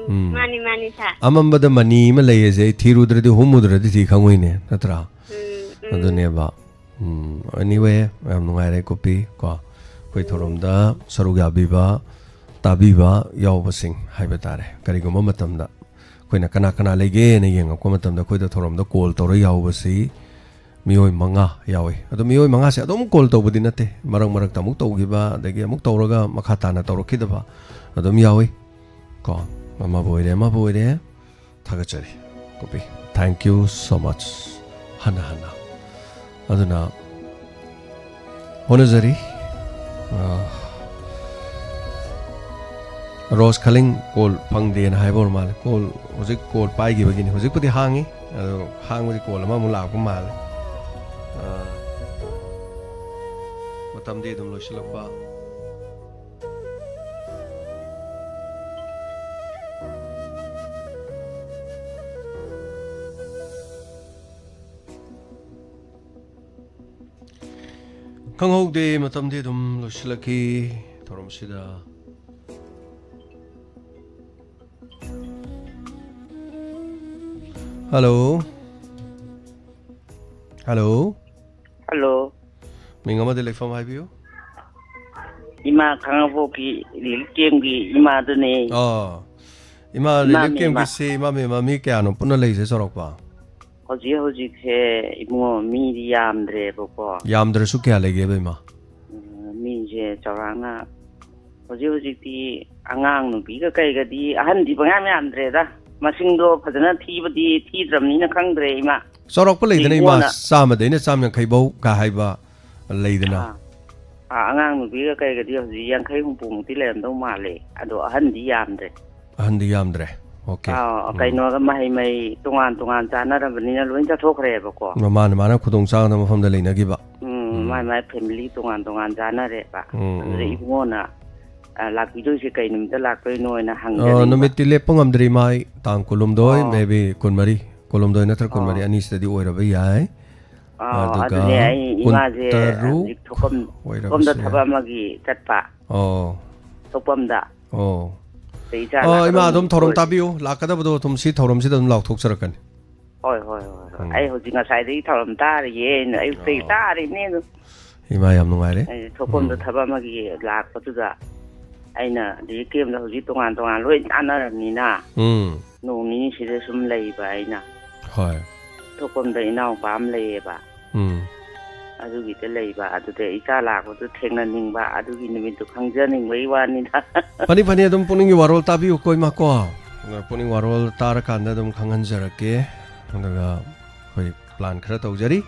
mani sa amambada mani ma leyese thirudradi humudradi thi khangoine natra adune ba anyway am nungai copy ko koi thoromda saruga biba tabiba yawbasing haiba tare karigoma matamda koina kana kana lege ne yenga ko matamda koi da thoromda call tawra yawbasi mioi manga yawi ado mioi manga se adom call tawbudi nate marang marak tamuk tawgiba dagi amuk tawraga makhata na tawrokidaba adom yawi ko mama boire thagachari copy thank you so much hana aduna honazari Rose Kaling call pangde na haibor mal call hojik call pai gi bagini hojik pudi hangi hang hojik call ma mula ko mal matam de dum lo shilakba kanghok de matam de dum lo shilaki thorom sida Hello. Minga de lek from Highview. Ima kangabo ki likem ki ima dene. Oh. Ima likem ki se ima me mami kya no puna lei se sorok pa. Hoji se imo mi yamdre boko. Yamdre su kya lege be ma. Mi je chawanga. Hoji ti angang nu bi ka kai ga di ahan di bangam yamdre da. Masingdo padana thibadi thidramnina khangdre ima sorok pa leidana ima sama deina samya khaibo ka haiba leidana angang nu bi ka kai ga di hoji yang khai hum pung ti lem do male ado ahan di yamdre okay kai no ga mai mai tungan chana rabnina loin cha thokre ba ko mana khudong sang na mafam da leina gi ba mai family tungan chana re ba re ibona lakbido se kai numta lakoi noina hangde numit tile pangam dri mai tang kolomdoi maybe konmari kolomdoi natra konmari ani study oira ba yai aduga imaje thokom da thaba magi chatpa thopam da ima dom thorom tabiu lakada bodo tum si thorom si dum lak thok sarakan hoi ai hojinga sai dei thorom ta ye ai sei ta ri ne ima yam nungai re thopam da thaba magi lak patuda aina di kem da hoji tongan loi anarani na noni sida sum lei ba aina hoi thopam da inau pam lei ba adu gi te lei ba adu te isa la ko tu thengna ning ba adu gi nimit tu khangja ning wei wa ni da pani adum puning warol tabi koi ma ko puning warol tar kan da dum khangan jarake adaga koi plan khara tawjari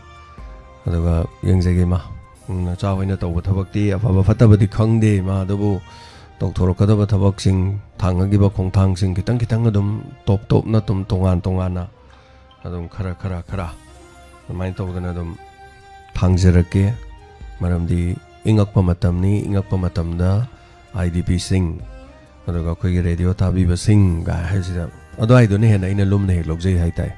adaga yengjage ma na chawaina tawba thabakti afaba fatabadi khangde ma dabu tokthorokadaba thabak-sing thangagiba khongthang-sing kitang adum top na tum tongan na adum khara adumai tawdana adum thangjarake maramdi ingakpa matamda IDP sing aduga khoi radio tabiba sing ga haisida adai done hena ina lumne hek logjai haitai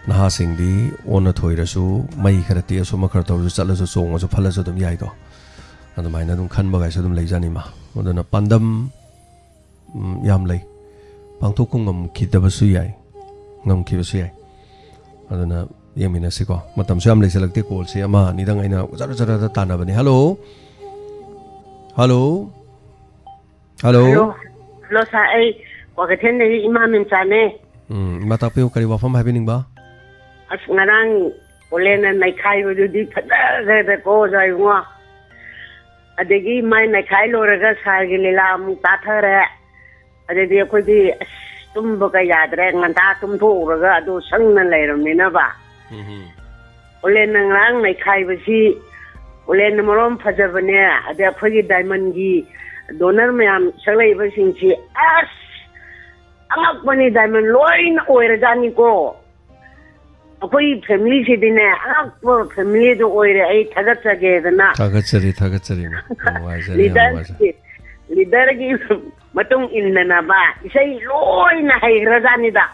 naha sing di ona thoirasu mai kharati asu makhar tawju chalasu songa su phalasu dum yai do adumai na dum khanba ga su dum leijani ma aduna pandam yam lei pangthok ngam khidabasu yai aduna yemina siko matam su yam lei selakte call se ama nidang aina jara da tanabani hello sa ai wagaten ne imamin chane mata pe kari wafam habining ba as ngarang olena nai khai bu di phada da ko jai ngwa adegi mai nai khai loraga sargi lila mu ta thare adegi khoi di tum ba yadre nganta tum thoraga adu sangna leiramina ba olena ngarang nai khai bu si olena morom phajabane ade khoi diamond gi donor mayam saglai ba singchi as angak bani diamond loin oira jani ko akoi family se dine angak family do oira ai thagatsage dana thagatsari leader gi matung inna ba isai loin hai rajani da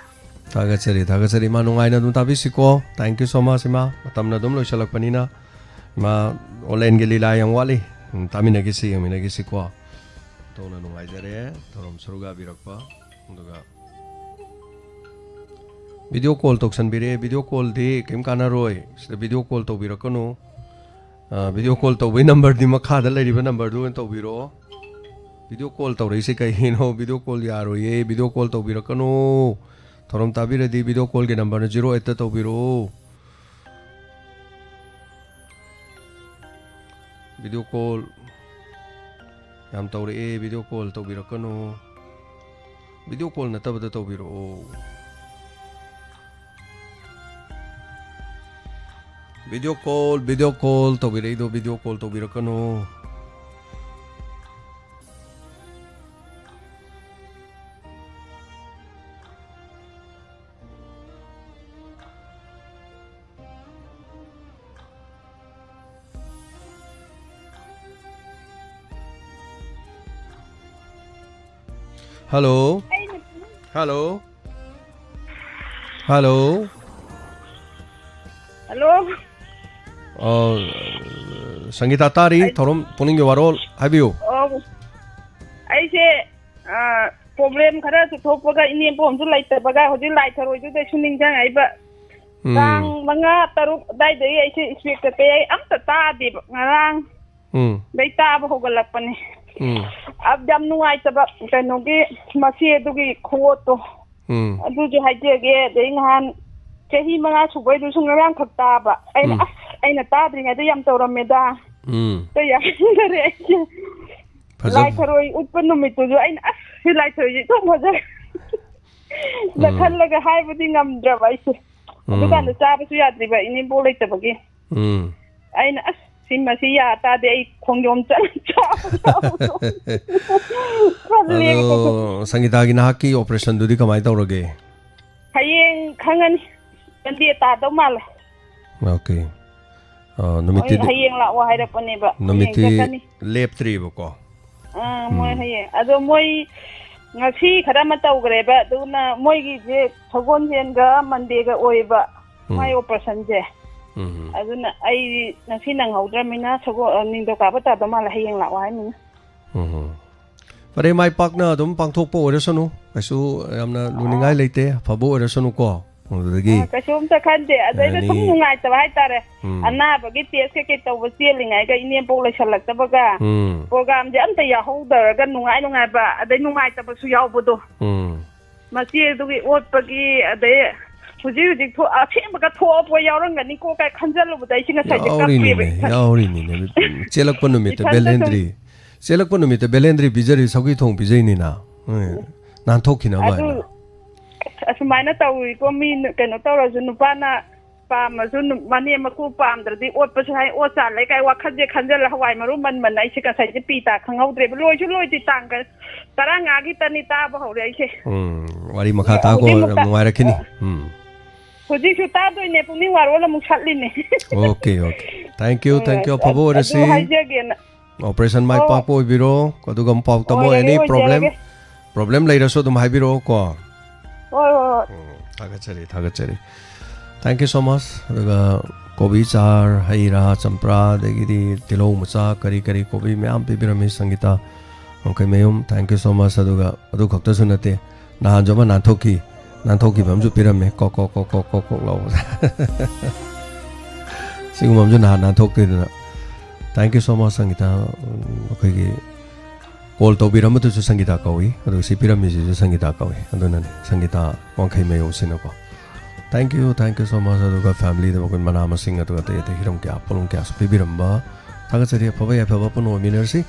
thagatsari ma nungai na dum tabisiko thank you so much ma matamna dum loisalak panina ma online ge lila yang wali tamina gi si ko ꯑꯣꯟꯊꯣꯛꯅ ꯅꯨꯡꯉꯥꯏꯖꯔꯦ ꯊꯧꯔꯝ ꯁꯔꯨꯛ ꯌꯥꯕꯤꯔꯛꯄ ꯑꯗꯨꯒ video call ꯇꯧꯁꯟꯕꯤꯔꯦ video ꯀꯣꯜꯗꯤ ꯀꯩꯝ ꯀꯥꯟꯅꯔꯣꯏ ꯁꯤꯗ video call ꯇꯧꯕꯤꯔꯛꯀꯅꯨ video call ꯇꯧꯕꯒꯤ ꯅꯝꯕꯔꯗꯤ ꯃꯈꯥꯗ ꯂꯩꯔꯤꯕ ꯅꯝꯕꯔꯗꯨ ꯑꯣꯏꯅ ꯇꯧꯕꯤꯔꯛꯑꯣ ꯚꯤꯗꯤꯑꯣ ꯀꯣꯜ ꯇꯧꯔꯛꯏꯁꯦ ꯀꯩꯒꯤꯅꯣ ꯚꯤꯗꯤꯑꯣ ꯀꯣꯜ ꯌꯥꯔꯣꯏꯌꯦ ꯚꯤꯗꯤꯑꯣ ꯀꯣꯜ ꯇꯧꯕꯤꯔꯛꯀꯅꯨ ꯊꯧꯔꯝ ꯇꯥꯕꯤꯔꯗꯤ ꯚꯤꯗꯤꯑꯣ ꯀꯣꯜꯒꯤ ꯅꯝꯕꯔꯅ 08ꯇ ꯇꯧꯕꯤꯔꯛꯑꯣ ꯚꯤꯗꯤꯑꯣ ꯀꯣꯜ ꯌꯥꯝ ꯇꯧꯔꯛꯑꯦ ꯚꯤꯗꯤꯑꯣ ꯀꯣꯜ ꯇꯧꯕꯤꯔꯛꯀꯅꯨ ꯚꯤꯗꯤꯑꯣ ꯀꯣꯜ ꯅꯠꯇꯕꯗ ꯇꯧꯕꯤꯔꯛꯑꯣ ꯚꯤꯗꯤꯑꯣ ꯀꯣꯜ ꯇꯧꯕꯤꯔꯛꯏꯗꯣ ꯚꯤꯗꯤꯑꯣ ꯀꯣꯜ ꯇꯧꯕꯤꯔꯛꯀꯅꯨ Hello. Hello. Hello. Hello. Sangeeta Tari, Thorum, Puning Warol, have you? Oh, I say, problem Kara to talk about Indian poems like the Baga, who like her, or do the shooting Jang, but Manga Taru died the I say, speak the pay, I'm the Tadi, Marang, they tab Hogalapani. Abdam nuwaitaba kanogi masi adugi khuoto aduji haijege deinhan chahi manga subai du sungarang khattaba aina tadri ngadu yam tawrameda to ya ngare lai tharoi utpan numitu ju aina lai tharoi to moja la khallaga haibudi ngamdra baise adukan da chabasu yadriba ini bolai tabagi aina Simasi ya tadi kongyom Sangeeta ginahaki operation dudi kamai tawrage hayeng khangan kandi ta do mal okay numiti hayeng la wa haira paneba numiti leptri bako moi hayeng ado moi ngasi khara ma tawgreba duna moi gi je thogon jen ga mande ga oiba mai operation je aduna ai nasi nang haudra mina sago nindo ka bata do mala hayeng la wa mina pare mai pakna dum pangthok po oresanu kaisu yamna luningai leite phabo oresanu ko dagi kasum ta khande adai da thum ngai ta bai tare anna bagi tes ke to basilingai ga ine po la salak ta baga program je anta ya hauda ga nungai ba adai nungai ta basu yaw bodo masi dugi ot bagi adai Huji to asemba ka tho po yaurangani ko kai khanjalu budai singa sai ka pe yauri ni chelak panu mit belendri belendri bijari saugi thong bijai ni na nan thokina ba asumana tawi ko min keno tawra junu pana pa ma junu mani ma ku pam drdi ot pa sai o sa lai kai wa khanje khanjal hawai maru man man ai sika sai pi ta khangau dre loi ju loi ti tang ka taranga gi tani ta ba hore ai se wari makha ta ko mai rakhini Huji shuta do ne puni warola mukhatli ne Okay thank you phabo resi operation mai pa po biro ko dugam pau tamo any problem later so dum hai biro ko thagachari thank you so much daga kobi char haira champra degiri tilo mucha kari kobi myam pibirami Sangeeta okay mayum thank you so much aduga adu khakta sunate na joma na thoki bamju pirame ko law singum bamju na thokte na thank you so much Sangeeta okay gi call to biram tu Sangeeta kawi adu si pirami ji Sangeeta kawi aduna Sangeeta wangkhai mayo sinako thank you so much aduga family da kon mana masing adu te hiram kya polong kya so biramba thagachari phaba puno minersi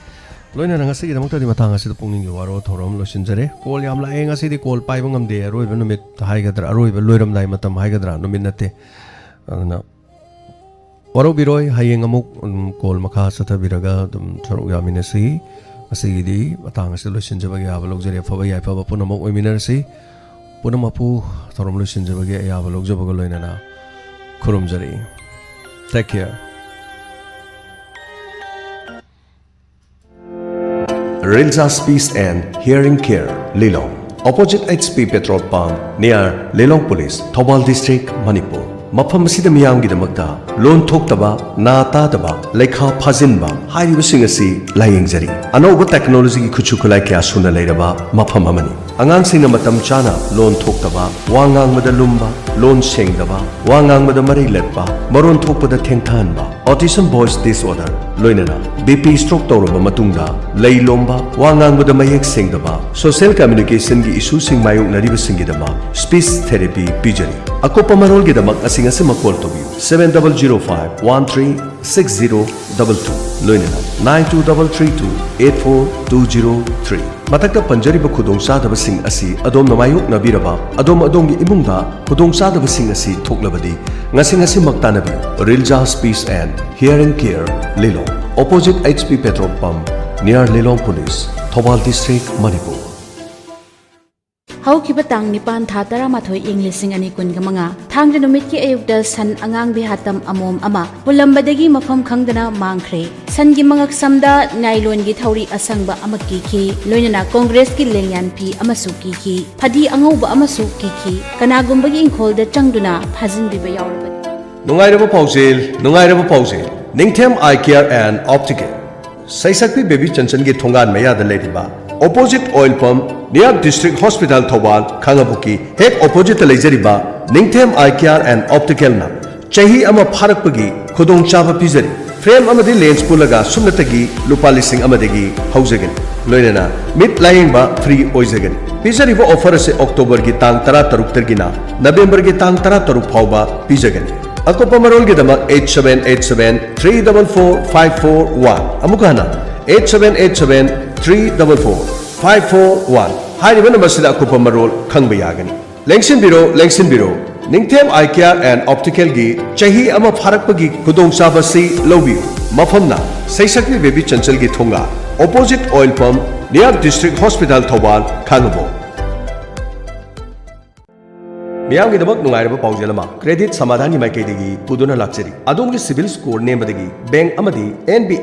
loina ngasi gi damokta di matang asi pungning gi waro thorom lo sinjare call yam la ngasi di call pai bangam de roi ben numit hai gadra roi be loiram dai matam hai gadra numit nate na waro biroi hayeng amuk call makha satha biraga dum thorok ya minasi asi gi di matang asi lo sinjaba gi abalok jare phaba punamok oi minersi punamapu thorom lo sinjaba gi ya abalok jaba go loina na khurum jare take care Rilza's Peace and Hearing Care, Lilong, opposite HP Petrol Pump near Lilong Police, Thobal District, Manipur. मफम असिदा मियामगिदमक्ता लोन थोक्तबा ना तादबा लेखा फाजिनबा हाइरिबसिंग असि लायेंगजरी अनौब technology की खुचु खुलाई क्या सुना लेरबा मफम अमनी अंगांगसिंग मतम चाना लोन थोक्तबा वांगांगमदा लुम्बा लोन सेंगदबा वांगांगमदा मरै लटबा मरोन थोकपदा थेंगथानबा ऑटिज्म वॉइस डिसऑर्डर लोइनना बीपी स्ट्रोक तौरबा मतुंगदा लई लोम्बा वांगांगमदा मयेक सेंगदबा सोशल कम्युनिकेशन की इशू सिंग मायोगनरिबसिंगदमा स्पीच थेरेपी पिजरी अकोप मरोलगिदमक असिंग असि मकॉल तोबियु 7005136022 लोइनना 9232384203 मतकता पंजरिब खुदोंग चादबसिंग असि अदोम नमायोक नबिरबा अदोम अदोंगी इमुंगदा खुदोंग चादबसिंग असि थोक्लबदी ngasing ngasing magtanabi Rilja Speech and Hearing Care Lilong opposite HP petrol pump near Lilong Police Thobal District Manipur हौखिबा तांग निपान था 13 ꯏꯪ 2025 थांग नुमित की अयुक्ता सन अंगांग बिहातम अमोम अमा पुलंबदगी मफम खंगदना मांगख्रे सन की मंगक समदा नाइलोन की थौरी असंगबा अमकी की लोइनना कांग्रेस की लेंयान पी अमसु की फदी अंगौबा अमसु की कनागुंबगी इंखोलदा चंगदुना फाजिनबिबा यावरबन नुंगाइरबा Paojel Ningthem eye care and optical सैसक्पी बेबी चंचन की थोंगान मयादा लेरिबा opposite oil pump near district hospital Thobal Khangabuki heck opposite leijariba Ningthem Eye Care and Optical na chahi ama pharakpagi khudong chaba pizari frame amadi lens pulaga sumnatagi lupa lising amadagi haujagan loinana mid lying ba free oijagan pizari bo offer se October gi tang 13 targina November gi tang 13 phauba pijagan akopa marol gi dama 8787344541 amukana 8787344541 हाइरिबा नंबरसिदा अकुपा Marol खंगबा यागनी लेंसिन बिरो Ningthem eye care and optical की चाही अमा फारकपगी खुदोंग चाबसी लौबियु मफमना सैसक्ति बेबी चंचल की थोंगा opposite oil pump near district hospital Thoubal खांगबो मियाम गिदमक नुंगाइरबा पाउजेलमा क्रेडिट समाधान की माइकेदगी पुदुना लाक्चरी अदोमगी सिविल स्कोर नेमबदगी बैंक अमदी एनबी